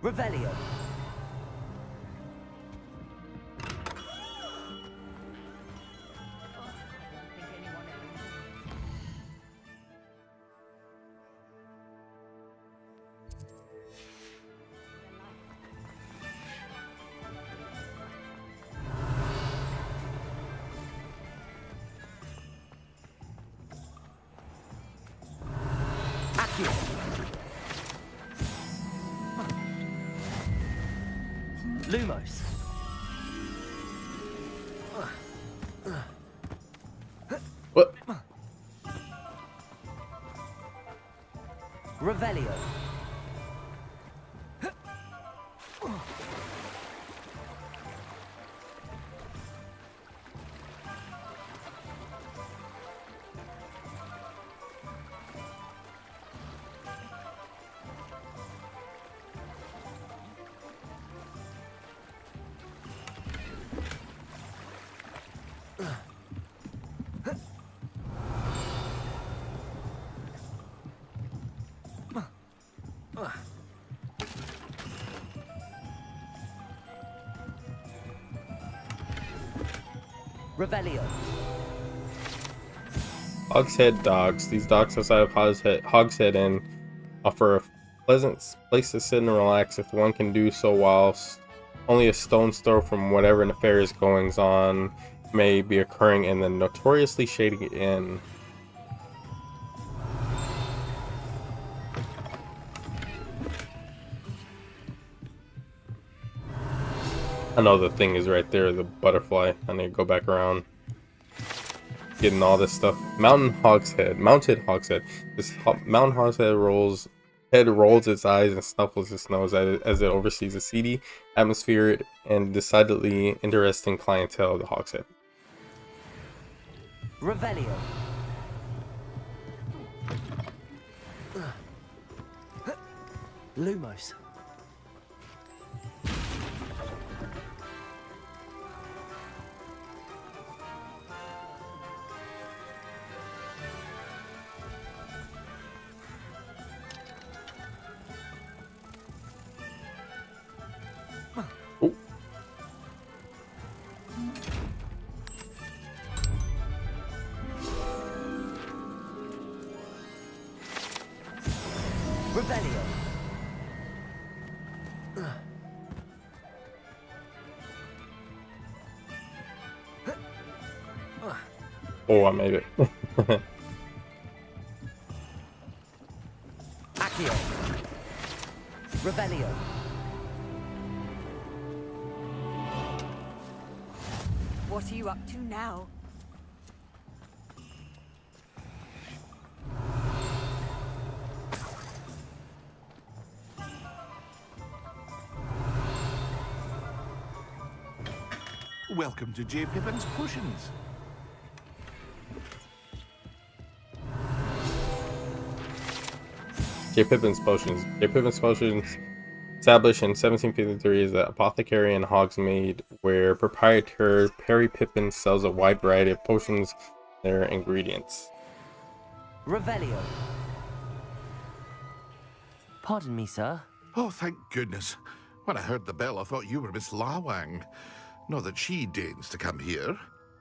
Revelio. Lumos. What? Revelio. Revelio. Hogshead docks. These docks outside of Hogshead Inn offer a pleasant place to sit and relax if one can do so whilst only a stone's throw from whatever nefarious goings on may be occurring in the notoriously shady inn. I know the thing is right there, the butterfly. I need to go back around. Getting all this stuff. Mounted Hogshead. This Mountain Hogshead rolls its eyes and snuffles its nose as it oversees a seedy atmosphere and decidedly interesting clientele of the Hogshead. Revelio. Lumos. Revelio. Oh, I made it. Accio. Revelio. What are you up to now? Welcome to J. Pippin's Potions. J. Pippin's Potions. J. Pippin's Potions, established in 1753, is an apothecary in Hogsmeade where proprietor Perry Pippin sells a wide variety of potions and their ingredients. Revelio. Pardon me, sir. Oh, thank goodness. When I heard the bell, I thought you were Miss Lawang. Not that she deigns to come here.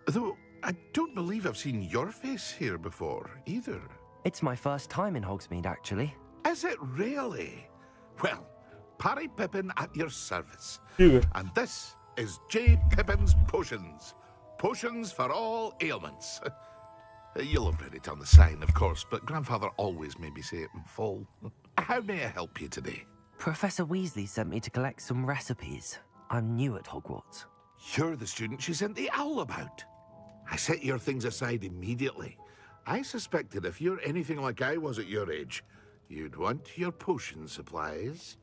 Though, I don't believe I've seen your face here before, either. It's my first time in Hogsmeade, actually. Is it really? Well, Perry Pippin at your service. Yeah. And this is J. Pippin's Potions. Potions for all ailments. You'll have read it on the sign, of course, but Grandfather always made me say it in full. How may I help you today? Professor Weasley sent me to collect some recipes. I'm new at Hogwarts. You're the student she sent the owl about. I set your things aside immediately. I suspected if you're anything like I was at your age, you'd want your potion supplies.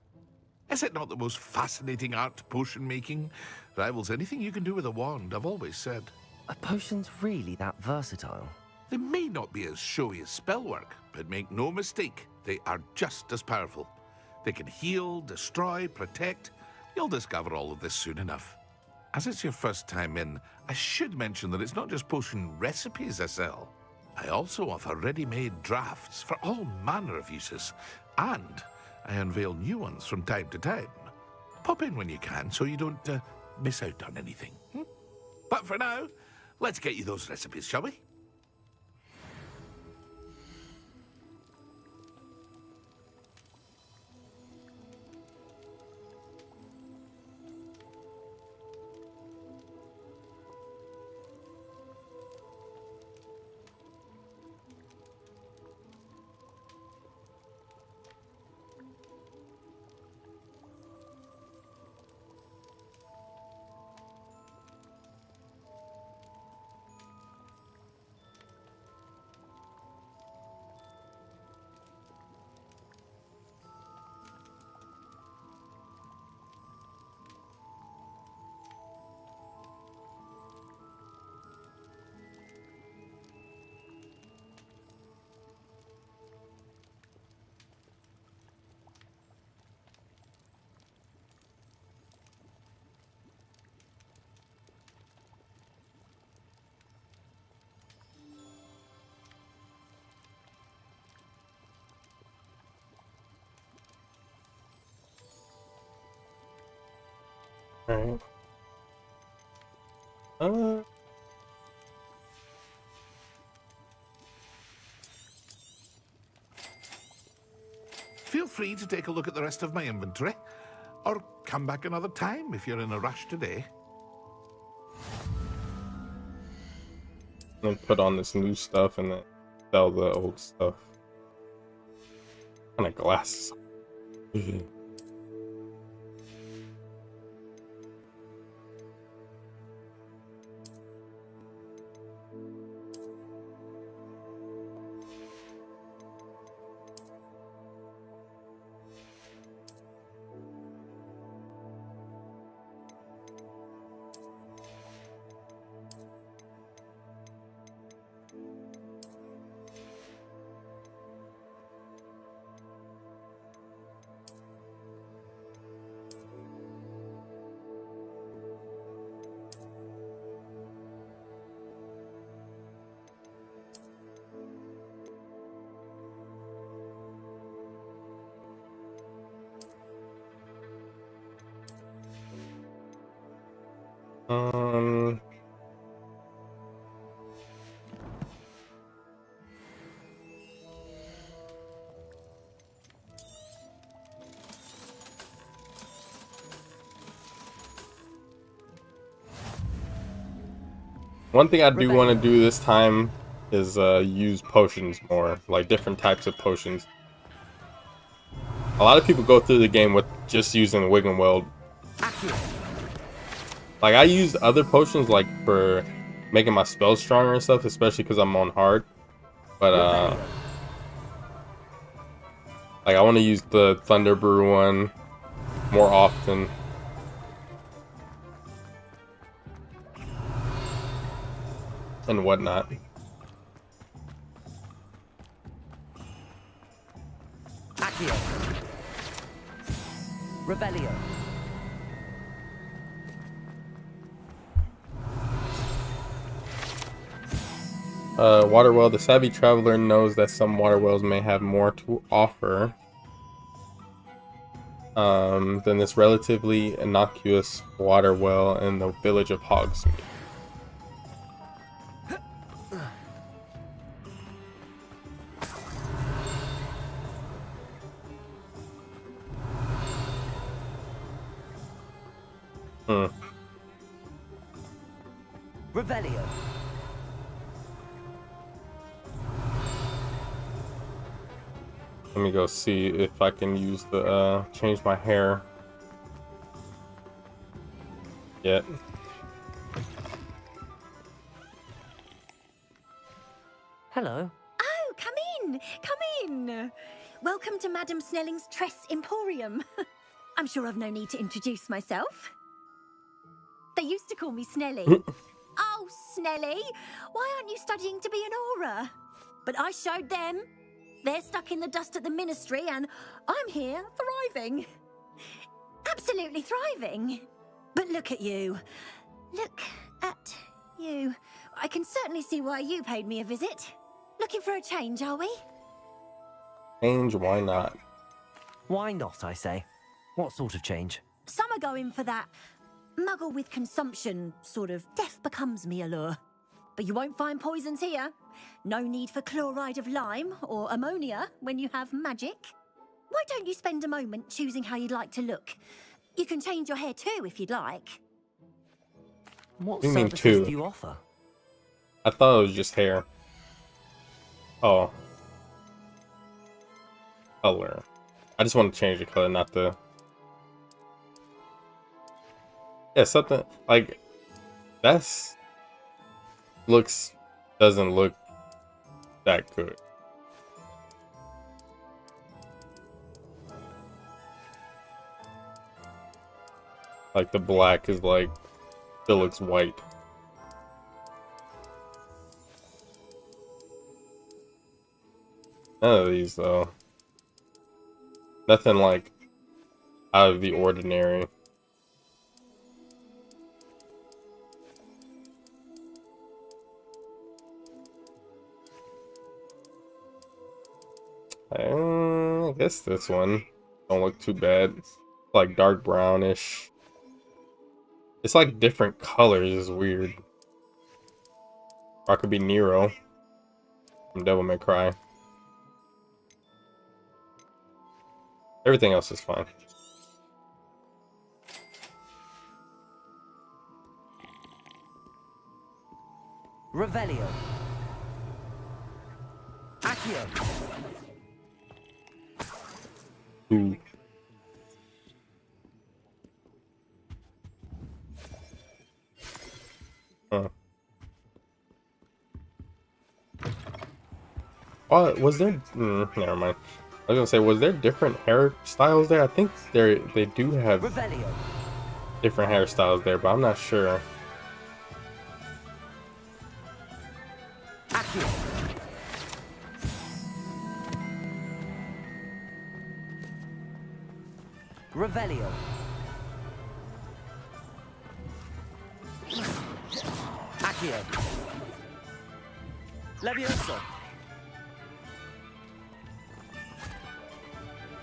Is it not the most fascinating art, potion making? Rivals anything you can do with a wand, I've always said. Are potions really that versatile? They may not be as showy as spellwork, but make no mistake, they are just as powerful. They can heal, destroy, protect. You'll discover all of this soon enough. As it's your first time in, I should mention that it's not just potion recipes I sell. I also offer ready-made drafts for all manner of uses, and I unveil new ones from time to time. Pop in when you can so you don't miss out on anything. But for now, let's get you those recipes, shall we? Alright. Feel free to take a look at the rest of my inventory, or come back another time if you're in a rush today. And put on this new stuff and then sell the old stuff. What kind of glasses? Um, One thing I do want to do this time is use potions more, like different types of potions. A lot of people go through the game with just using Wiggenweld. Like I use other potions like for making my spells stronger and stuff, especially because I'm on hard. But like I want to use the Thunder Brew one more often. And whatnot. Accio. Revelio. Waterwell. The savvy traveler knows that some water wells may have more to offer than this relatively innocuous water well in the village of Hogsmeade. Revelio. Let me go see if I can use the change my hair. Yet. Hello. Oh, come in, come in. Welcome to Madame Snelling's Tress Emporium. I'm sure I've no need to introduce myself. They used to call me Snelly. Oh, Snelly, why aren't you studying to be an aura? But I showed them. They're stuck in the dust at the ministry, and I'm here thriving. Absolutely thriving. But look at you. Look at you. I can certainly see why you paid me a visit. Looking for a change, are we? Change? Why not? Why not, I say? What sort of change? Some are going for that muggle with consumption, sort of death becomes me allure. But you won't find poisons here. No need for chloride of lime or ammonia when you have magic. Why don't you spend a moment choosing how you'd like to look? You can change your hair too if you'd like. What do you mean services two? do you offer? I thought it was just hair. Oh. Color. I just want to change the color, not the... Yeah, something like... That's... Doesn't look that good. Like the black is like still looks white. None of these though. Nothing like out of the ordinary. I guess this one don't look too bad. It's like dark brownish. It's like different colors. It's weird. Or I could be Nero from Devil May Cry. Everything else is fine. Revelio. Accio. Ooh. Huh. Oh, was there? Never mind. I was gonna say, was there different hairstyles there? I think they do have Revelio. different hairstyles there, but I'm not sure. Accio. Revelio. Accio. Levioso.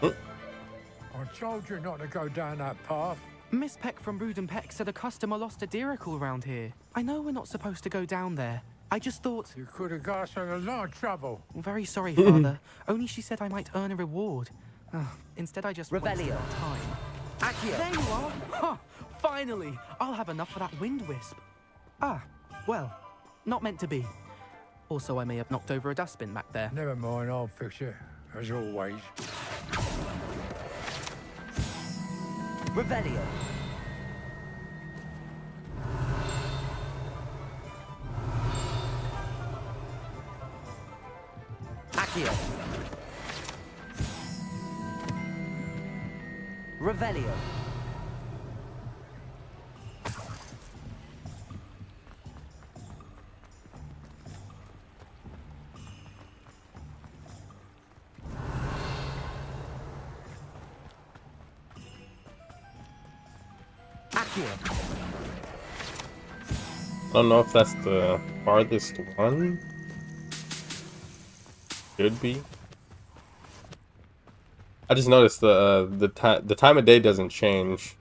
I told you not to go down that path. Miss Peck from Brood and Peck said a customer lost a deeracle around here. I know we're not supposed to go down there. I just thought... You could have got us in a lot of trouble. I'm very sorry, Father. Only she said I might earn a reward. Instead, I just wasted Revelio. our time. Accio. There you are! Huh, finally! I'll have enough for that wind wisp. Ah, well, not meant to be. Also, I may have knocked over a dustbin back there. Never mind, I'll fix it, as always. Revelio. Accio. Revelio. I don't know if that's the farthest one. Should be. I just noticed the time of day doesn't change.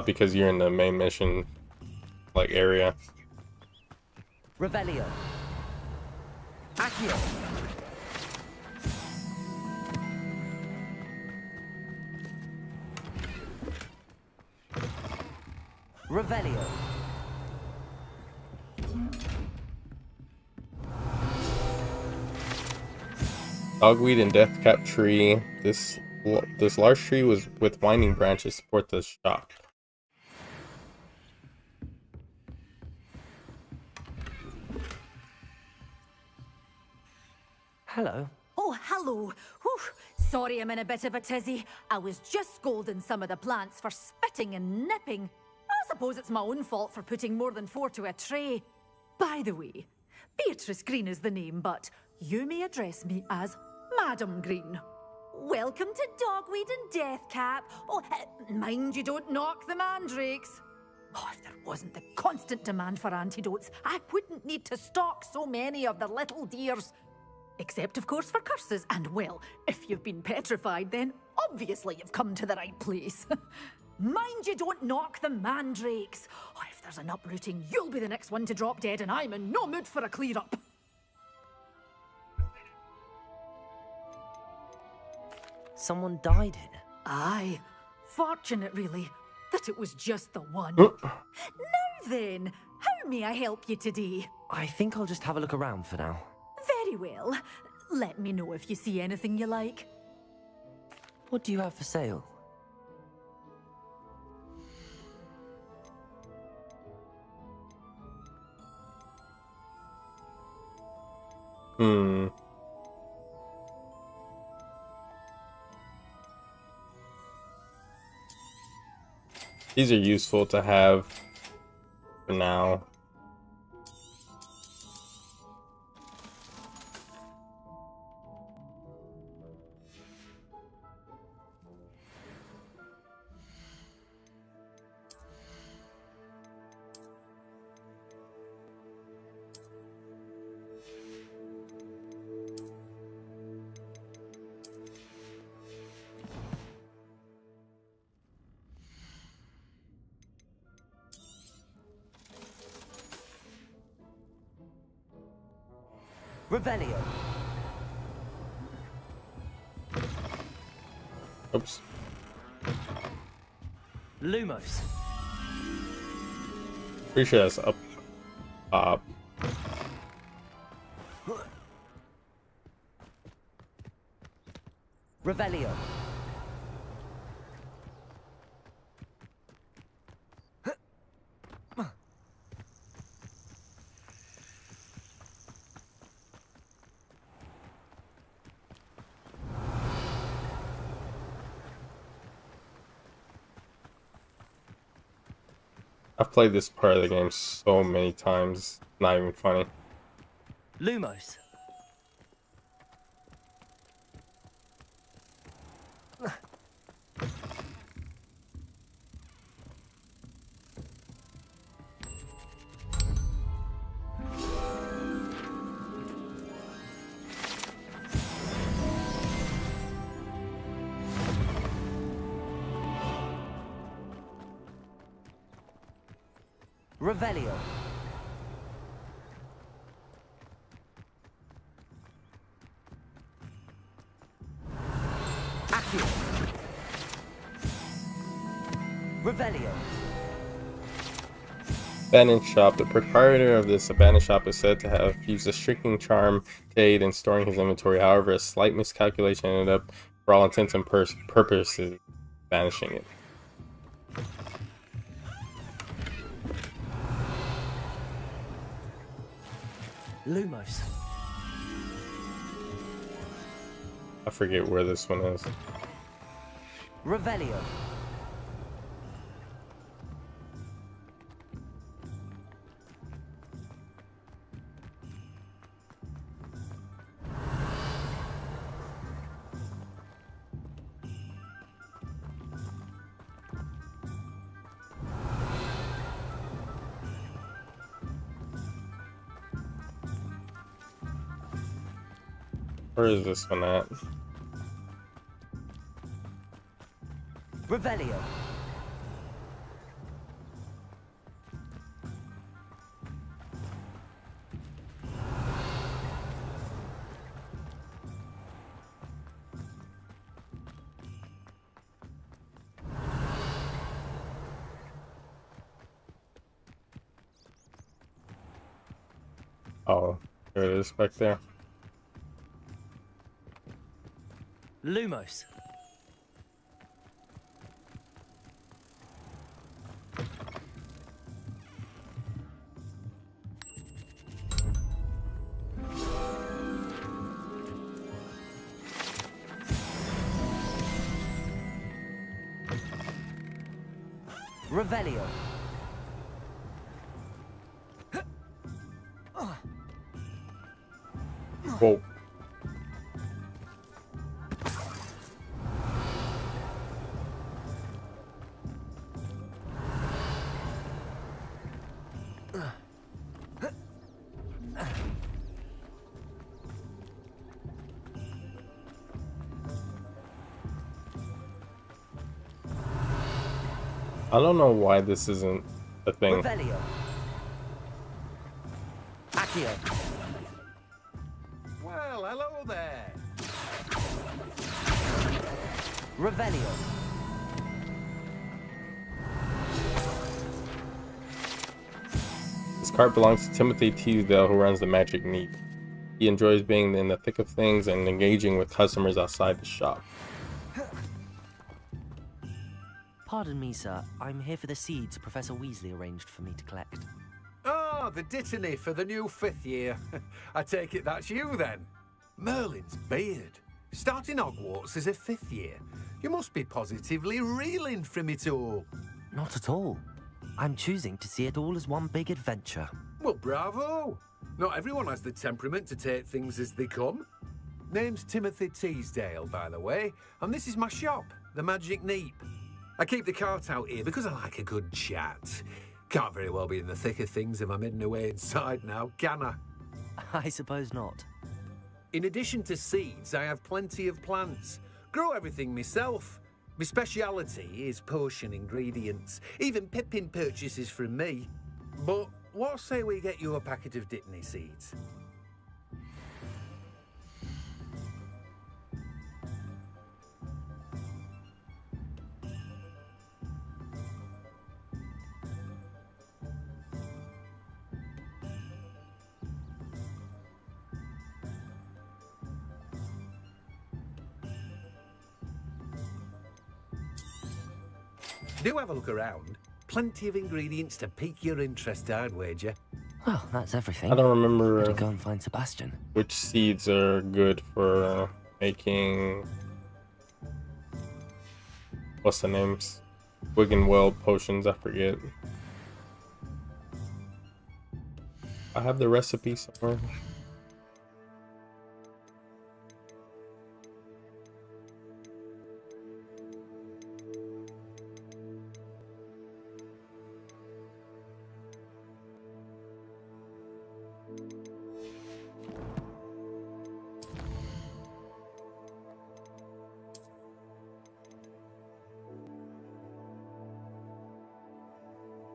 Because you're in the main mission like area. Revelio. Accio. Revelio. Dogweed and Deathcap tree. This large tree was with winding branches support the shop. Hello. Oh, hello. Whew. Sorry I'm in a bit of a tizzy. I was just scolding some of the plants for spitting and nipping. I suppose it's my own fault for putting more than 4 to a tray. By the way, Beatrice Green is the name, but you may address me as Madam Green. Welcome to Dogweed and Deathcap. Oh, mind you don't knock the mandrakes. Oh, if there wasn't the constant demand for antidotes, I wouldn't need to stock so many of the little dears. Except, of course, for curses. And, well, if you've been petrified, then obviously you've come to the right place. Mind you don't knock the mandrakes. Oh, if there's an uprooting, you'll be the next one to drop dead, and I'm in no mood for a clear-up. Someone died here. Aye. Fortunate, really, that it was just the one. Now then, how may I help you today? I think I'll just have a look around for now. Very well. Let me know if you see anything you like. What do you have for sale? These are useful to have for now. Revelio. Oops. Lumos. Pretty sure that's up. Revelio. I've played this part of the game so many times, not even funny. Lumos. Revelio. Accio. Revelio. Abandoned shop. The proprietor of this abandoned shop is said to have used a shrinking charm to aid in storing his inventory. However, a slight miscalculation ended up, for all intents and purposes, banishing it. Lumos. I forget where this one is. Revelio. Where is this one at? Revelio. Oh, there it is back there. Lumos. Revelio. Whoa. I don't know why this isn't a thing. Revelio. Accio. Well, hello there. Revelio. This cart belongs to Timothy Teasdale, who runs the Magic Neep. He enjoys being in the thick of things and engaging with customers outside the shop. Pardon me, sir. I'm here for the seeds Professor Weasley arranged for me to collect. Oh, the dittany for the new 5th year. I take it that's you then. Merlin's beard. Starting Hogwarts as a 5th year. You must be positively reeling from it all. Not at all. I'm choosing to see it all as one big adventure. Well, bravo. Not everyone has the temperament to take things as they come. Name's Timothy Teasdale, by the way, and this is my shop, the Magic Neep. I keep the cart out here because I like a good chat. Can't very well be in the thick of things if I'm hidden away inside now, can I? I suppose not. In addition to seeds, I have plenty of plants. Grow everything myself. My speciality is potion ingredients. Even Pippin purchases from me. But what say we get you a packet of Dittany seeds? Do have a look around. Plenty of ingredients to pique your interest, I'd wager. Well, that's everything. I don't remember Better go and find Sebastian. which seeds are good for making. What's the names? Wig and Well potions, I forget. I have the recipe somewhere.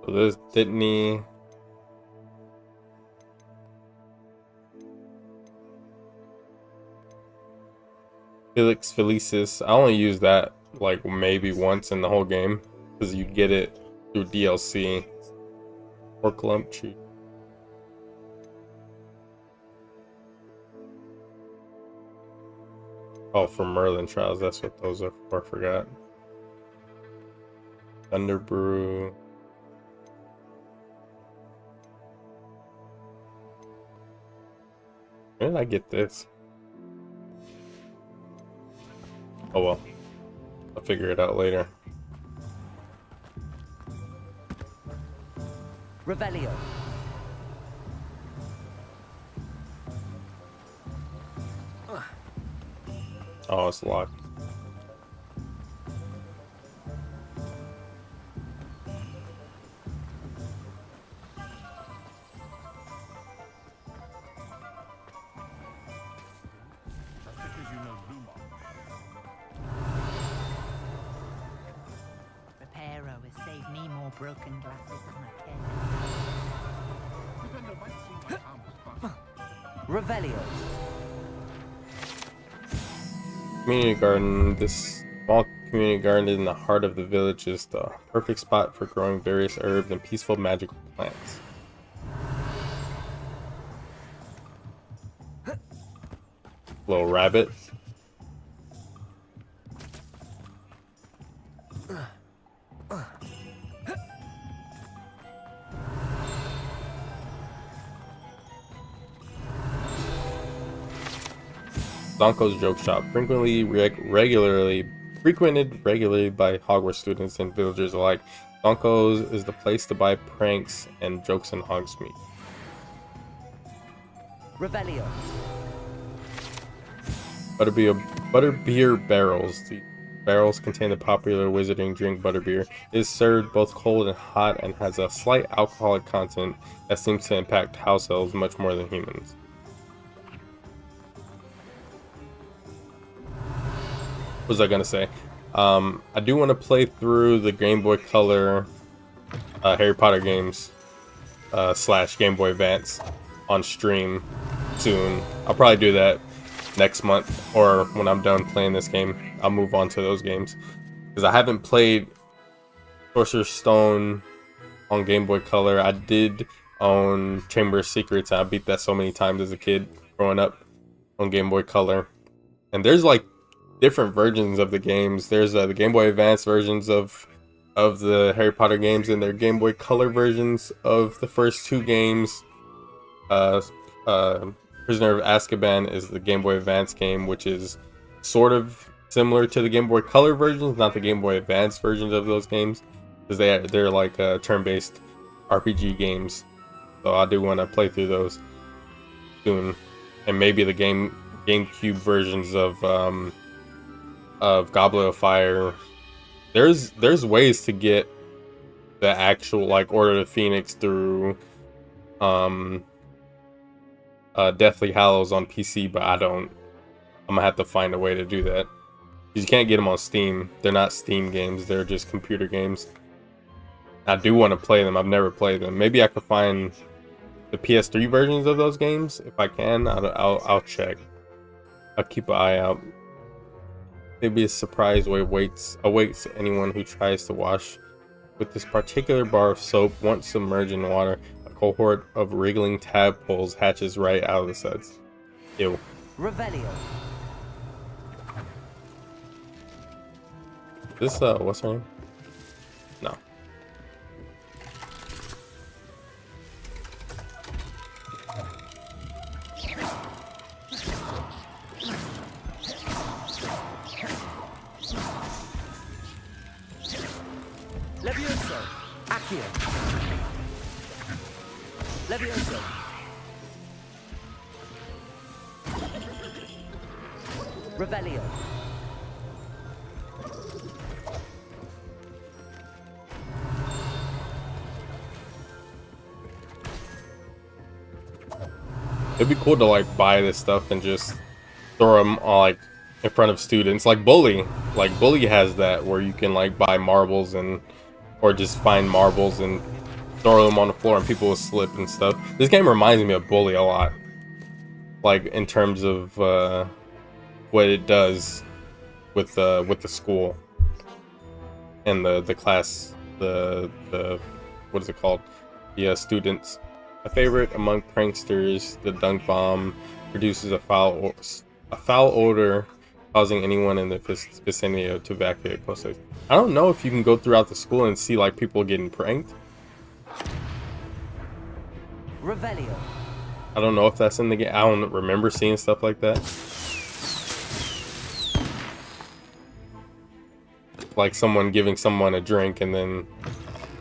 So there's Dittany. Felix Felicis. I only use that like maybe once in the whole game because you get it through DLC. Or clump cheese. Oh, for Merlin Trials, that's what those are for. I forgot. Thunder Brew. Where did I get this? Oh well. I'll figure it out later. Revelio. Oh, it's locked. Reparo has saved me more broken glasses than I care. Revelio. Community garden. This small community garden in the heart of the village is the perfect spot for growing various herbs and peaceful magical plants. Little rabbit. Donko's Joke Shop, frequented regularly by Hogwarts students and villagers alike. Donko's is the place to buy pranks and jokes in Hogsmeade. Revelio. Butterbeer barrels. The barrels contain the popular wizarding drink butterbeer. It is served both cold and hot and has a slight alcoholic content that seems to impact house elves much more than humans. What was I gonna say? I do want to play through the Game Boy Color Harry Potter games / Game Boy Advance on stream soon. I'll probably do that next month, or when I'm done playing this game, I'll move on to those games. Because I haven't played Sorcerer's Stone on Game Boy Color. I did own Chamber of Secrets, and I beat that so many times as a kid growing up on Game Boy Color. And there's like different versions of the games. There's the Game Boy Advance versions of the Harry Potter games, and their Game Boy Color versions of the first two games. Prisoner of Azkaban is the Game Boy Advance game, which is sort of similar to the Game Boy Color versions, not the Game Boy Advance versions of those games, because they're like turn-based RPG games. So I do want to play through those soon, and maybe the GameCube versions of Goblet of Fire. There's ways to get the actual like Order of the Phoenix through Deathly Hallows on PC, but I'm gonna have to find a way to do that. You can't get them on Steam. They're not Steam games, they're just computer games. I do want to play them. I've never played them. Maybe I could find the PS3 versions of those games. If I can, I'll check. I'll keep an eye out. Maybe a surprise awaits anyone who tries to wash with this particular bar of soap. Once submerged in water, a cohort of wriggling tadpoles hatches right out of the suds. Ew. Revelio. This what's her name? Levioso. Revelio. It'd be cool to like buy this stuff and just throw them like in front of students, like Bully. Like Bully has that where you can like buy marbles and or just find marbles and throw them on the floor and people will slip and stuff. This game reminds me of Bully a lot, like in terms of what it does with the school and the class, the what is it called? The students. A favorite among pranksters, the dunk bomb produces a foul odor, causing anyone in the vicinity to evacuate. I don't know if you can go throughout the school and see like people getting pranked. Revelio. I don't know if that's in the game. I don't remember seeing stuff like that. Like someone giving someone a drink and then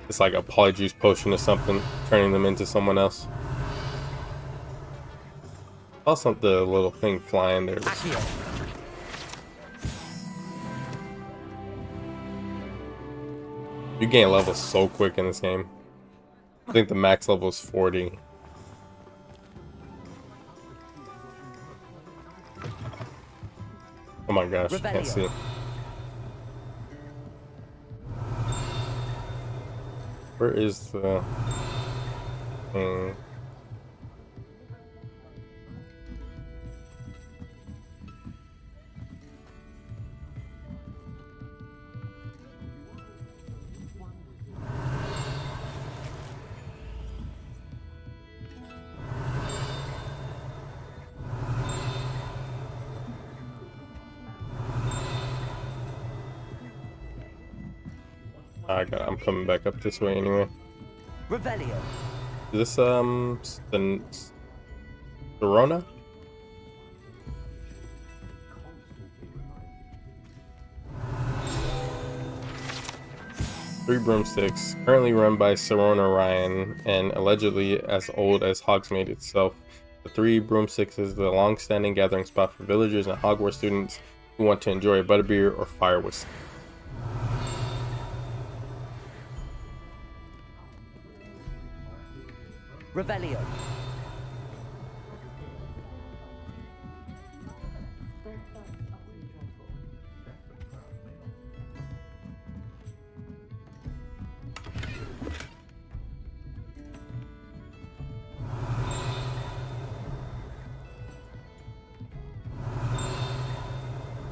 it's like a polyjuice potion or something, turning them into someone else. Also, the little thing flying there. You gain levels so quick in this game. I think the max level is 40. Oh my gosh, I can't see it. Where is the thing? I'm coming back up this way anyway. Revelio. Is this the Verona? Three broomsticks, currently run by Serona Ryan and allegedly as old as Hogsmeade itself. The Three Broomsticks is the long-standing gathering spot for villagers and Hogwarts students who want to enjoy a butterbeer or fire whiskey. Revelio.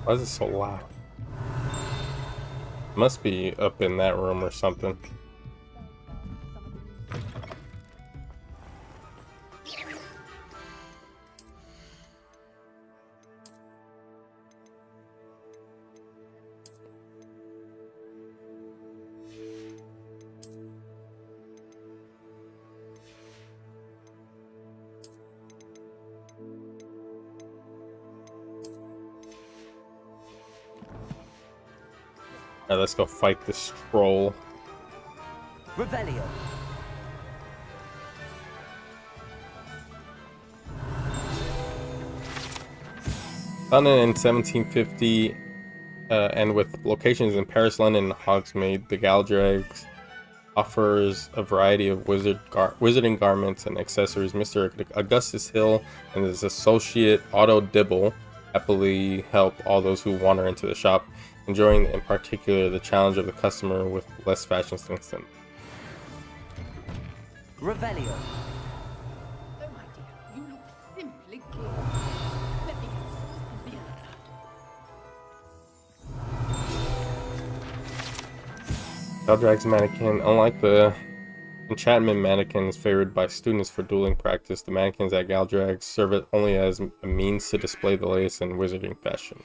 Why is it so loud? Must be up in that room or something. Alright, let's go fight this troll. Revelio. Founded in 1750 and with locations in Paris, London, and Hogsmeade, the Galdrags offers a variety of wizarding garments and accessories. Mr. Augustus Hill and his associate Otto Dibble happily help all those who wander into the shop, enjoying in particular the challenge of the customer with less fashion sense than. Revelio. Oh my dear, you look simply gorgeous. Let me get some beer. Galdrag's mannequin, unlike the enchantment mannequins favored by students for dueling practice, the mannequins at Galdrag serve it only as a means to display the latest in wizarding fashion.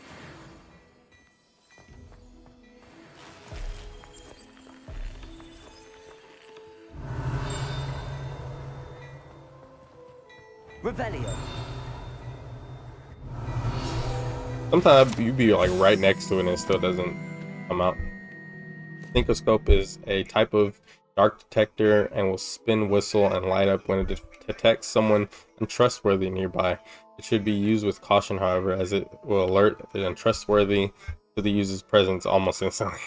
Revelio. Sometimes you'd be like right next to it and it still doesn't come out. Thinkoscope is a type of dark detector and will spin, whistle, and light up when it detects someone untrustworthy nearby. It should be used with caution, however, as it will alert the untrustworthy to the user's presence almost instantly.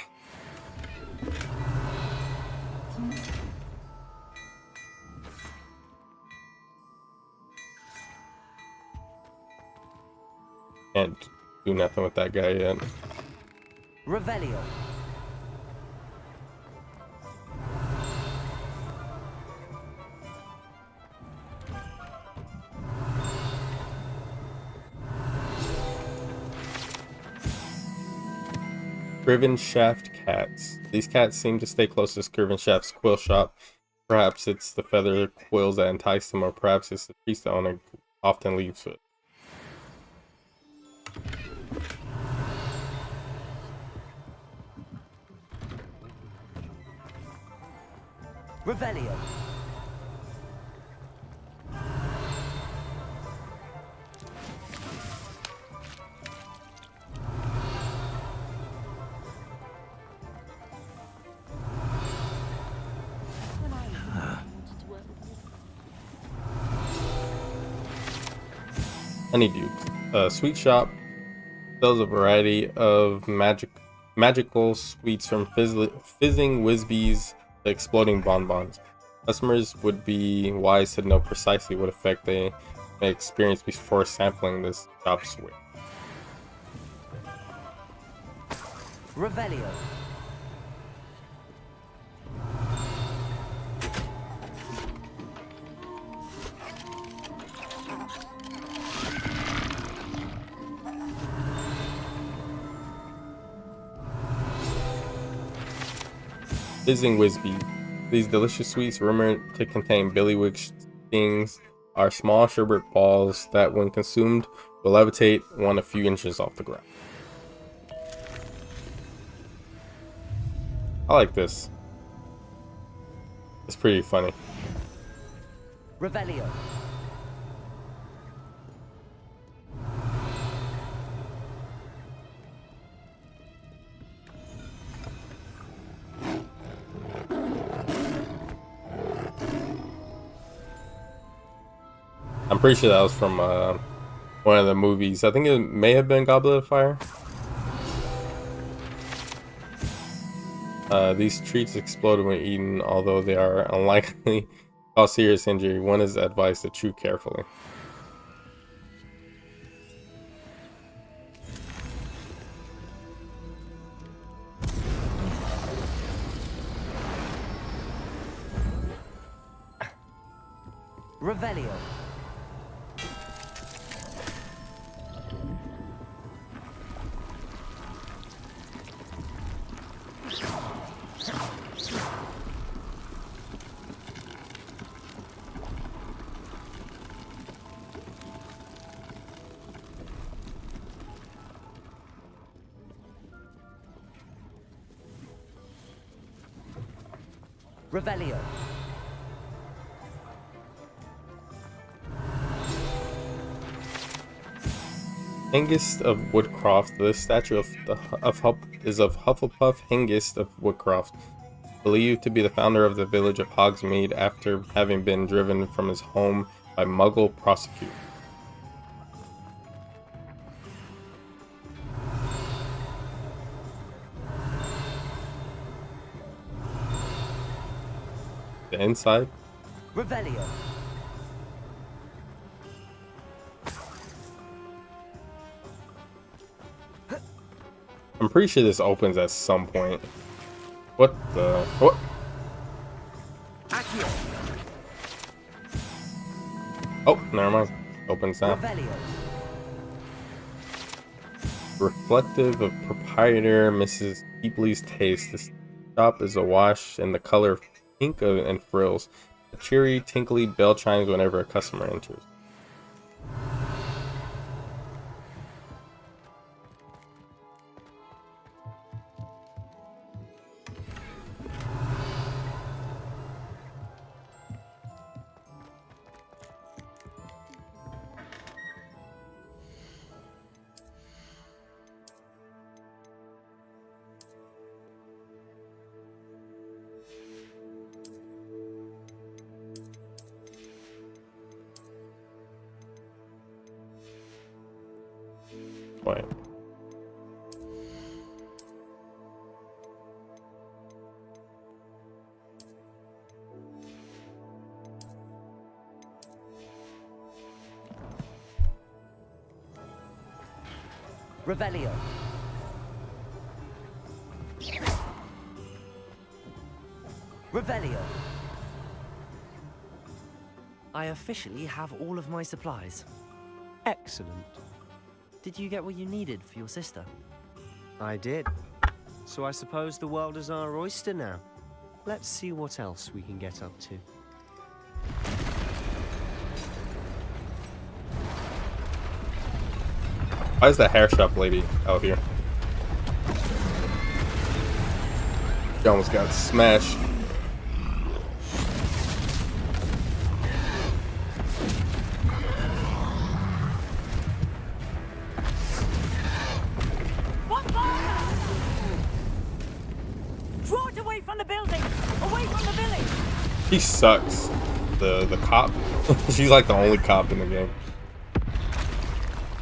Can't do nothing with that guy yet. Revelio. Scriven Shaft cats. These cats seem to stay close to Scriven Shaft's quill shop. Perhaps it's the feather quills that entice them, or perhaps it's the treats the owner often leaves with. Revelio. Honeydew. Sweet shop sells a variety of magical sweets from fizzing Whizbees to exploding bonbons. Customers would be wise to know precisely what effect they may experience before sampling this shop sweet. Revelio. Fizzing Whizbee. These delicious sweets, rumored to contain billywig stings, are small sherbet balls that, when consumed, will levitate one a few inches off the ground. I like this. It's pretty funny. Revelio. I'm pretty sure that was from one of the movies. I think it may have been Goblet of Fire. These treats explode when eaten, although they are unlikely to cause serious injury. One is advised to chew carefully. Revelio. Revelio. Hengist of Woodcroft. The statue is of Hufflepuff Hengist of Woodcroft, believed to be the founder of the village of Hogsmeade after having been driven from his home by Muggle prosecutors. The inside. Revelio. I'm pretty sure this opens at some point. What the? What? Oh, never mind. Opens now. Revelio. Reflective of proprietor Mrs. Deepley's taste. This shop is awash in the color of pink and frills. A cheery, tinkly bell chimes whenever a customer enters. point. Revelio. Revelio. I officially have all of my supplies. Excellent. Did you get what you needed for your sister? I did. So I suppose the world is our oyster now. Let's see what else we can get up to. Why is the hair shop lady out here? She almost got smashed. Draw it away from the building! Away from the village! He sucks. The cop. She's like the only cop in the game.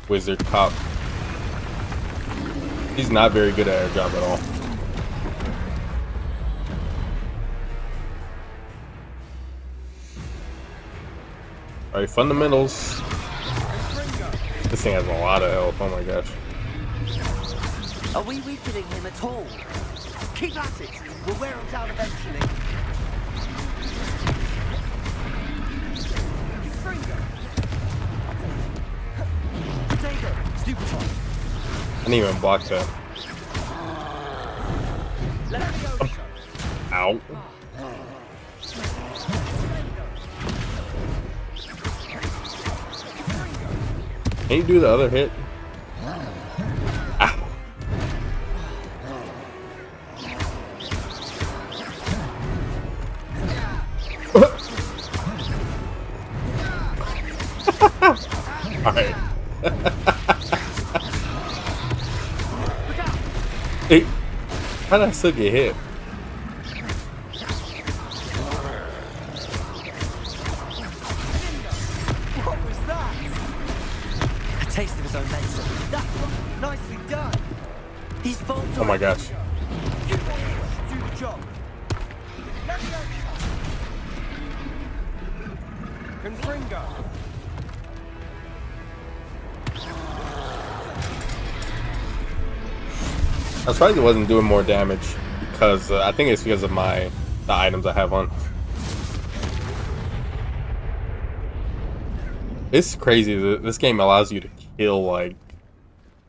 Wizard cop. She's not very good at her job at all. Alright, fundamentals. This thing has a lot of health. Oh my gosh. Are we weakening him at all? Keep at it. We'll wear him down eventually. Potato. Stupefy. I didn't even block that. Ow. Can you do the other hit? Ow. Alright. Hey, how did I still get hit? What was that? A taste of his own medicine. That's nicely done. He's full. Oh my gosh. Do the job. Let me out. Confringo. I was surprised it wasn't doing more damage because I think it's because of the items I have on. It's crazy that this game allows you to kill like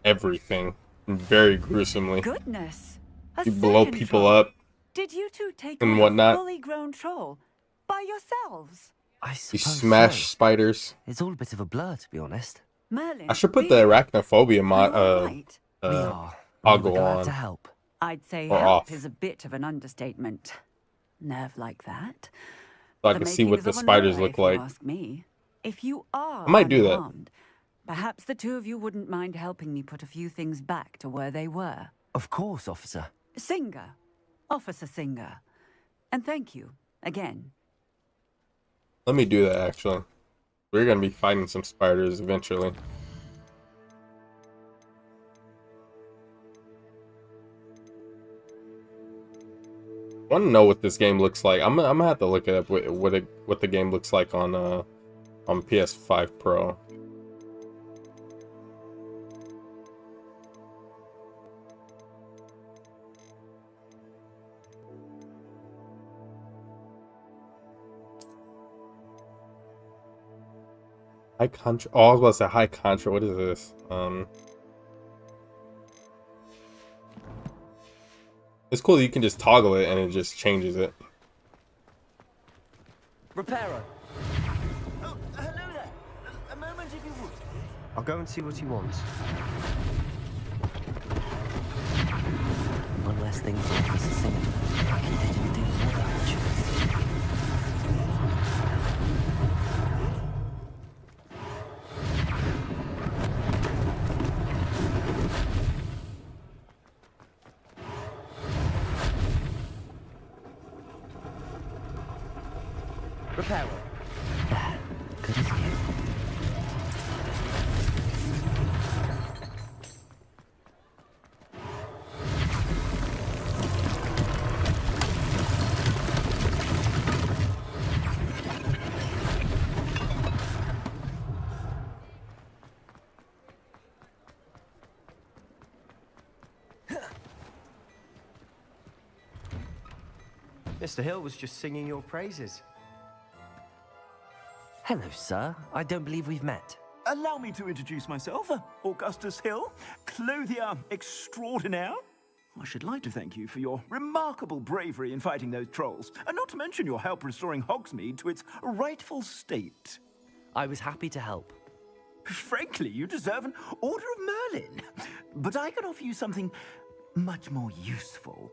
everything very gruesomely. Goodness. You blow people up Did you two take and on whatnot. a fully grown troll by yourselves? I You suppose smash so. spiders. It's all a bit of a blur, to be honest. Merlin, I should put the arachnophobia We are. toggle glad on. to help. I'd say Or help off. is a bit of an understatement. Nerve like that. So I The can see what makings the of an spiders aura, look if you like. ask me. If you are I might do that. unarmed, perhaps the two of you wouldn't mind helping me put a few things back to where they were. Of course, officer. Singer. Officer Singer. And thank you, again. Let me do that actually. We're gonna be fighting some spiders eventually. I want to know what this game looks like. I'm gonna have to look it up. What the game looks like on PS5 Pro. High contra. Oh, I was about to say high contra. What is this? It's cool that you can just toggle it and it just changes it. Reparo. Oh, hello there. A moment if you would. I'll go and see what he wants. One less thing for Officer Singer. I can they didn't do more damage. Reparo. Good as new. Mr. Hill was just singing your praises. Hello, sir. I don't believe we've met. Allow me to introduce myself, Augustus Hill, clothier extraordinaire. I should like to thank you for your remarkable bravery in fighting those trolls, and not to mention your help restoring Hogsmeade to its rightful state. I was happy to help. Frankly, you deserve an Order of Merlin. But I can offer you something much more useful.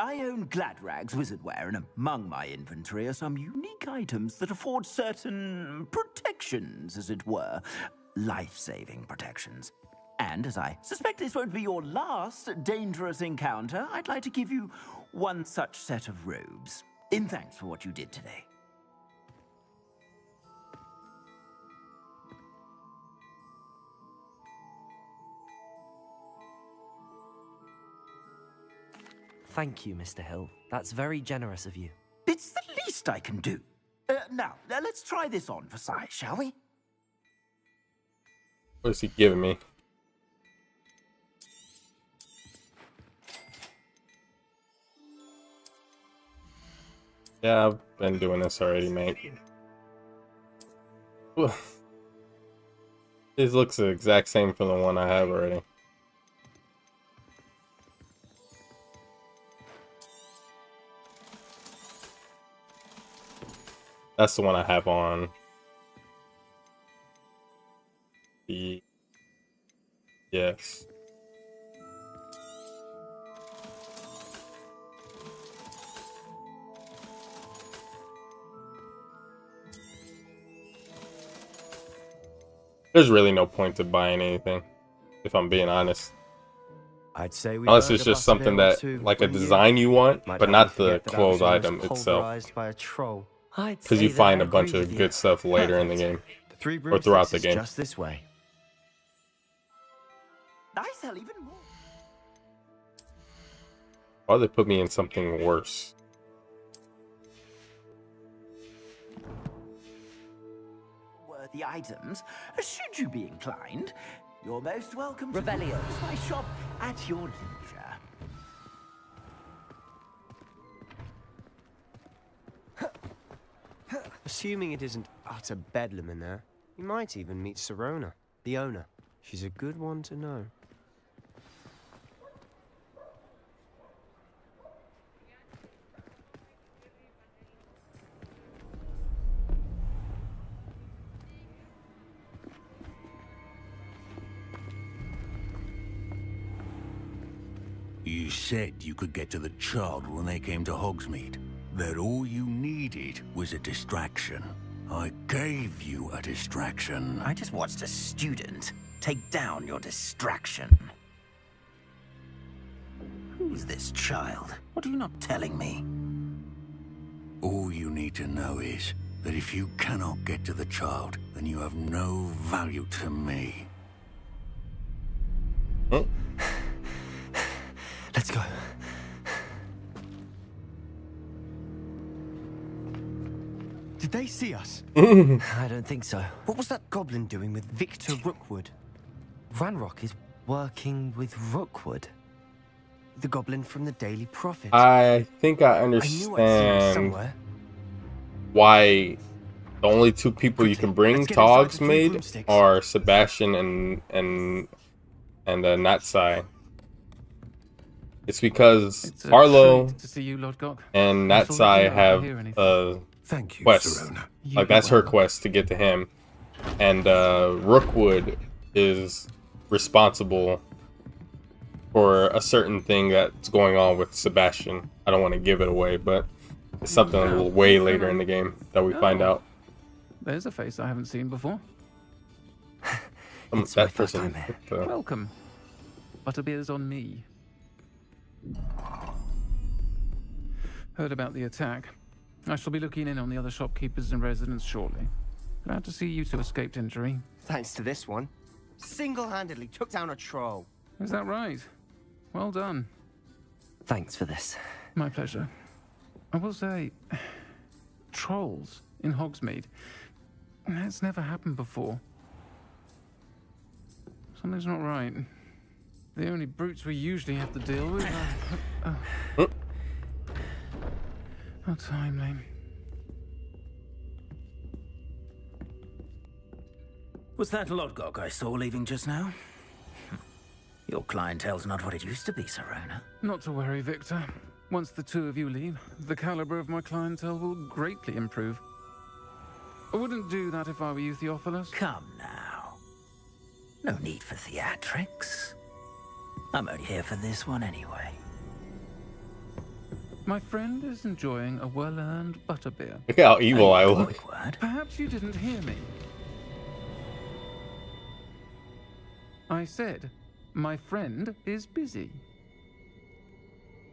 I own Gladrag's wizardware, and among my inventory are some unique items that afford certain protections, as it were. Life-saving protections. And as I suspect this won't be your last dangerous encounter, I'd like to give you one such set of robes, in thanks for what you did today. Thank you, Mr. Hill. That's very generous of you. It's the least I can do. Now, let's try this on for size, shall we? What is he giving me? Yeah, I've been doing this already, mate. This looks the exact same from the one I have already. That's the one I have on. Yes. There's really no point to buying anything, if I'm being honest. I'd say unless it's just something that, like a design you want, but not the clothes item itself. By a troll. Because you find a bunch of good stuff later in the game, or throughout the game. Just this way. I sell even more. Why they put me in something worse? Worthy items, should you be inclined, you're most welcome to Revelio. use my shop at your leisure. Assuming it isn't utter bedlam in there, you might even meet Sirona, the owner. She's a good one to know. You said you could get to the child when they came to Hogsmeade. That all you needed was a distraction. I gave you a distraction. I just watched a student take down your distraction. Who's this child? What are you not telling me? All you need to know is that if you cannot get to the child, then you have no value to me. Let's go. Did they see us? I don't think so. What was that goblin doing with Victor Rookwood? Ranrock is working with Rookwood. The goblin from the Daily Prophet. I think I knew I'd seen it understand somewhere. why the only two people you can bring to Hogsmeade are Sebastian and Natsai. It's because Arlo to see you, Lord Gok. and I thought Natsai you have hear anything. Thank you, quest. Sirona. Like that's her quest to get to him, and Rookwood is responsible for a certain thing that's going on with Sebastian. I don't want to give it away, but it's something a little way later in the game that we find out. There's a face I haven't seen before. That person. Welcome. Butterbeer's on me. Heard about the attack. I shall be looking in on the other shopkeepers and residents shortly. Glad to see you two escaped injury. Thanks to this one. Single-handedly took down a troll. Is that right? Well done. Thanks for this. My pleasure. I will say, trolls in Hogsmeade. That's never happened before. Something's not right. The only brutes we usually have to deal with are... How timely. Was that Lodgok I saw leaving just now? Your clientele's not what it used to be, Sirona. Not to worry, Victor. Once the two of you leave, the caliber of my clientele will greatly improve. I wouldn't do that if I were you, Theophilus. Come now. No need for theatrics. I'm only here for this one anyway. My friend is enjoying a well-earned butterbeer. Look how evil I look. Perhaps you didn't hear me. I said, my friend is busy.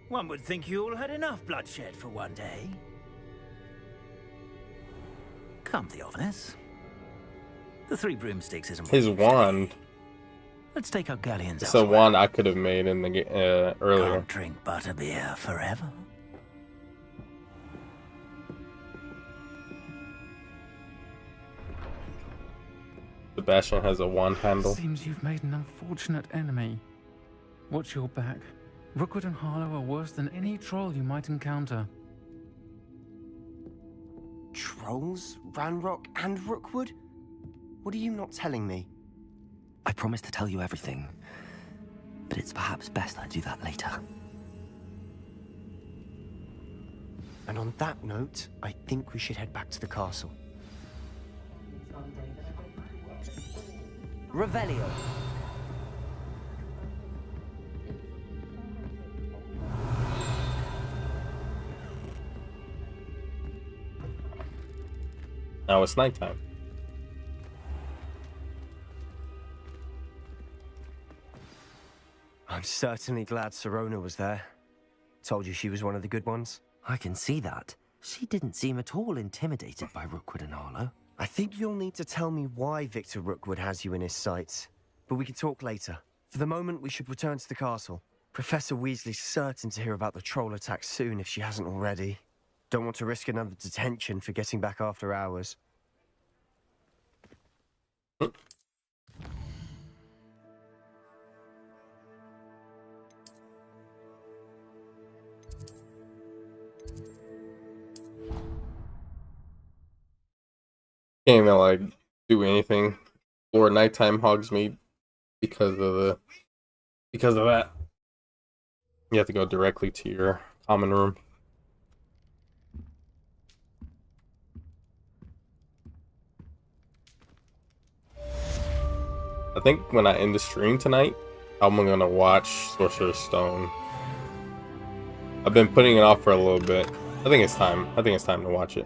One would think you all had enough bloodshed for one day. Come, Theophilus. The three broomsticks isn't His wand. Let's take our galleons It's a wand I could have made in the earlier. Can't drink butterbeer forever. Sebastian has a wand handle. Seems you've made an unfortunate enemy. Watch your back. Rookwood and Harlow are worse than any troll you might encounter. Trolls? Ranrock and Rookwood? What are you not telling me? I promise to tell you everything, but it's perhaps best I do that later. And on that note, I think we should head back to the castle. Revelio. Now it's nighttime. I'm certainly glad Sirona was there. Told you she was one of the good ones. I can see that. She didn't seem at all intimidated by Rookwood and Harlow. I think you'll need to tell me why Victor Rookwood has you in his sights. But we can talk later. For the moment, we should return to the castle. Professor Weasley's certain to hear about the troll attack soon if she hasn't already. Don't want to risk another detention for getting back after hours. Can't even like do anything for nighttime Hogsmeade because of that. You have to go directly to your common room. I think when I end the stream tonight, I'm gonna watch Sorcerer's Stone. I've been putting it off for a little bit. I think it's time. I think it's time to watch it.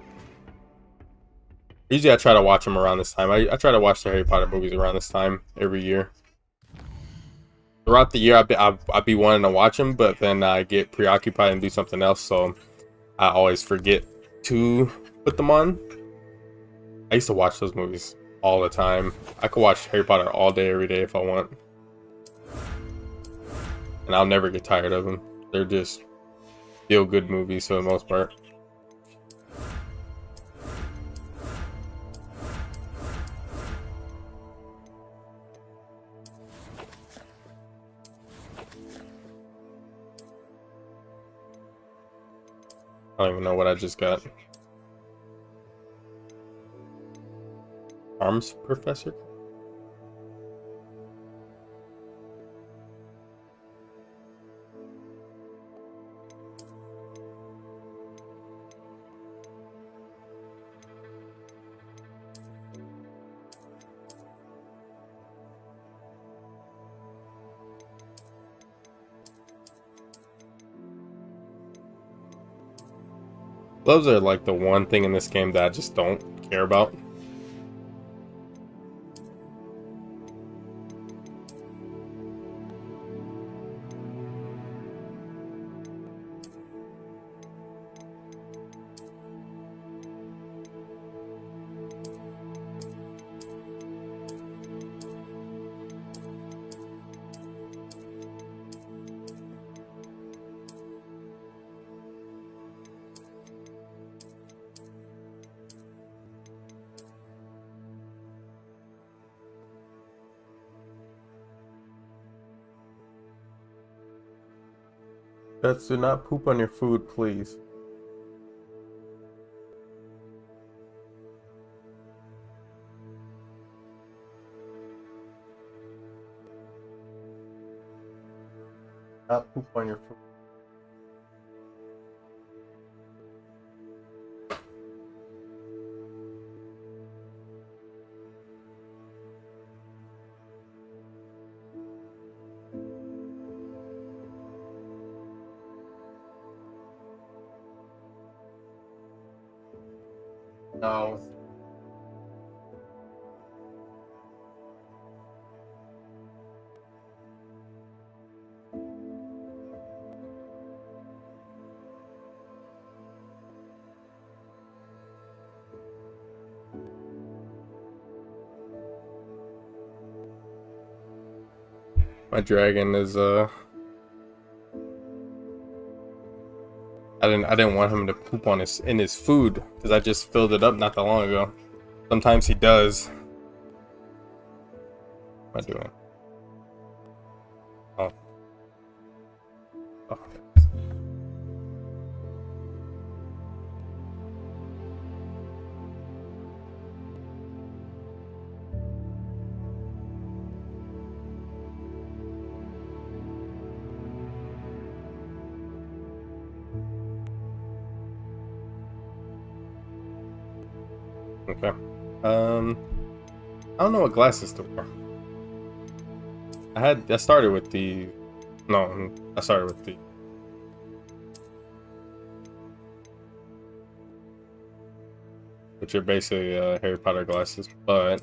Usually I try to watch them around this time. I try to watch the Harry Potter movies around this time every year. Throughout the year, I'd be wanting to watch them, but then I get preoccupied and do something else, so I always forget to put them on. I used to watch those movies all the time. I could watch Harry Potter all day, every day if I want. And I'll never get tired of them. They're just feel-good movies for the most part. I don't even know what I just got. Arms Professor? Gloves are like the one thing in this game that I just don't care about. Pets, do not poop on your food, please. Not poop on your food. No. My dragon is I didn't want him to poop on his food because I just filled it up not that long ago. Sometimes he does. What am I doing? Oh. Oh. Okay. I don't know what glasses to wear. I started with the which are basically Harry Potter glasses, but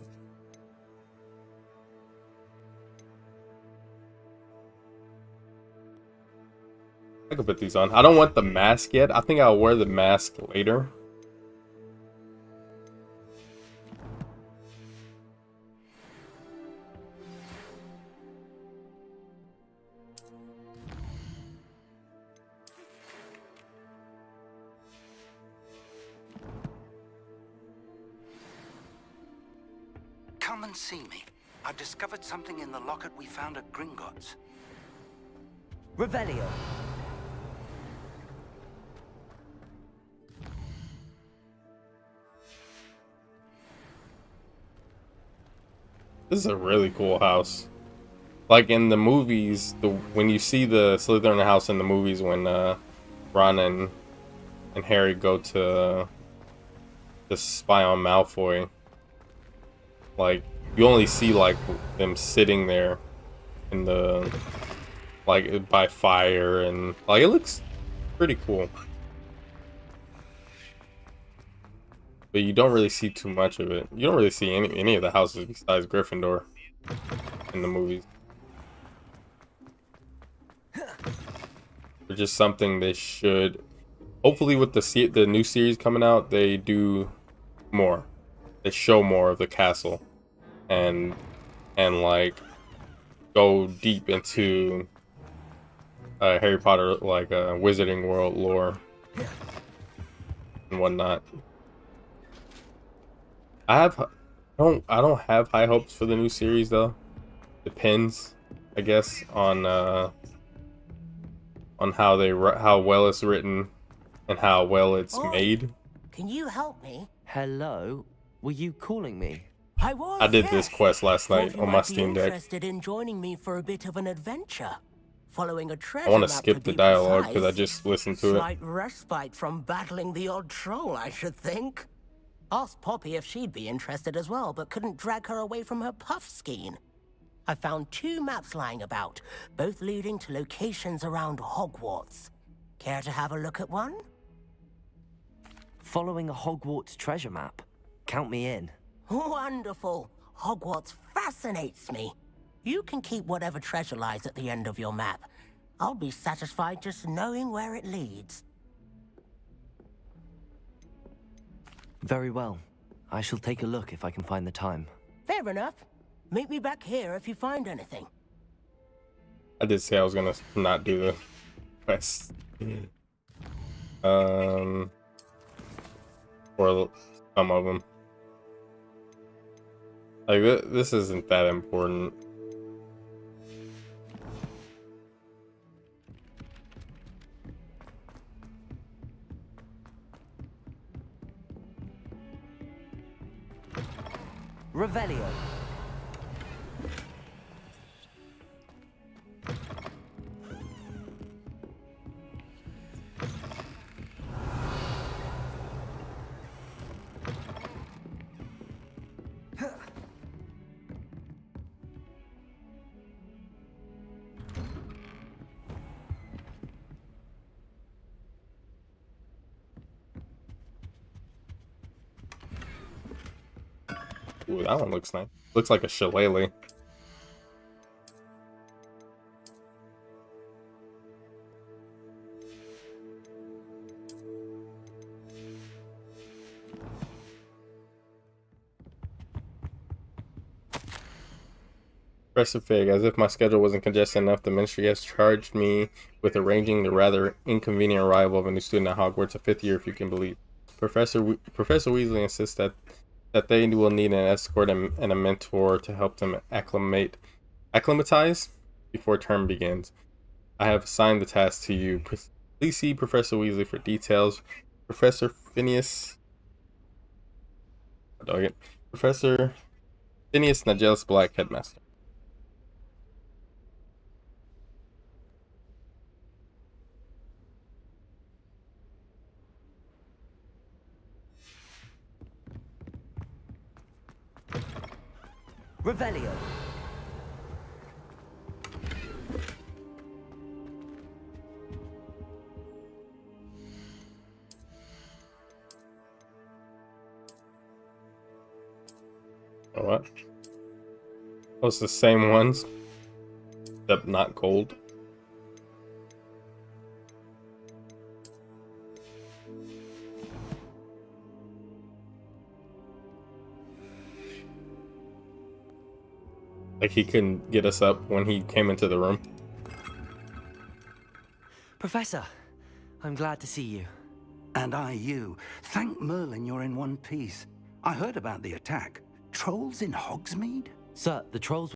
I could put these on. I don't want the mask yet. I think I'll wear the mask later. Come and see me. I've discovered something in the locket we found at Gringotts. Revelio. This is a really cool house. Like in the movies, when you see the Slytherin house in the movies, when Ron and Harry go to spy on Malfoy, like you only see like them sitting there in the by fire, and like it looks pretty cool. But you don't really see too much of it. You don't really see any of the houses besides Gryffindor in the movies. It's just something they should, hopefully with the new series coming out, they do more. They show more of the castle and like go deep into Harry Potter, like Wizarding World lore and whatnot. I don't have high hopes for the new series though. Depends, I guess, on how well it's written and how well it's made. Can you help me? Hello? Were you calling me? I did this quest last night on my Steam Deck. Interested in joining me for a bit of an adventure? Following a treasure I want to map, skip the be dialogue because I precise. just listened to it. Slight respite from battling the odd troll, I should think. Asked Poppy if she'd be interested as well, but couldn't drag her away from her puff skein. I found 2 maps lying about, both leading to locations around Hogwarts. Care to have a look at one? Following a Hogwarts treasure map? Count me in. Wonderful. Hogwarts fascinates me. You can keep whatever treasure lies at the end of your map. I'll be satisfied just knowing where it leads. Very well. I shall take a look if I can find the time. Fair enough. Meet me back here if you find anything. I did say I was gonna not do the quest. Or some of them. Like this isn't that important. Revelio. Ooh, that one looks nice. Looks like a shillelagh. Professor Fig, as if my schedule wasn't congested enough, the ministry has charged me with arranging the rather inconvenient arrival of a new student at Hogwarts, a 5th year if you can believe. Professor Weasley insists that they will need an escort and a mentor to help them acclimatize before term begins. I have assigned the task to you. Please see Professor Weasley for details. Professor Phineas Nigellus Black, Headmaster. Revelio. What? Oh, it's the same ones, except not gold. Like he couldn't get us up when he came into the room. Professor, I'm glad to see you. And I you. Thank Merlin you're in one piece. I heard about the attack. Trolls in Hogsmeade? Sir, the trolls